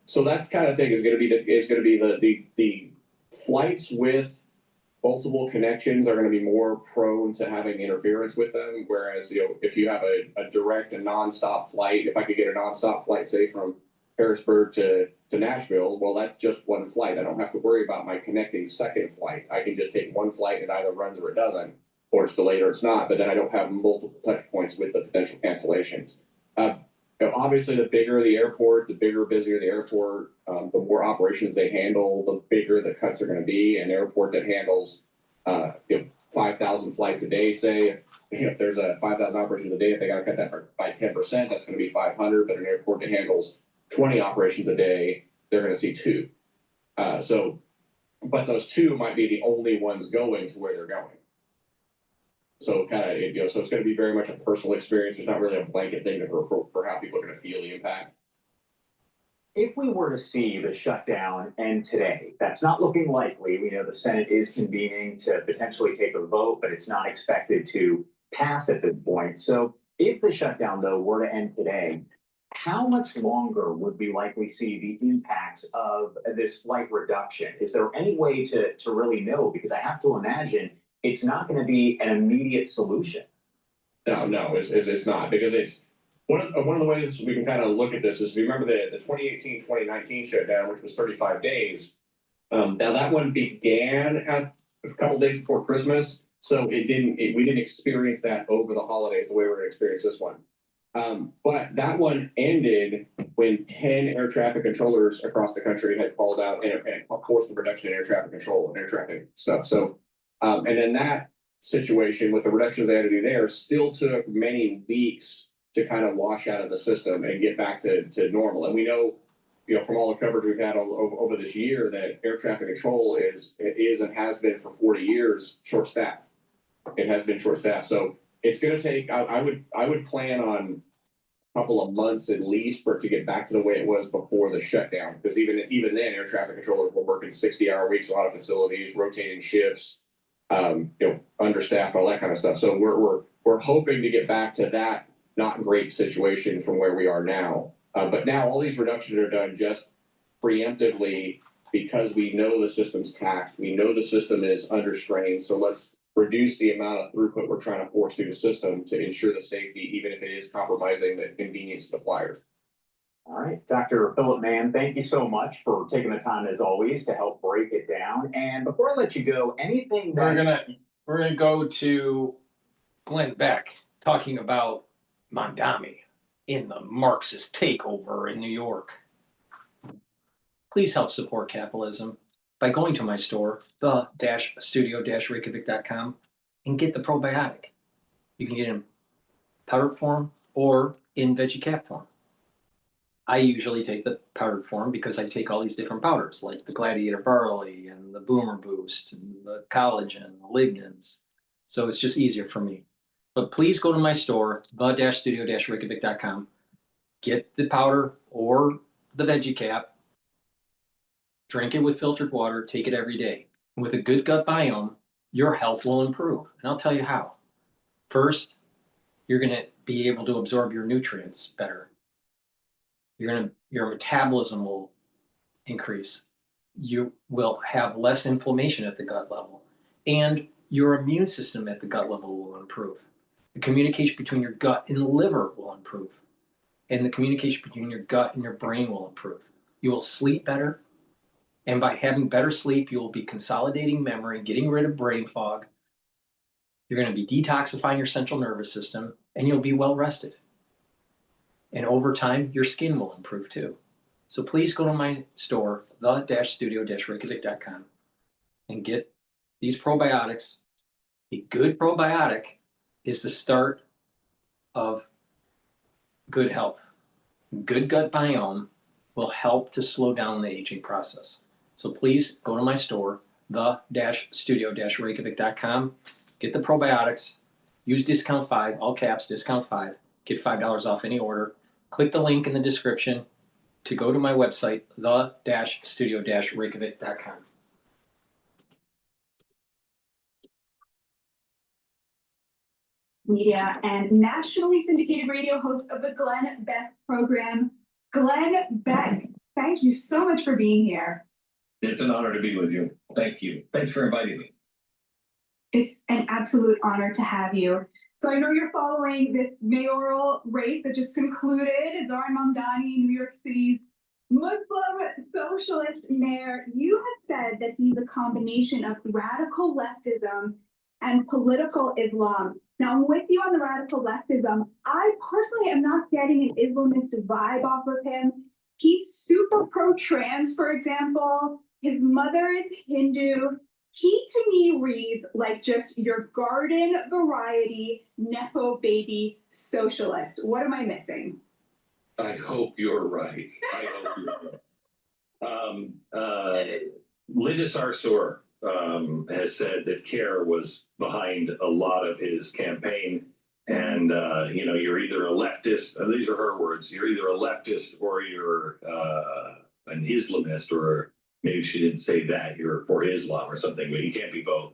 S2: So that's kind of thing is going to be the flights with multiple connections are going to be more prone to having interference with them. Whereas if you have a direct and nonstop flight, if I could get a nonstop flight, say from Harrisburg to Nashville, well, that's just one flight. I don't have to worry about my connecting second flight. I can just take one flight and it either runs or it doesn't. Or it's delayed or it's not, but then I don't have multiple touch points with the potential cancellations. Obviously, the bigger the airport, the busier the airport, the more operations they handle, the bigger the cuts are going to be. An airport that handles 5,000 flights a day, say, if there's a 5,000 operations a day, if they got to cut that by 10%, that's going to be 500. But an airport that handles 20 operations a day, they're going to see 2. So but those two might be the only ones going to where they're going. So kind of, so it's going to be very much a personal experience. It's not really a blanket thing for how people are going to feel the impact.
S13: If we were to see the shutdown end today, that's not looking likely. We know the Senate is convening to potentially take a vote, but it's not expected to pass at this point. So if the shutdown, though, were to end today, how much longer would we likely see the impacts of this flight reduction? Is there any way to really know? Because I have to imagine it's not going to be an immediate solution.
S2: No, it's not, because it's one of the ways we can kind of look at this is, we remember the 2018-2019 shutdown, which was 35 days. Now that one began at a couple days before Christmas, so we didn't experience that over the holidays the way we're going to experience this one. But that one ended when 10 air traffic controllers across the country had called out and forced the reduction in air traffic control and air traffic stuff. So, and then that situation with the reductions they had to do there still took many weeks to kind of wash out of the system and get back to normal. And we know, from all the coverage we've had over this year, that air traffic control is and has been for 40 years short-staffed. It has been short-staffed. So it's going to take, I would plan on a couple of months at least for it to get back to the way it was before the shutdown. Because even then, air traffic controllers were working 60-hour weeks, a lot of facilities, rotating shifts, understaffed, all that kind of stuff. So we're hoping to get back to that not great situation from where we are now. But now all these reductions are done just preemptively because we know the system's taxed. We know the system is under strain. So let's reduce the amount of throughput we're trying to force through the system to ensure the safety, even if it is compromising the convenience of the flyers.
S13: All right, Dr. Philip Mann, thank you so much for taking the time, as always, to help break it down. And before I let you go, anything that
S1: we're gonna go to Glenn Beck talking about Mamdani in the Marxist takeover in New York. Please help support capitalism by going to my store, the-studio-reykjavik.com, and get the probiotic. You can get it in powdered form or in veggie cap form. I usually take the powdered form because I take all these different powders, like the Gladiator Barley and the Boomer Boost and the collagen, the lignans. So it's just easier for me. But please go to my store, the-studio-reykjavik.com, get the powder or the veggie cap, drink it with filtered water, take it every day. And with a good gut biome, your health will improve. And I'll tell you how. First, you're going to be able to absorb your nutrients better. Your metabolism will increase. You will have less inflammation at the gut level. And your immune system at the gut level will improve. The communication between your gut and the liver will improve. And the communication between your gut and your brain will improve. You will sleep better. And by having better sleep, you will be consolidating memory, getting rid of brain fog. You're going to be detoxifying your central nervous system, and you'll be well rested. And over time, your skin will improve too. So please go to my store, the-studio-reykjavik.com, and get these probiotics. A good probiotic is the start of good health. Good gut biome will help to slow down the aging process. So please go to my store, the-studio-reykjavik.com, get the probiotics, use discount 5, all caps, discount 5, get $5 off any order. Click the link in the description to go to my website, the-studio-reykjavik.com.
S5: Media and nationally syndicated radio host of the Glenn Beck program. Glenn Beck, thank you so much for being here.
S15: It's an honor to be with you. Thank you. Thanks for inviting me.
S5: It's an absolute honor to have you. So I know you're following this mayoral race that just concluded. Zahra Mamdani, New York City's Muslim socialist mayor. You have said that he's a combination of radical leftism and political Islam. Now, I'm with you on the radical leftism. I personally am not getting an Islamist vibe off of him. He's super pro-trans, for example. His mother is Hindu. He, to me, reads like just your garden variety Nepo baby socialist. What am I missing?
S15: I hope you're right. I hope you're right. Linda Sarsour has said that CARE was behind a lot of his campaign. And, you're either a leftist, these are her words, you're either a leftist or you're an Islamist, or maybe she didn't say that, you're for Islam or something, but you can't be both.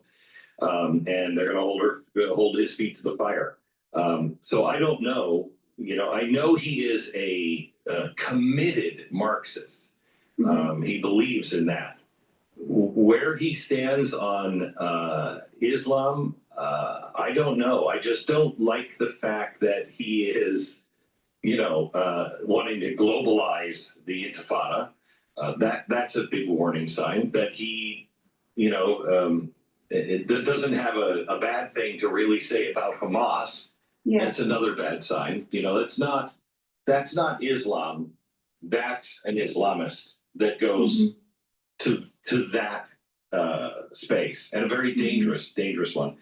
S15: And they're going to hold his feet to the fire. So I don't know, I know he is a committed Marxist. He believes in that. Where he stands on Islam, I don't know. I just don't like the fact that he is, wanting to globalize the Intifada. That's a big warning sign that he, it doesn't have a bad thing to really say about Hamas.
S5: Yeah.
S15: That's another bad sign. That's not Islam. That's an Islamist that goes to that space, and a very dangerous one.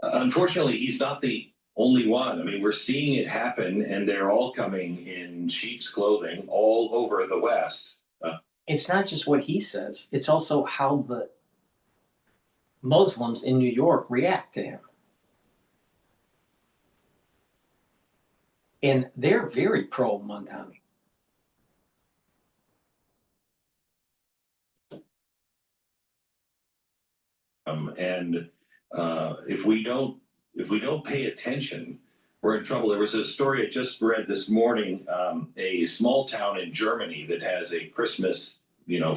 S15: Unfortunately, he's not the only one. I mean, we're seeing it happen, and they're all coming in sheep's clothing all over the West.
S1: It's not just what he says, it's also how the Muslims in New York react to him. And they're very pro Mamdani.
S15: If we don't pay attention, we're in trouble. There was a story I just read this morning, a small town in Germany that has a Christmas,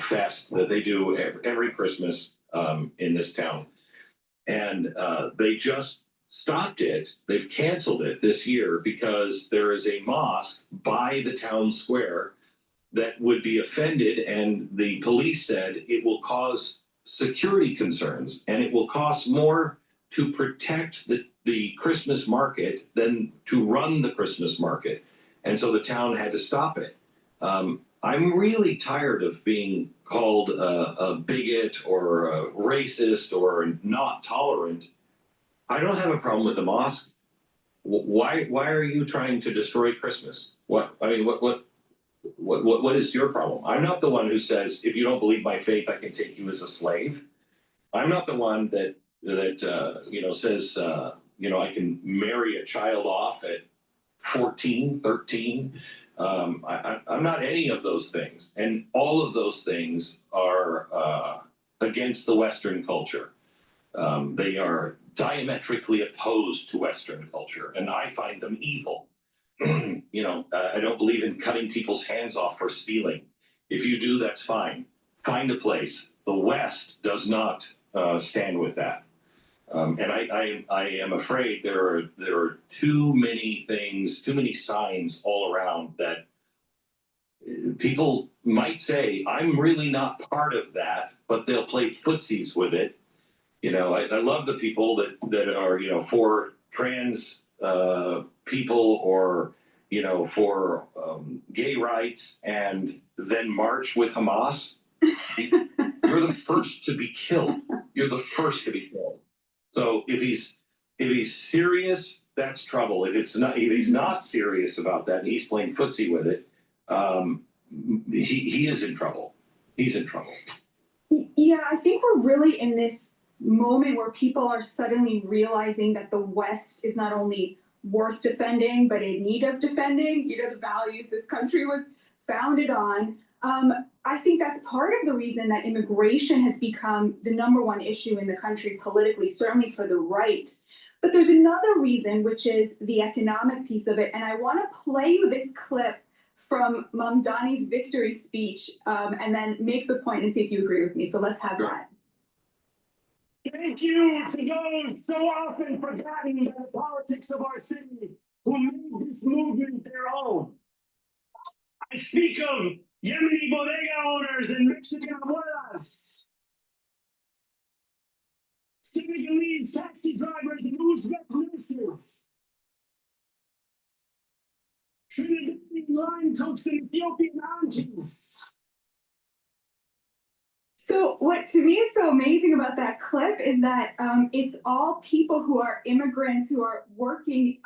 S15: fest that they do every Christmas in this town. And they just stopped it. They've canceled it this year because there is a mosque by the town square that would be offended, and the police said it will cause security concerns, and it will cost more to protect the Christmas market than to run the Christmas market. And so the town had to stop it. I'm really tired of being called a bigot or a racist or not tolerant. I don't have a problem with the mosque. Why are you trying to destroy Christmas? What is your problem? I'm not the one who says, if you don't believe my faith, I can take you as a slave. I'm not the one that says, I can marry a child off at 14, 13. I'm not any of those things. And all of those things are against the Western culture. They are diametrically opposed to Western culture, and I find them evil. I don't believe in cutting people's hands off for stealing. If you do, that's fine. Find a place. The West does not stand with that. And I am afraid there are too many things, too many signs all around that people might say, I'm really not part of that, but they'll play footsies with it. I love the people that are, for trans people or, for gay rights, and then march with Hamas. You're the first to be killed. You're the first to be killed. So if he's serious, that's trouble. If he's not serious about that, and he's playing footsie with it, he is in trouble. He's in trouble.
S5: Yeah, I think we're really in this moment where people are suddenly realizing that the West is not only worth defending, but in need of defending, the values this country was founded on. I think that's part of the reason that immigration has become the #1 issue in the country politically, certainly for the right. But there's another reason, which is the economic piece of it. And I want to play you this clip from Mamdani's victory speech, and then make the point and see if you agree with me. So let's have that.
S18: Thank you to those so often forgotten by the politics of our city who made this movement their own. I speak of Yemeni bodega owners and Mexican abuelas, Senegalese taxi drivers and Uzbek nurses, Trinidadian line cooks and Ethiopian aunties.
S5: So what to me is so amazing about that clip is that it's all people who are immigrants who are working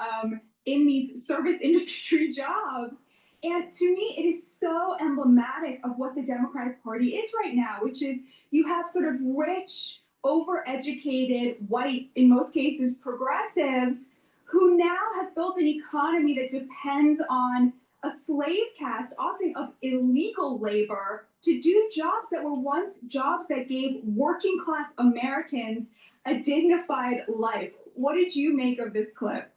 S5: in these service industry jobs. And to me, it is so emblematic of what the Democratic Party is right now, which is you have sort of rich, overeducated, white, in most cases, progressives who now have built an economy that depends on a slave caste, often of illegal labor, to do jobs that were once jobs that gave working class Americans a dignified life. What did you make of this clip?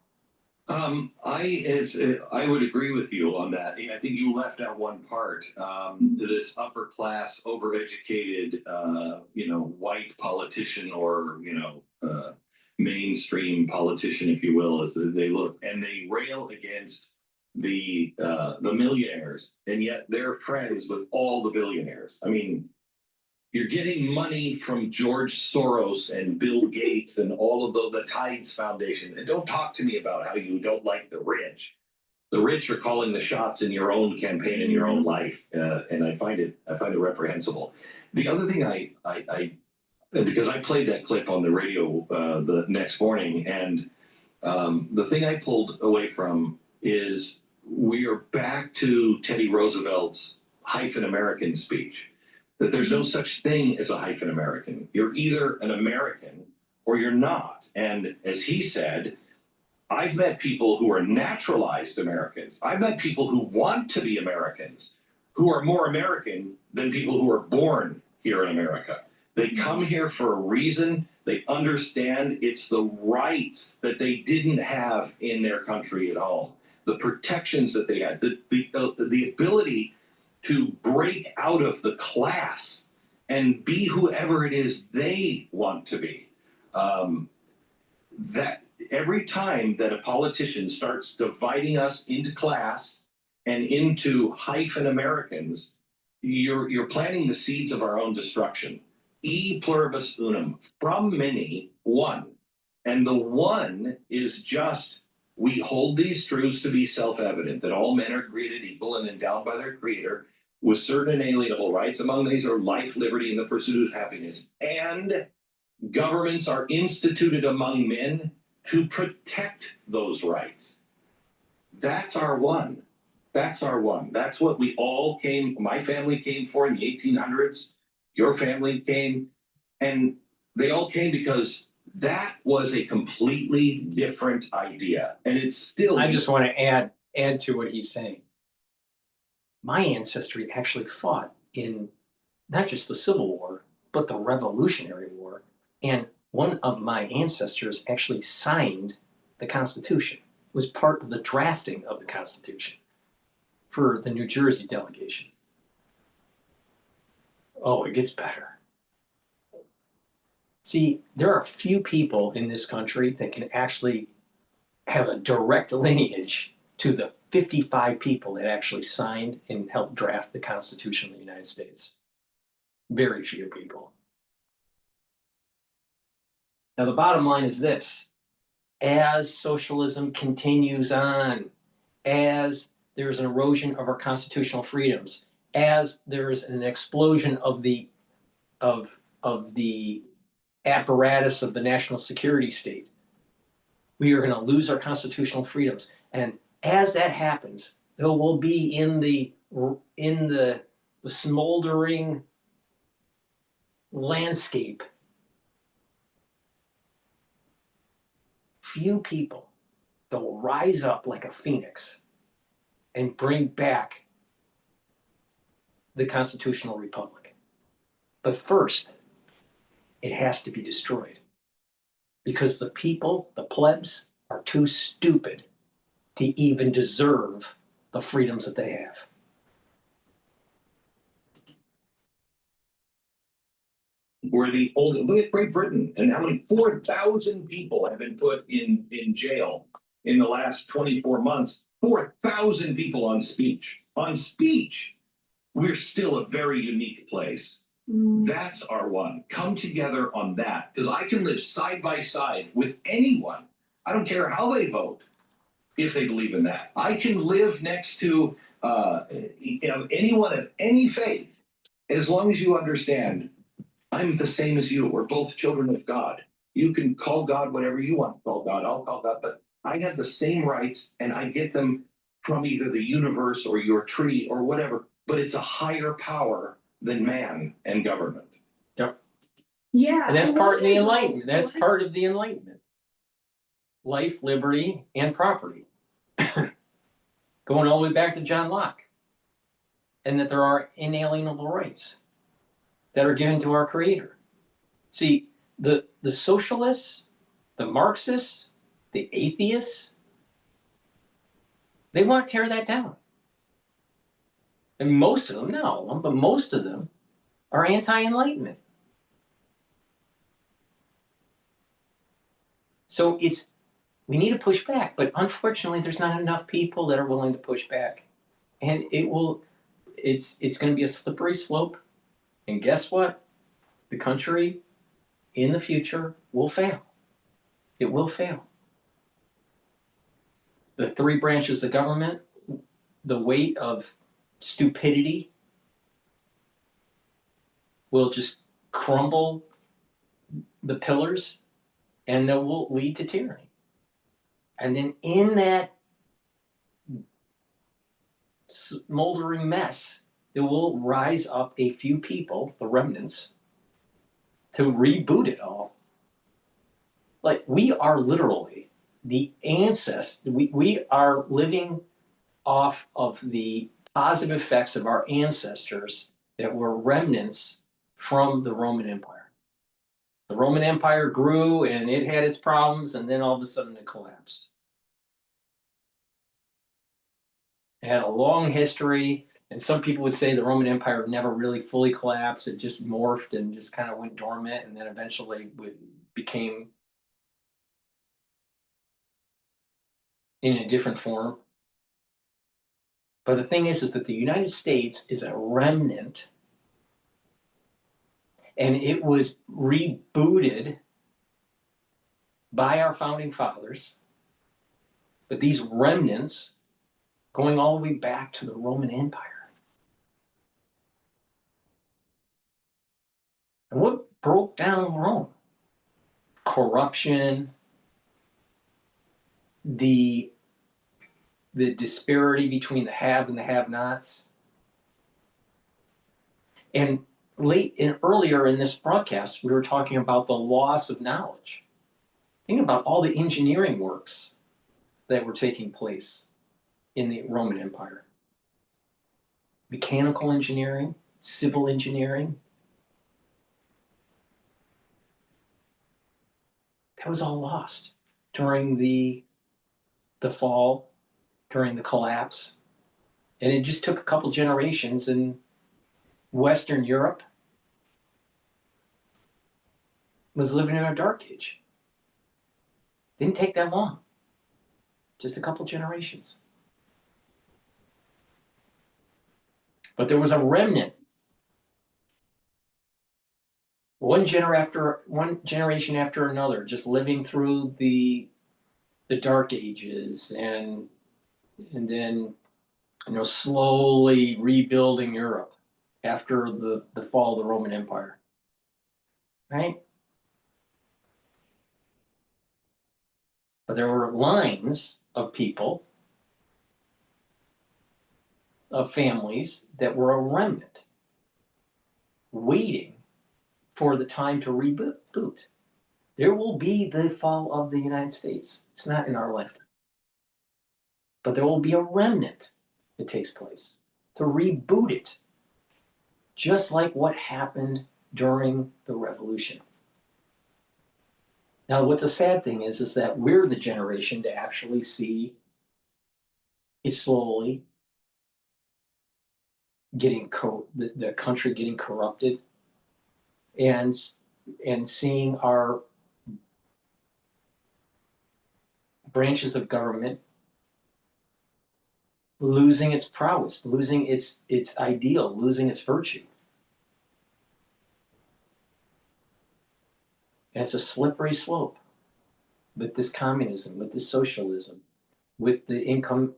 S15: I would agree with you on that. I think you left out one part. This upper class, overeducated, white politician or mainstream politician, if you will, as they look, and they rail against the millionaires, and yet they're friends with all the billionaires. I mean, you're getting money from George Soros and Bill Gates and all of the Tides Foundation. And don't talk to me about how you don't like the rich. The rich are calling the shots in your own campaign, in your own life, and I find it reprehensible. The other thing I because I played that clip on the radio the next morning, and the thing I pulled away from is we are back to Teddy Roosevelt's hyphen American speech. That there's no such thing as a hyphen American. You're either an American or you're not. And as he said, I've met people who are naturalized Americans. I've met people who want to be Americans, who are more American than people who are born here in America. They come here for a reason. They understand it's the rights that they didn't have in their country at home, the protections that they had, the ability to break out of the class and be whoever it is they want to be. That every time that a politician starts dividing us into class and into hyphen Americans, you're planting the seeds of our own destruction. E pluribus unum, from many, one. And the one is just, we hold these truths to be self-evident, that all men are created equal and endowed by their creator with certain inalienable rights. Among these are life, liberty, and the pursuit of happiness. And governments are instituted among men to protect those rights. That's our one. That's our one. That's what we all came, my family came for in the 1800s. Your family came, and they all came because that was a completely different idea. And it's still.
S1: I just want to add to what he's saying. My ancestry actually fought in not just the Civil War, but the Revolutionary War. And one of my ancestors actually signed the Constitution, was part of the drafting of the Constitution for the New Jersey delegation. Oh, it gets better. See, there are few people in this country that can actually have a direct lineage to the 55 people that actually signed and helped draft the Constitution of the United States. Very few people. Now, the bottom line is this. As socialism continues on, as there's an erosion of our constitutional freedoms, as there is an explosion of the apparatus of the national security state, we are going to lose our constitutional freedoms. And as that happens, there will be in the smoldering landscape few people that will rise up like a phoenix and bring back the constitutional republic. But first, it has to be destroyed because the people, the plebs, are too stupid to even deserve the freedoms that they have.
S15: We're the only, look at Great Britain and how many 4,000 people have been put in jail in the last 24 months. 4,000 people on speech. On speech, we're still a very unique place. That's our one. Come together on that, because I can live side by side with anyone. I don't care how they vote, if they believe in that. I can live next to anyone of any faith, as long as you understand I'm the same as you. We're both children of God. You can call God whatever you want to call God. I'll call God, but I have the same rights and I get them from either the universe or your tree or whatever, but it's a higher power than man and government.
S1: Yep.
S5: Yeah.
S1: And that's part of the Enlightenment. That's part of the Enlightenment. Life, liberty, and property. Going all the way back to John Locke. And that there are inalienable rights that are given to our Creator. See, the socialists, the Marxists, the atheists, they want to tear that down. And most of them, not all of them, but most of them are anti-Enlightenment. So we need to push back, but unfortunately there's not enough people that are willing to push back. And it's going to be a slippery slope. And guess what? The country in the future will fail. It will fail. The three branches of government, the weight of stupidity will just crumble the pillars, and that will lead to tyranny. And then in that smoldering mess, there will rise up a few people, the remnants, to reboot it all. Like, we are literally the ancestors. We are living off of the positive effects of our ancestors that were remnants from the Roman Empire. The Roman Empire grew and it had its problems, and then all of a sudden it collapsed. It had a long history, and some people would say the Roman Empire never really fully collapsed. It just morphed and just kind of went dormant, and then eventually became in a different form. But the thing is that the United States is a remnant, and it was rebooted by our founding fathers. But these remnants going all the way back to the Roman Empire. And what broke down Rome? Corruption, the disparity between the have and the have-nots. And earlier in this broadcast, we were talking about the loss of knowledge. Think about all the engineering works that were taking place in the Roman Empire. Mechanical engineering, civil engineering. That was all lost during the fall, during the collapse. And it just took a couple generations, and Western Europe was living in a dark age. Didn't take that long. Just a couple generations. But there was a remnant. One generation after another, just living through the dark ages, and then slowly rebuilding Europe after the fall of the Roman Empire. Right? But there were lines of people, of families that were a remnant, waiting for the time to reboot. There will be the fall of the United States. It's not in our lifetime. But there will be a remnant that takes place to reboot it, just like what happened during the Revolution. Now, what the sad thing is that we're the generation to actually see it slowly getting the country getting corrupted, and seeing our branches of government losing its prowess, losing its ideal, losing its virtue. And it's a slippery slope with this communism, with this socialism, with the income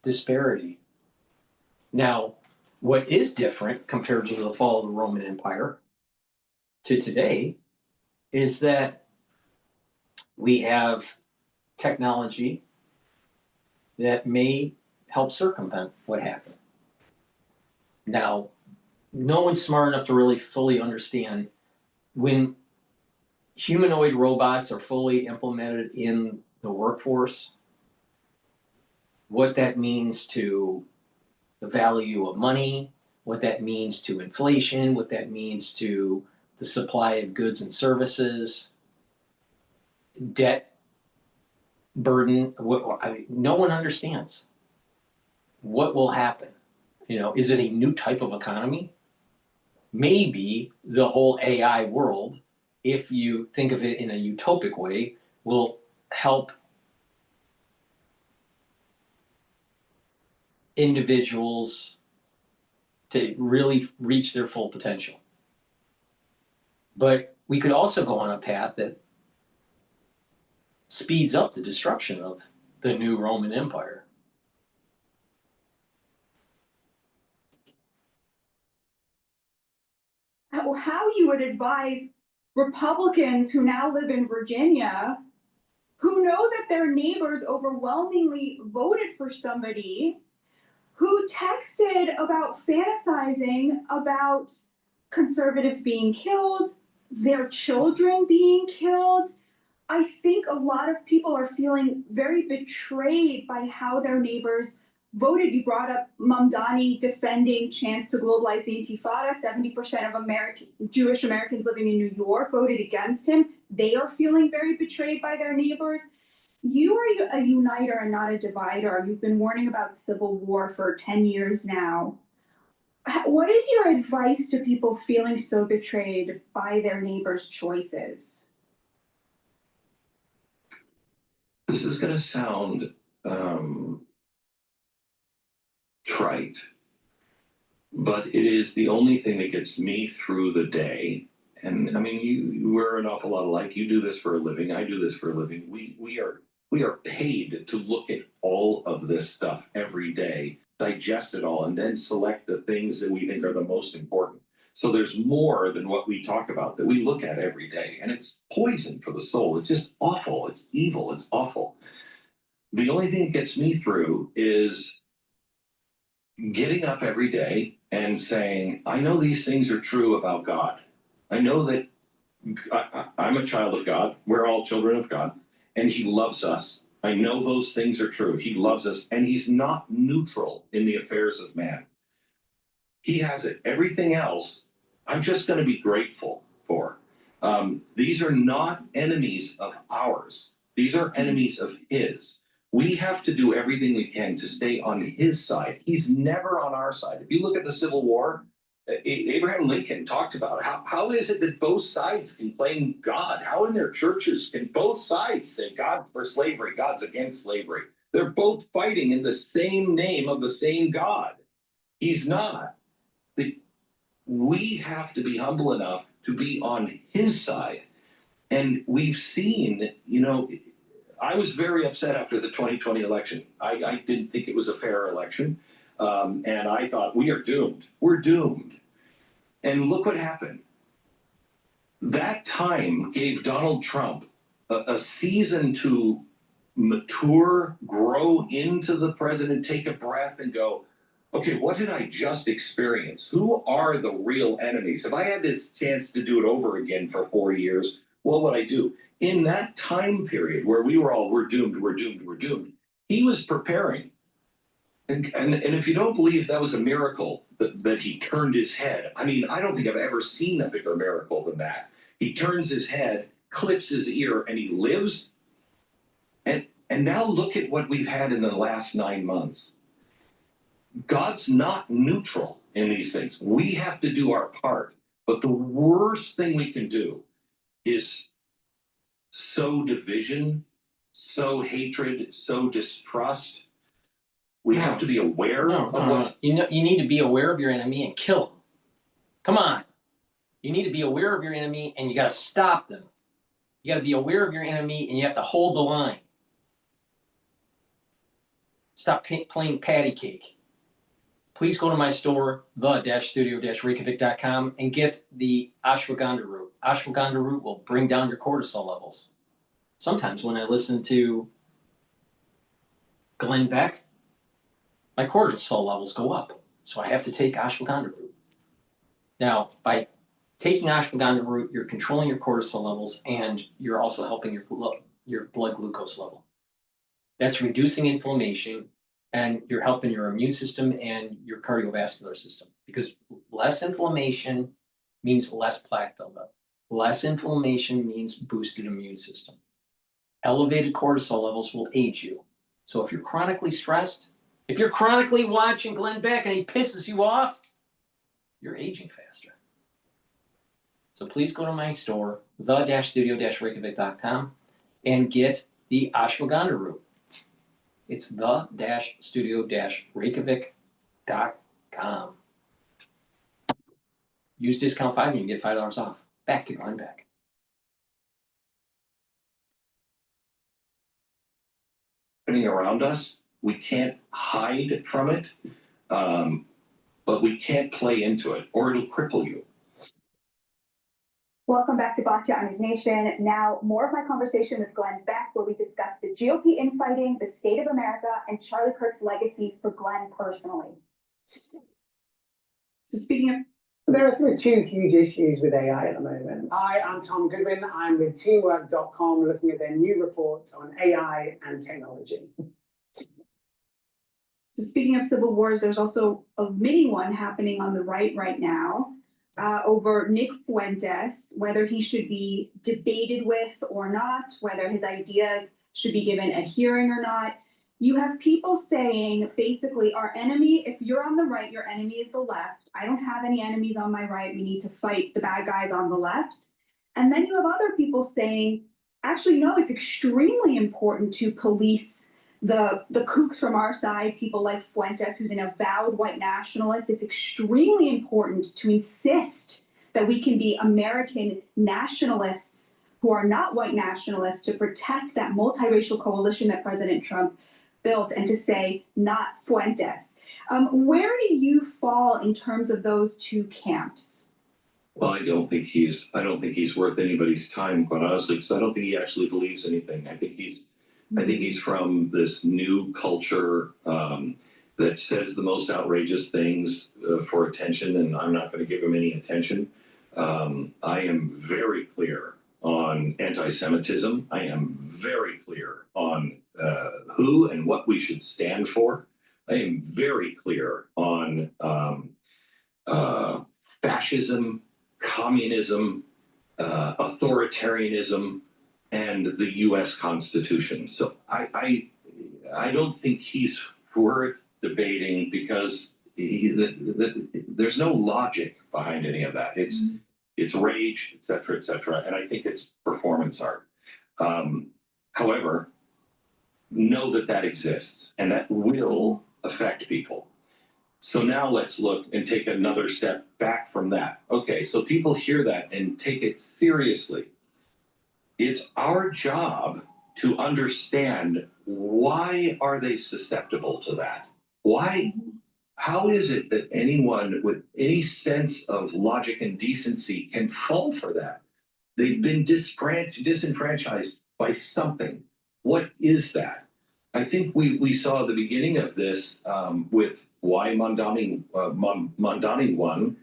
S1: disparity. Now, what is different compared to the fall of the Roman Empire to today is that we have technology that may help circumvent what happened. Now, no one's smart enough to really fully understand when humanoid robots are fully implemented in the workforce, what that means to the value of money, what that means to inflation, what that means to the supply of goods and services, debt burden. No one understands what will happen. Is it a new type of economy? Maybe the whole AI world, if you think of it in a utopic way, will help individuals to really reach their full potential. But we could also go on a path that speeds up the destruction of the new Roman Empire.
S5: How you would advise Republicans who now live in Virginia, who know that their neighbors overwhelmingly voted for somebody who texted about fantasizing about conservatives being killed, their children being killed. I think a lot of people are feeling very betrayed by how their neighbors voted. You brought up Mamdani defending chance to globalize the Intifada. 70% of Jewish Americans living in New York voted against him. They are feeling very betrayed by their neighbors. You are a uniter and not a divider. You've been warning about civil war for 10 years now. What is your advice to people feeling so betrayed by their neighbors' choices?
S15: This is going to sound trite, but it is the only thing that gets me through the day. And I mean, we're an awful lot alike. You do this for a living. I do this for a living. We are paid to look at all of this stuff every day, digest it all, and then select the things that we think are the most important. So there's more than what we talk about that we look at every day, and it's poison for the soul. It's just awful. It's evil. It's awful. The only thing that gets me through is getting up every day and saying, I know these things are true about God. I know that I'm a child of God. We're all children of God, and he loves us. I know those things are true. He loves us, and he's not neutral in the affairs of man. He has it. Everything else, I'm just going to be grateful for. These are not enemies of ours. These are enemies of his. We have to do everything we can to stay on his side. He's never on our side. If you look at the Civil War, Abraham Lincoln talked about it. How is it that both sides can claim God? How in their churches can both sides say God for slavery, God's against slavery? They're both fighting in the same name of the same God. He's not. We have to be humble enough to be on his side. And we've seen, I was very upset after the 2020 election. I didn't think it was a fair election. And I thought, we are doomed. We're doomed. And look what happened. That time gave Donald Trump a season to mature, grow into the president, take a breath and go, okay, what did I just experience? Who are the real enemies? If I had this chance to do it over again for 4 years, what would I do? In that time period where we were all, we're doomed, we're doomed, we're doomed, he was preparing. And if you don't believe that was a miracle that he turned his head, I mean, I don't think I've ever seen a bigger miracle than that. He turns his head, clips his ear, and he lives. And now look at what we've had in the last 9 months. God's not neutral in these things. We have to do our part. But the worst thing we can do is sow division, sow hatred, sow distrust. We have to be aware of what's...
S1: You need to be aware of your enemy and kill them. Come on. You need to be aware of your enemy and you got to stop them. You got to be aware of your enemy and you have to hold the line. Stop playing patty cake. Please go to my store, the-studio-reykjavik.com, and get the ashwagandha root. Ashwagandha root will bring down your cortisol levels. Sometimes when I listen to Glenn Beck, my cortisol levels go up. So I have to take ashwagandha root. Now, by taking ashwagandha root, you're controlling your cortisol levels and you're also helping your blood glucose level. That's reducing inflammation and you're helping your immune system and your cardiovascular system, because less inflammation means less plaque buildup. Less inflammation means boosted immune system. Elevated cortisol levels will age you. So if you're chronically stressed, if you're chronically watching Glenn Beck and he pisses you off, you're aging faster. So please go to my store, the-studio-reykjavik.com, and get the ashwagandha root. It's the-studio-reykjavik.com. Use discount 5 and you get $5 off. Back to Glenn Beck.
S15: Happening around us, we can't hide from it, but we can't play into it, or it'll cripple you.
S5: Welcome back to Bitchute News Nation. Now, more of my conversation with Glenn Beck, where we discuss the GOP infighting, the state of America, and Charlie Kirk's legacy for Glenn personally. So speaking of...
S22: There are two huge issues with AI at the moment. Hi, I'm Tom Goodwin. I'm with teamwork.com, looking at their new report on AI and technology.
S5: So speaking of civil wars, there's also a mini one happening on the right now over Nick Fuentes, whether he should be debated with or not, whether his ideas should be given a hearing or not. You have people saying, basically, our enemy, if you're on the right, your enemy is the left. I don't have any enemies on my right. We need to fight the bad guys on the left. And then you have other people saying, actually, no, it's extremely important to police the kooks from our side, people like Fuentes, who's an avowed white nationalist. It's extremely important to insist that we can be American nationalists who are not white nationalists to protect that multiracial coalition that President Trump built, and to say not Fuentes. Where do you fall in terms of those two camps?
S15: Well, I don't think he's worth anybody's time, quite honestly, because I don't think he actually believes anything. I think he's from this new culture that says the most outrageous things for attention, and I'm not going to give him any attention. I am very clear on anti-Semitism. I am very clear on who and what we should stand for. I am very clear on fascism, communism, authoritarianism, and the U.S. Constitution. So I don't think he's worth debating, because there's no logic behind any of that. It's rage, et cetera, and I think it's performance art. However, know that exists, and that will affect people. So now let's look and take another step back from that. Okay, so people hear that and take it seriously. It's our job to understand, why are they susceptible to that? Why? How is it that anyone with any sense of logic and decency can fall for that? They've been disenfranchised by something. What is that? I think we saw the beginning of this with why Mamdani won,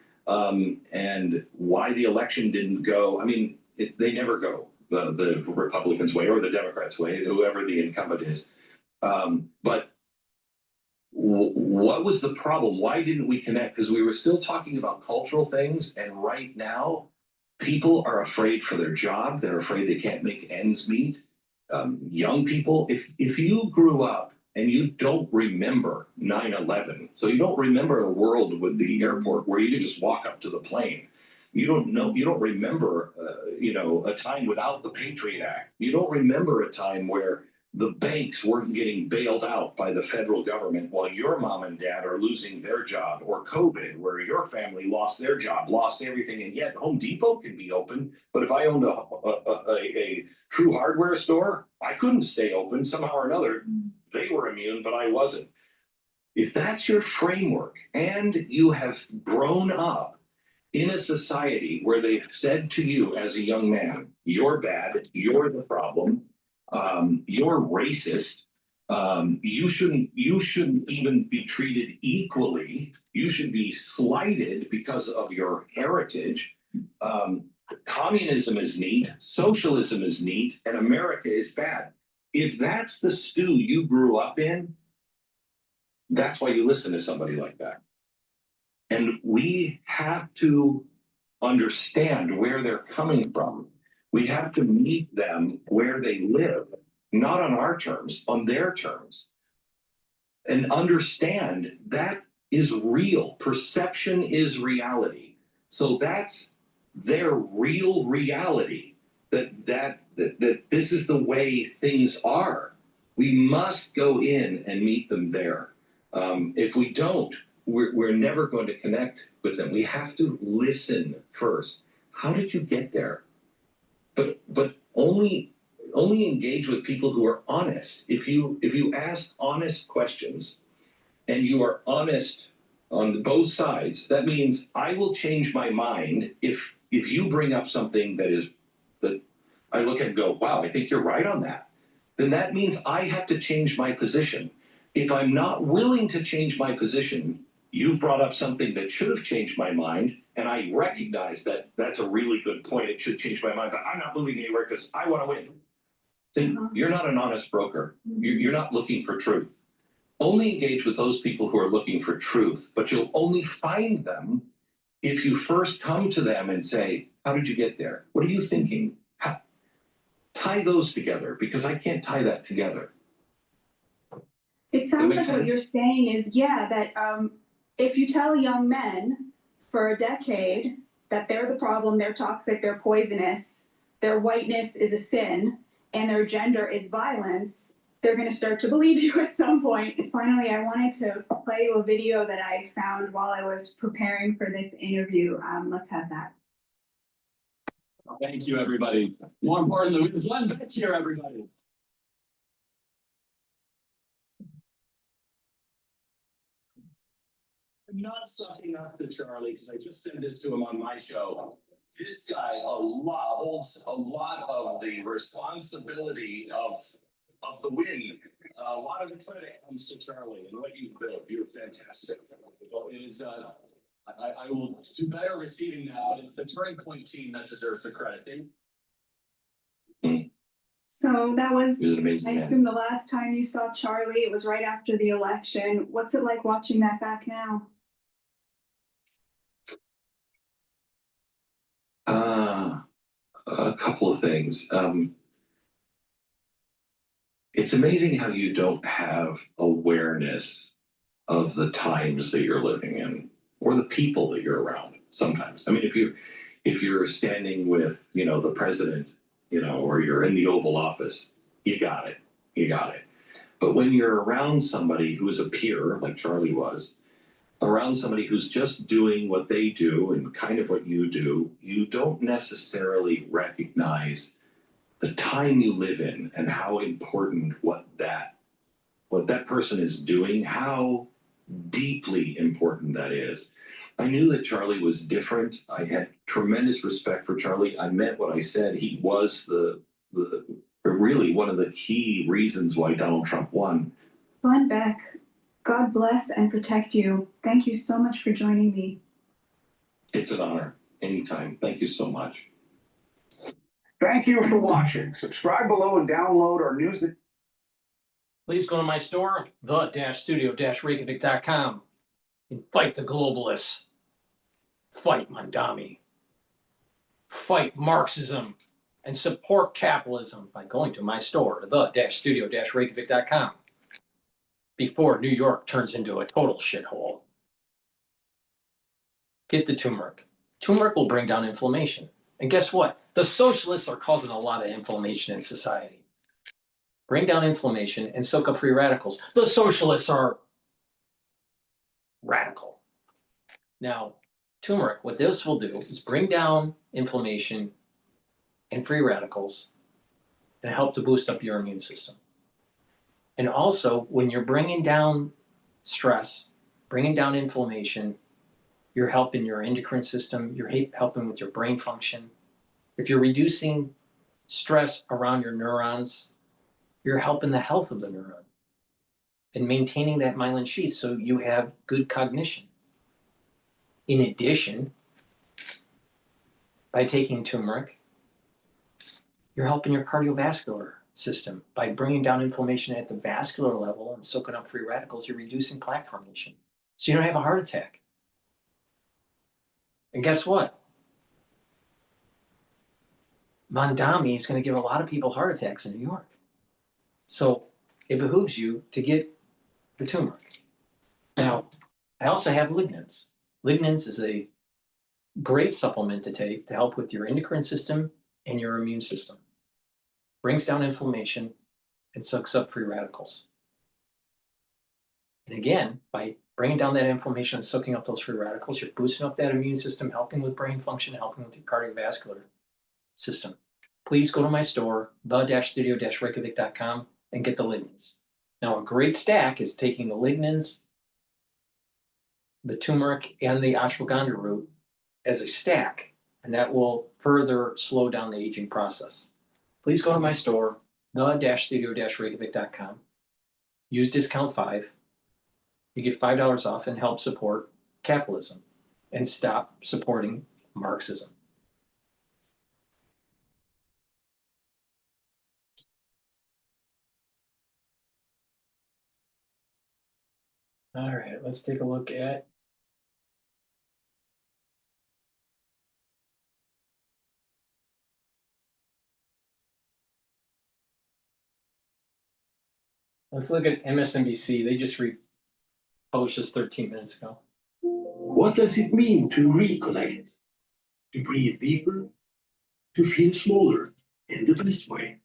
S15: and why the election didn't go. I mean, they never go the Republicans' way or the Democrats' way, whoever the incumbent is. But what was the problem? Why didn't we connect? Because we were still talking about cultural things, and right now, people are afraid for their job. They're afraid they can't make ends meet. Young people, if you grew up and you don't remember 9/11, so you don't remember a world with the airport where you could just walk up to the plane. You don't remember, a time without the Patriot Act. You don't remember a time where the banks weren't getting bailed out by the federal government while your mom and dad are losing their job, or COVID, where your family lost their job, lost everything, and yet Home Depot can be open. But if I owned a true hardware store, I couldn't stay open somehow or another. They were immune, but I wasn't. If that's your framework, and you have grown up in a society where they've said to you as a young man, you're bad, you're the problem, you're racist, You shouldn't even be treated equally. You should be slighted because of your heritage. Communism is neat, socialism is neat, and America is bad. If that's the stew you grew up in, that's why you listen to somebody like that. And we have to understand where they're coming from. We have to meet them where they live, not on our terms, on their terms. And understand that is real. Perception is reality. So that's their real reality, that this is the way things are. We must go in and meet them there. If we don't, we're never going to connect with them. We have to listen first. How did you get there? But only engage with people who are honest. If you ask honest questions and you are honest on both sides, that means I will change my mind if you bring up something that I look at and go, wow, I think you're right on that. Then that means I have to change my position. If I'm not willing to change my position, you've brought up something that should have changed my mind, and I recognize that that's a really good point. It should change my mind, but I'm not moving anywhere because I want to win. Then you're not an honest broker. You're not looking for truth. Only engage with those people who are looking for truth, but you'll only find them if you first come to them and say, how did you get there? What are you thinking? Tie those together, because I can't tie that together.
S5: It sounds like what you're saying is, yeah, that if you tell young men for a decade that they're the problem, they're toxic, they're poisonous, their whiteness is a sin, and their gender is violence, they're going to start to believe you at some point. And finally, I wanted to play you a video that I found while I was preparing for this interview. Let's have that.
S16: Thank you, everybody. More importantly, we have Glenn Bitch here, everybody. I'm not sucking up to Charlie because I just said this to him on my show. This guy holds a lot of the responsibility of the win. A lot of the credit comes to Charlie and what you built. You're fantastic. It is. I will do better receiving that, but it's the Turning Point team that deserves the credit.
S5: So that was,
S15: amazing,
S5: I assume, the last time you saw Charlie. It was right after the election. What's it like watching that back now?
S15: A couple of things. It's amazing how you don't have awareness of the times that you're living in or the people that you're around sometimes. I mean, if you're standing with, the president, or you're in the Oval Office, you got it. But when you're around somebody who is a peer, like Charlie was, around somebody who's just doing what they do and kind of what you do, you don't necessarily recognize the time you live in and how important what that person is doing, how deeply important that is. I knew that Charlie was different. I had tremendous respect for Charlie. I meant what I said. He was really one of the key reasons why Donald Trump won.
S5: Glenn Beck, God bless and protect you. Thank you so much for joining me.
S15: It's an honor. Anytime. Thank you so much.
S12: Thank you for watching. Subscribe below and download our news.
S1: Please go to my store, the-studio-reykjavik.com, and fight the globalists. Fight Mamdani. Fight Marxism and support capitalism by going to my store, the-studio-reykjavik.com, before New York turns into a total shithole. Get the turmeric. Turmeric will bring down inflammation. And guess what? The socialists are causing a lot of inflammation in society. Bring down inflammation and soak up free radicals. The socialists are radical. Now, turmeric, what this will do is bring down inflammation and free radicals and help to boost up your immune system. And also, when you're bringing down stress, bringing down inflammation, you're helping your endocrine system, you're helping with your brain function. If you're reducing stress around your neurons, you're helping the health of the neuron. and maintaining that myelin sheath so you have good cognition. In addition, by taking turmeric, you're helping your cardiovascular system. By bringing down inflammation at the vascular level and soaking up free radicals, you're reducing plaque formation. So you don't have a heart attack. And guess what? Mamdani is going to give a lot of people heart attacks in New York. So it behooves you to get the turmeric. Now, I also have lignans. Lignans is a great supplement to take to help with your endocrine system and your immune system. Brings down inflammation and sucks up free radicals. And again, by bringing down that inflammation and soaking up those free radicals, you're boosting up that immune system, helping with brain function, helping with your cardiovascular system. Please go to my store, the-studio-reykjavik.com, and get the lignans. Now, a great stack is taking the lignans, the turmeric, and the ashwagandha root as a stack, and that will further slow down the aging process. Please go to my store, the-studio-reykjavik.com. Use discount 5. You get $5 off and help support capitalism and stop supporting Marxism. All right, let's take a look at MSNBC. They just published this 13 minutes ago.
S18: What does it mean to reconnect? To breathe deeper? To feel smaller in the best way?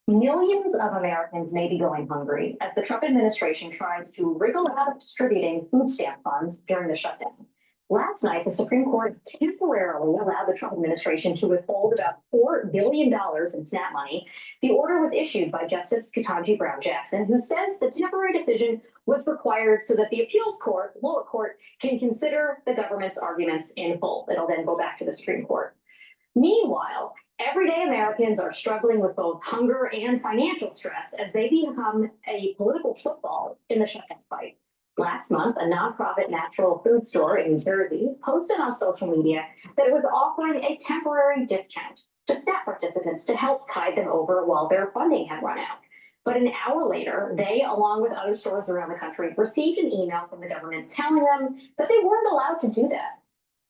S9: Millions of Americans may be going hungry as the Trump administration tries to wriggle out of distributing food stamp funds during the shutdown. Last night, the Supreme Court temporarily allowed the Trump administration to withhold about $4 billion in SNAP money. The order was issued by Justice Ketanji Brown Jackson, who says the temporary decision was required so that the appeals court, lower court, can consider the government's arguments in full. It'll then go back to the Supreme Court. Meanwhile, everyday Americans are struggling with both hunger and financial stress as they become a political football in the shutdown fight. Last month, a nonprofit natural food store in New Jersey posted on social media that it was offering a temporary discount to SNAP participants to help tide them over while their funding had run out. But an hour later, they, along with other stores around the country, received an email from the government telling them that they weren't allowed to do that.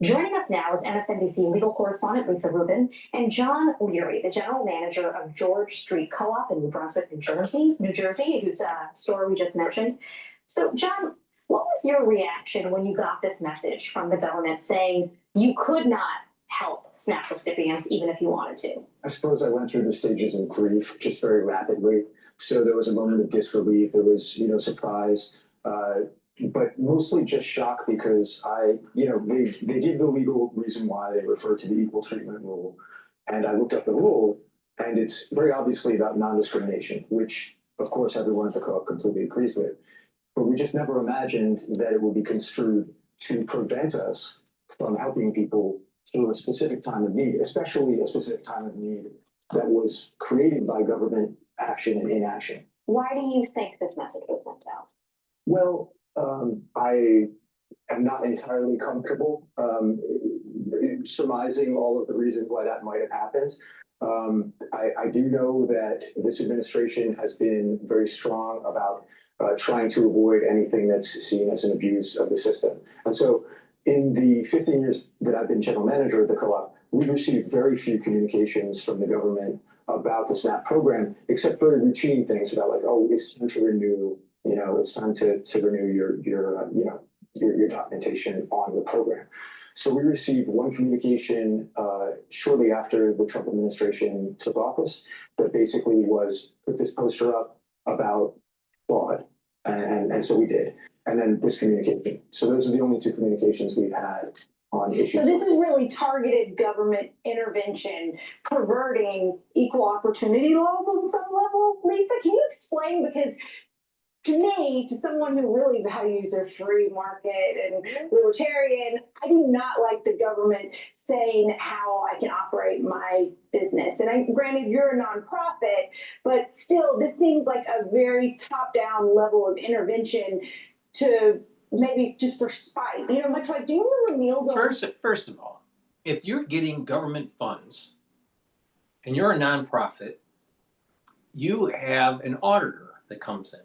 S9: Joining us now is MSNBC legal correspondent Lisa Rubin and John Leary, the general manager of George Street Co-op in New Brunswick, New Jersey, whose store we just mentioned. So, John, what was your reaction when you got this message from the government saying you could not help SNAP recipients even if you wanted to?
S3: I suppose I went through the stages of grief just very rapidly. So there was a moment of disbelief. There was, surprise. But mostly just shock because they give the legal reason why they refer to the equal treatment rule. And I looked up the rule and it's very obviously about non-discrimination, which of course everyone at the co-op completely agrees with. But we just never imagined that it would be construed to prevent us from helping people through a specific time of need, especially a specific time of need that was created by government action and inaction.
S9: Why do you think this message was sent out?
S3: Well, I am not entirely comfortable surmising all of the reasons why that might have happened. I do know that this administration has been very strong about trying to avoid anything that's seen as an abuse of the system. And so in the 15 years that I've been general manager of the co-op, we've received very few communications from the government about the SNAP program, except for routine things about like, oh, it's time to renew, it's time to renew your documentation on the program. So we received one communication shortly after the Trump administration took office that basically was put this poster up about fraud. And so we did. And then this communication. So those are the only two communications we've had on issues.
S9: So this is really targeted government intervention, perverting equal opportunity laws on some level. Lisa, can you explain? Because to me, to someone who really values a free market and libertarian, I do not like the government saying how I can operate my business
S11: business. And granted, you're a nonprofit, but still, this seems like a very top-down level of intervention to maybe just for spite. You know, much like, do you remember meals?
S1: First of all, if you're getting government funds and you're a nonprofit, you have an auditor that comes in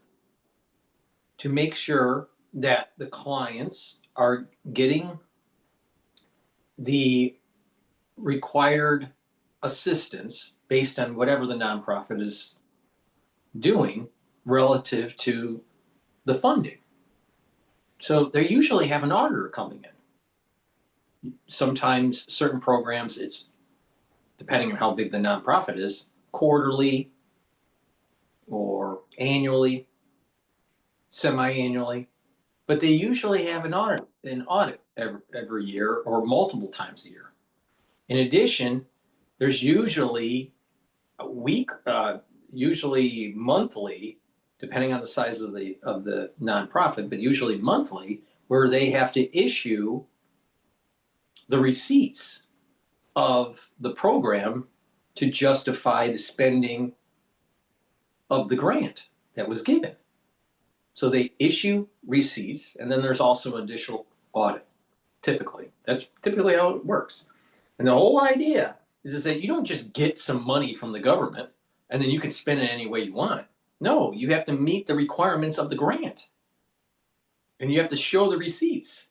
S1: to make sure that the clients are getting the required assistance based on whatever the nonprofit is doing relative to the funding. So they usually have an auditor coming in. Sometimes certain programs, it's depending on how big the nonprofit is, quarterly or annually, semi-annually, but they usually have an audit every year or multiple times a year. In addition, there's usually a week, usually monthly, depending on the size of the nonprofit, but usually monthly, where they have to issue the receipts of the program to justify the spending of the grant that was given. So they issue receipts, and then there's also additional audit, typically. That's typically how it works. And the whole idea is that you don't just get some money from the government and then you can spend it any way you want. No, you have to meet the requirements of the grant. And you have to show the receipts.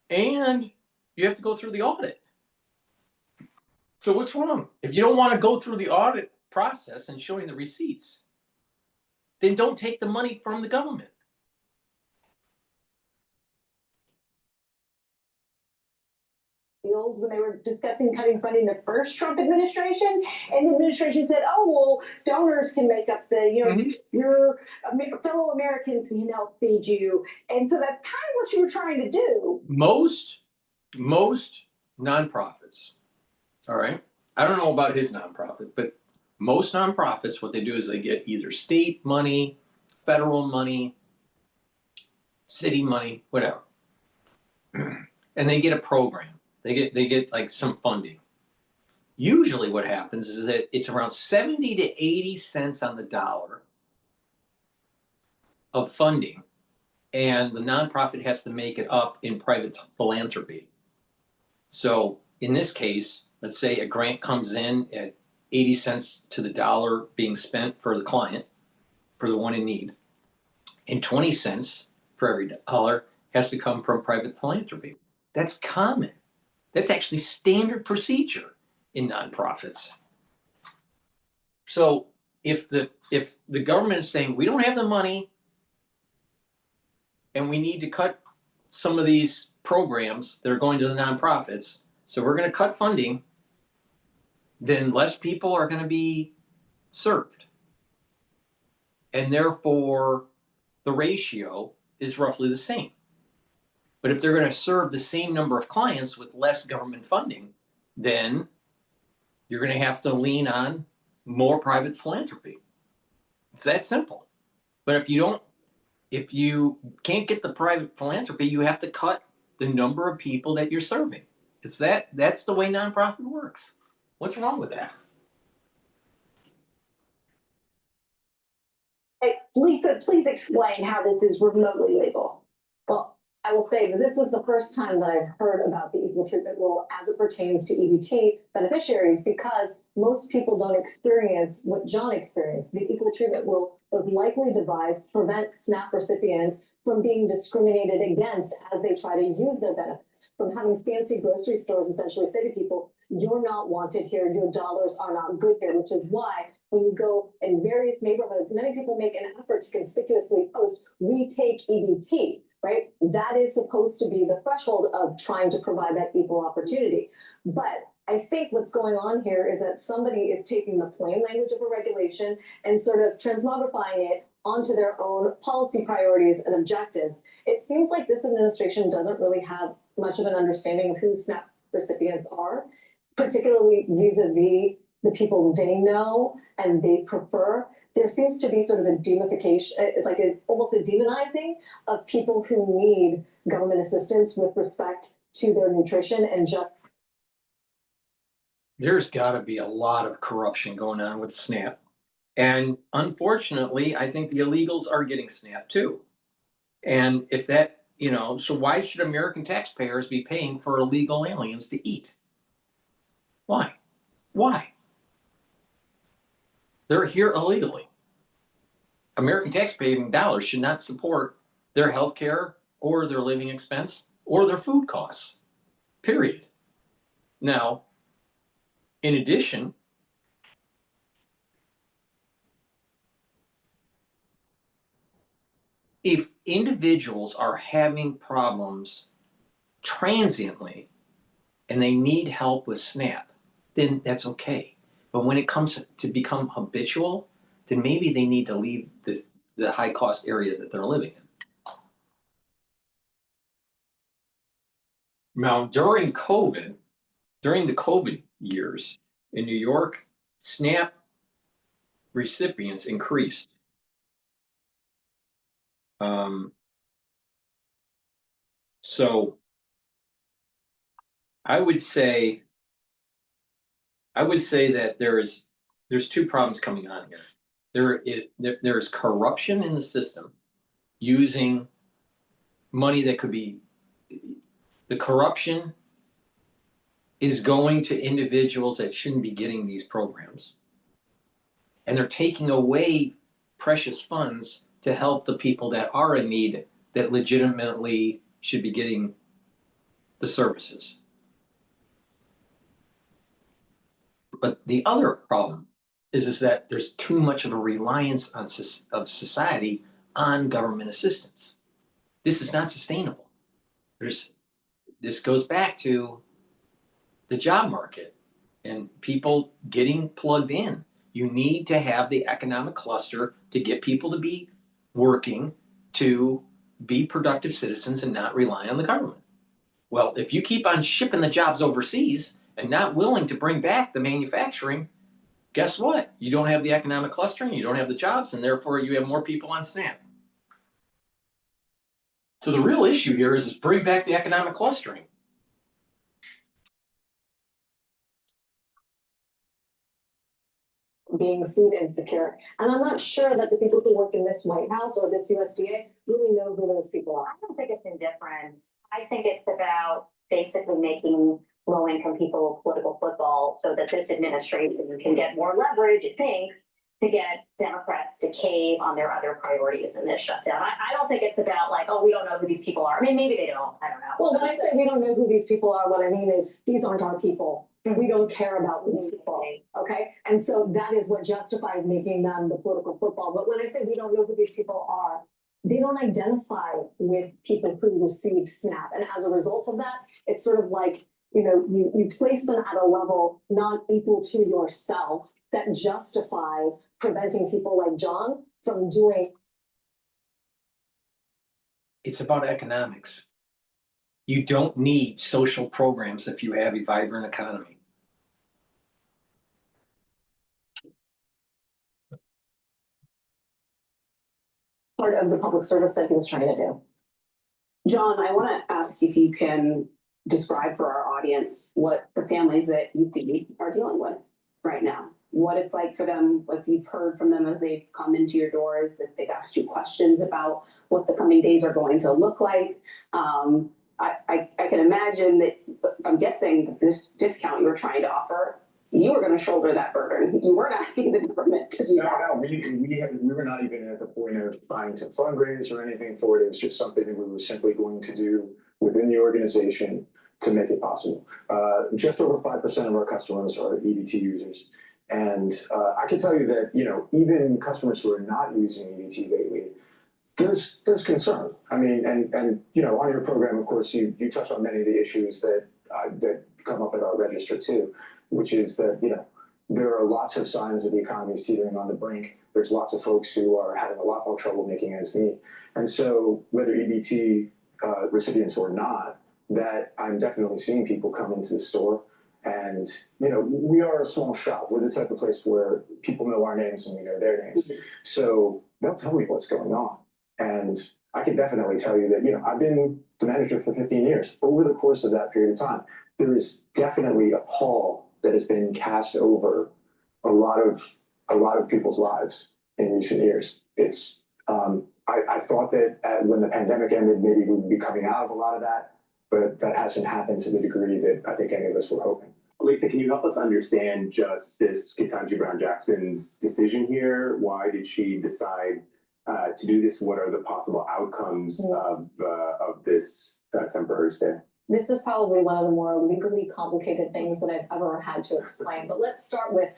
S1: And you have to go through the audit. So what's wrong? If you don't want to go through the audit process and showing the receipts, then don't take the money from the government.
S11: When they were discussing cutting funding the first Trump administration, and the administration said, "Oh well, donors can make up the, you know, your fellow Americans can help feed you," and so that's kind of what you were trying to do.
S1: Most nonprofits, all right. I don't know about his nonprofit, but most nonprofits, what they do is they get either state money, federal money, city money, whatever, and they get a program. They get like some funding. Usually what happens is that it's around 70 to 80 cents on the dollar of funding, and the nonprofit has to make it up in private philanthropy. So in this case, let's say a grant comes in at 80 cents to the dollar being spent for the client, for the one in need, and 20 cents for every dollar has to come from private philanthropy. That's common. That's actually standard procedure in nonprofits. So if the government is saying we don't have the money and we need to cut some of these programs that are going to the nonprofits, so we're going to cut funding, then less people are going to be served. And therefore, the ratio is roughly the same. But if they're going to serve the same number of clients with less government funding, then you're going to have to lean on more private philanthropy. It's that simple. But if you can't get the private philanthropy, you have to cut the number of people that you're serving. That's the way nonprofit works. What's wrong with that?
S11: Hey, Lisa, please explain how this is remotely legal.
S8: Well, I will say that this is the first time that I've heard about the equal treatment rule as it pertains to EBT beneficiaries, because most people don't experience what John experienced. The equal treatment rule was likely devised to prevent SNAP recipients from being discriminated against as they try to use their benefits, from having fancy grocery stores essentially say to people, "You're not wanted here, your dollars are not good here," which is why when you go in various neighborhoods, many people make an effort to conspicuously post, "We take EBT." Right? That is supposed to be the threshold of trying to provide that equal opportunity. But I think what's going on here is that somebody is taking the plain language of a regulation and sort of transmogrifying it onto their own policy priorities and objectives. It seems like this administration doesn't really have much of an understanding of who SNAP recipients are, particularly vis-a-vis the people they know and they prefer. There seems to be sort of a demonification, almost a demonizing of people who need government assistance with respect to their nutrition and just.
S1: there's got to be a lot of corruption going on with SNAP. And unfortunately, I think the illegals are getting SNAP too. And if that, so why should American taxpayers be paying for illegal aliens to eat? Why? Why? They're here illegally. American taxpaying dollars should not support their health care or their living expense or their food costs, period. Now, in addition, if individuals are having problems transiently and they need help with SNAP, then that's okay. But when it comes to become habitual, then maybe they need to leave the high cost area that they're living in. Now, during the COVID years in New York, SNAP recipients increased. So I would say that there's two problems coming on here. There is corruption in the system using money that could be, the corruption is going to individuals that shouldn't be getting these programs. And they're taking away precious funds to help the people that are in need that legitimately should be getting the services. But the other problem is that there's too much of a reliance of society on government assistance. This is not sustainable. This goes back to the job market and people getting plugged in. You need to have the economic cluster to get people to be working, to be productive citizens and not rely on the government. Well, if you keep on shipping the jobs overseas and not willing to bring back the manufacturing, guess what? You don't have the economic clustering, you don't have the jobs, and therefore you have more people on SNAP. So the real issue here is bring back the economic clustering.
S9: Being food insecure. And I'm not sure that the people who work in this White House or this USDA really know who those people are.
S6: I don't think it's indifference. I think it's about basically making low-income people political football so that this administration can get more leverage, I think, to get Democrats to cave on their other priorities in this shutdown. I don't think it's about like, oh, we don't know who these people are. I mean, maybe they don't. I don't know.
S9: Well, when I say we don't know who these people are, what I mean is these aren't our people. We don't care about these people, okay? And so that is what justifies making them the political football. But when I say we don't know who these people are, they don't identify with people who receive SNAP. And as a result of that, it's sort of like, you place them at a level not equal to yourself that justifies preventing people like John from doing.
S1: It's about economics. You don't need social programs if you have a vibrant economy.
S9: Part of the public service that he was trying to do.
S19: John, I want to ask if you can describe for our audience what the families that you feed are dealing with right now. What it's like for them, what you've heard from them as they've come into your doors, if they've asked you questions about what the coming days are going to look like. I can imagine that, I'm guessing that this discount you were trying to offer, you were going to shoulder that burden. You weren't asking the government to do that.
S3: No, we were not even at the point of trying to fundraise or anything for it. It was just something that we were simply going to do within the organization to make it possible. Just over 5% of our customers are EBT users. And I can tell you that, even customers who are not using EBT lately, there's concern. I mean, and on your program, of course, you touch on many of the issues that come up at our register too, which is that, there are lots of signs that the economy is teetering on the brink. There's lots of folks who are having a lot more trouble making ends meet. And so whether EBT recipients or not, that I'm definitely seeing people come into the store. And, we are a small shop. We're the type of place where people know our names and we know their names. So they'll tell me what's going on. And I can definitely tell you that, I've been the manager for 15 years. Over the course of that period of time, there is definitely a pall that has been cast over a lot of people's lives in recent years. It's I thought that when the pandemic ended, maybe we would be coming out of a lot of that, but that hasn't happened to the degree that I think any of us were hoping.
S4: Lisa, can you help us understand Justice Ketanji Brown Jackson's decision here? Why did she decide to do this? What are the possible outcomes of this temporary stay?
S7: This is probably one of the more legally complicated things that I've ever had to explain, but let's start with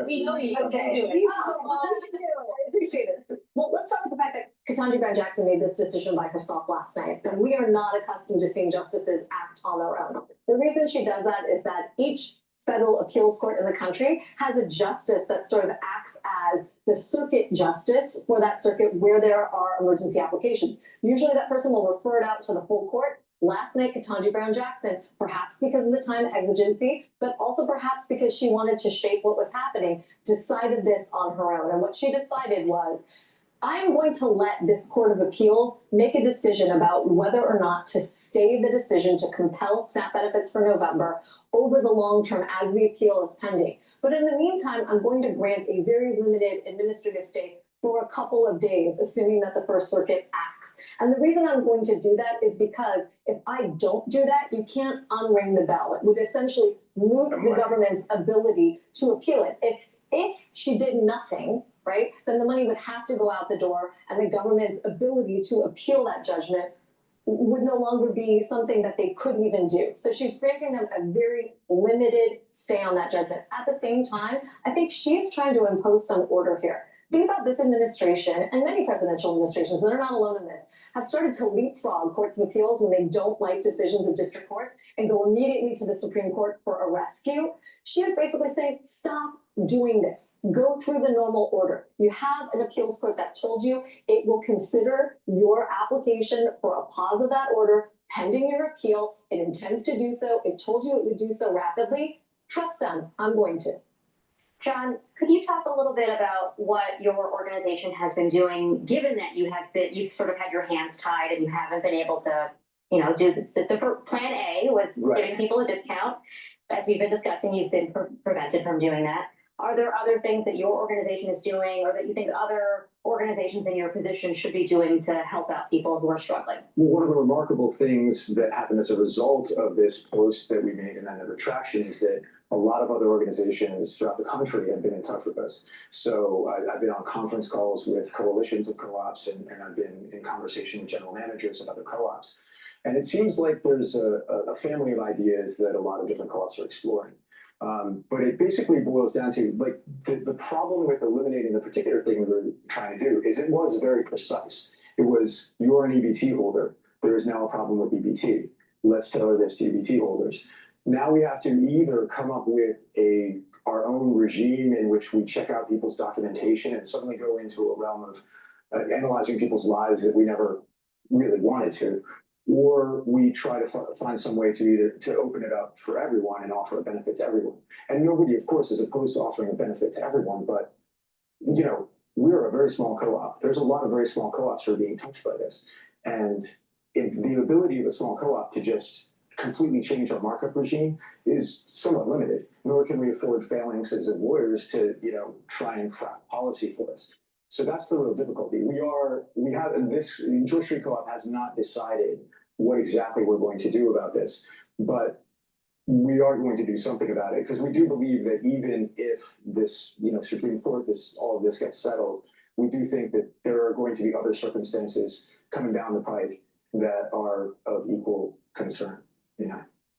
S7: we know you can do it. I appreciate it. Well, let's start with the fact that Ketanji Brown Jackson made this decision by herself last night, and we are not accustomed to seeing justices act on their own. The reason she does that is that each federal appeals court in the country has a justice that sort of acts as the circuit justice for that circuit where there are emergency applications. Usually that person will refer it out to the full court. Last night, Ketanji Brown Jackson, perhaps because of the time exigency, but also perhaps because she wanted to shape what was happening, decided this on her own. And what she decided was, I'm going to let this Court of Appeals make a decision about whether or not to stay the decision to compel SNAP benefits for November over the long term as the appeal is pending. But in the meantime, I'm going to grant a very limited administrative stay for a couple of days, assuming that the First Circuit acts. And the reason I'm going to do that is because if I don't do that, you can't unring the bell. It would essentially move the government's ability to appeal it. If she did nothing, right, then the money would have to go out the door and the government's ability to appeal that judgment would no longer be something that they could even do. So she's granting them a very limited stay on that judgment. At the same time, I think she's trying to impose some order here. Think about this administration and many presidential administrations, and they're not alone in this, have started to leapfrog courts of appeals when they don't like decisions of district courts and go immediately to the Supreme Court for a rescue. She is basically saying, stop doing this. Go through the normal order. You have an appeals court that told you it will consider your application for a pause of that order pending your appeal. It intends to do so. It told you it would do so rapidly. Trust them. I'm going to.
S6: John, could you talk a little bit about what your organization has been doing, given that you've sort of had your hands tied and you haven't been able to, do the plan A was giving people a discount. As we've been discussing, you've been prevented from doing that. Are there other things that your organization is doing or that you think other organizations in your position should be doing to help out people who are struggling?
S3: One of the remarkable things that happened as a result of this post that we made and then the retraction is that a lot of other organizations throughout the country have been in touch with us. So I've been on conference calls with coalitions of co-ops and I've been in conversation with general managers of other co-ops. And it seems like there's a family of ideas that a lot of different co-ops are exploring. But it basically boils down to like the problem with eliminating the particular thing we were trying to do is it was very precise. It was, you're an EBT holder. There is now a problem with EBT. Let's tailor this to EBT holders. Now we have to either come up with our own regime in which we check out people's documentation and suddenly go into a realm of analyzing people's lives that we never really wanted to, or we try to find some way to open it up for everyone and offer a benefit to everyone. And nobody, of course, is opposed to offering a benefit to everyone, but we're a very small co-op. There's a lot of very small co-ops who are being touched by this. And the ability of a small co-op to just completely change our markup regime is somewhat limited, nor can we afford phalanxes as lawyers to, try and craft policy for us. So that's the real difficulty. George Street Co-op has not decided what exactly we're going to do about this, but we are going to do something about it because we do believe that even if this, Supreme Court, all of this gets settled, we do think that there are going to be other circumstances coming down the pike that are of equal concern.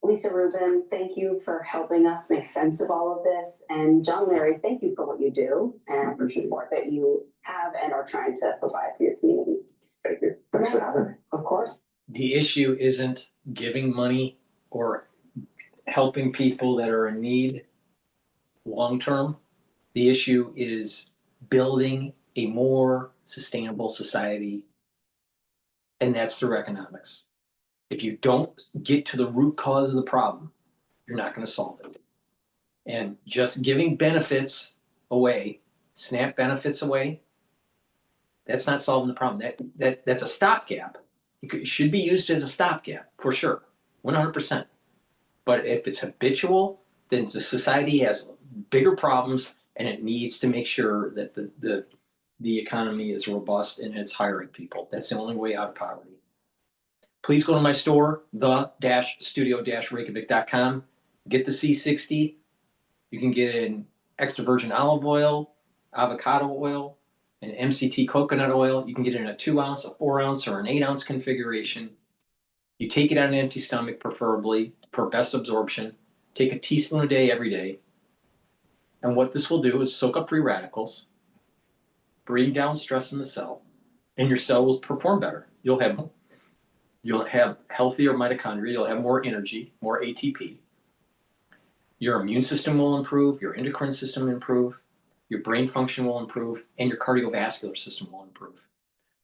S19: Lisa Rubin, thank you for helping us make sense of all of this. And John Larry, thank you for what you do and the support that you have and are trying to provide for your community.
S3: Thank you. Thanks for having me.
S19: Of course.
S1: The issue isn't giving money or helping people that are in need long term. The issue is building a more sustainable society, and that's through economics. If you don't get to the root cause of the problem, you're not going to solve it. And just giving benefits away, SNAP benefits away, that's not solving the problem. That's a stopgap. It should be used as a stopgap for sure, 100%. But if it's habitual, then the society has bigger problems, and it needs to make sure that the economy is robust and it's hiring people. That's the only way out of poverty. Please go to my store, the-studio-reykjavik.com. Get the C60. You can get an extra virgin olive oil, avocado oil, an MCT coconut oil. You can get it in a 2 ounce, a 4 ounce, or an 8 ounce configuration. You take it on an empty stomach, preferably, for best absorption. Take a teaspoon a day every day. And what this will do is soak up free radicals, bring down stress in the cell, and your cell will perform better. You'll have healthier mitochondria, you'll have more energy, more ATP. Your immune system will improve, your endocrine system will improve, your brain function will improve, and your cardiovascular system will improve.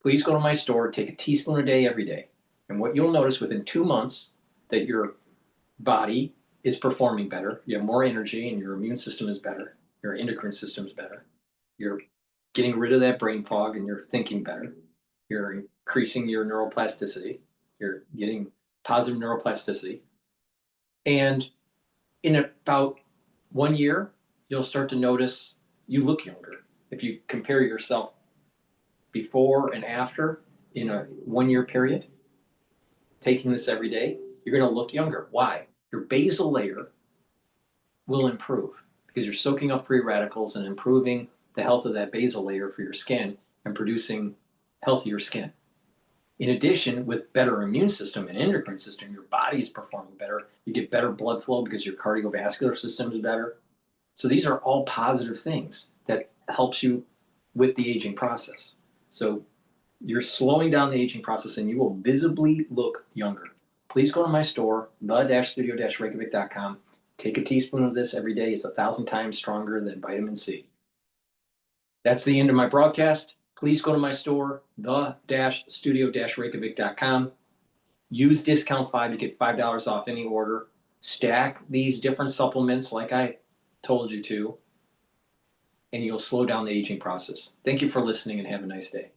S1: Please go to my store, take a teaspoon a day every day. And what you'll notice within 2 months that your body is performing better, you have more energy and your immune system is better, your endocrine system is better, you're getting rid of that brain fog and you're thinking better, you're increasing your neuroplasticity, you're getting positive neuroplasticity. And in about 1 year, you'll start to notice you look younger. If you compare yourself before and after in a 1 year period, taking this every day, you're going to look younger. Why? Your basal layer will improve because you're soaking up free radicals and improving the health of that basal layer for your skin and producing healthier skin. In addition, with better immune system and endocrine system, your body is performing better. You get better blood flow because your cardiovascular system is better. So these are all positive things that helps you with the aging process. So you're slowing down the aging process and you will visibly look younger. Please go to my store, the-studio-reykjavik.com. Take a teaspoon of this every day. It's 1,000 times stronger than vitamin C. That's the end of my broadcast. Please go to my store, the-studio-reykjavik.com. Use discount 5 to get $5 off any order. Stack these different supplements like I told you to, and you'll slow down the aging process. Thank you for listening and have a nice day.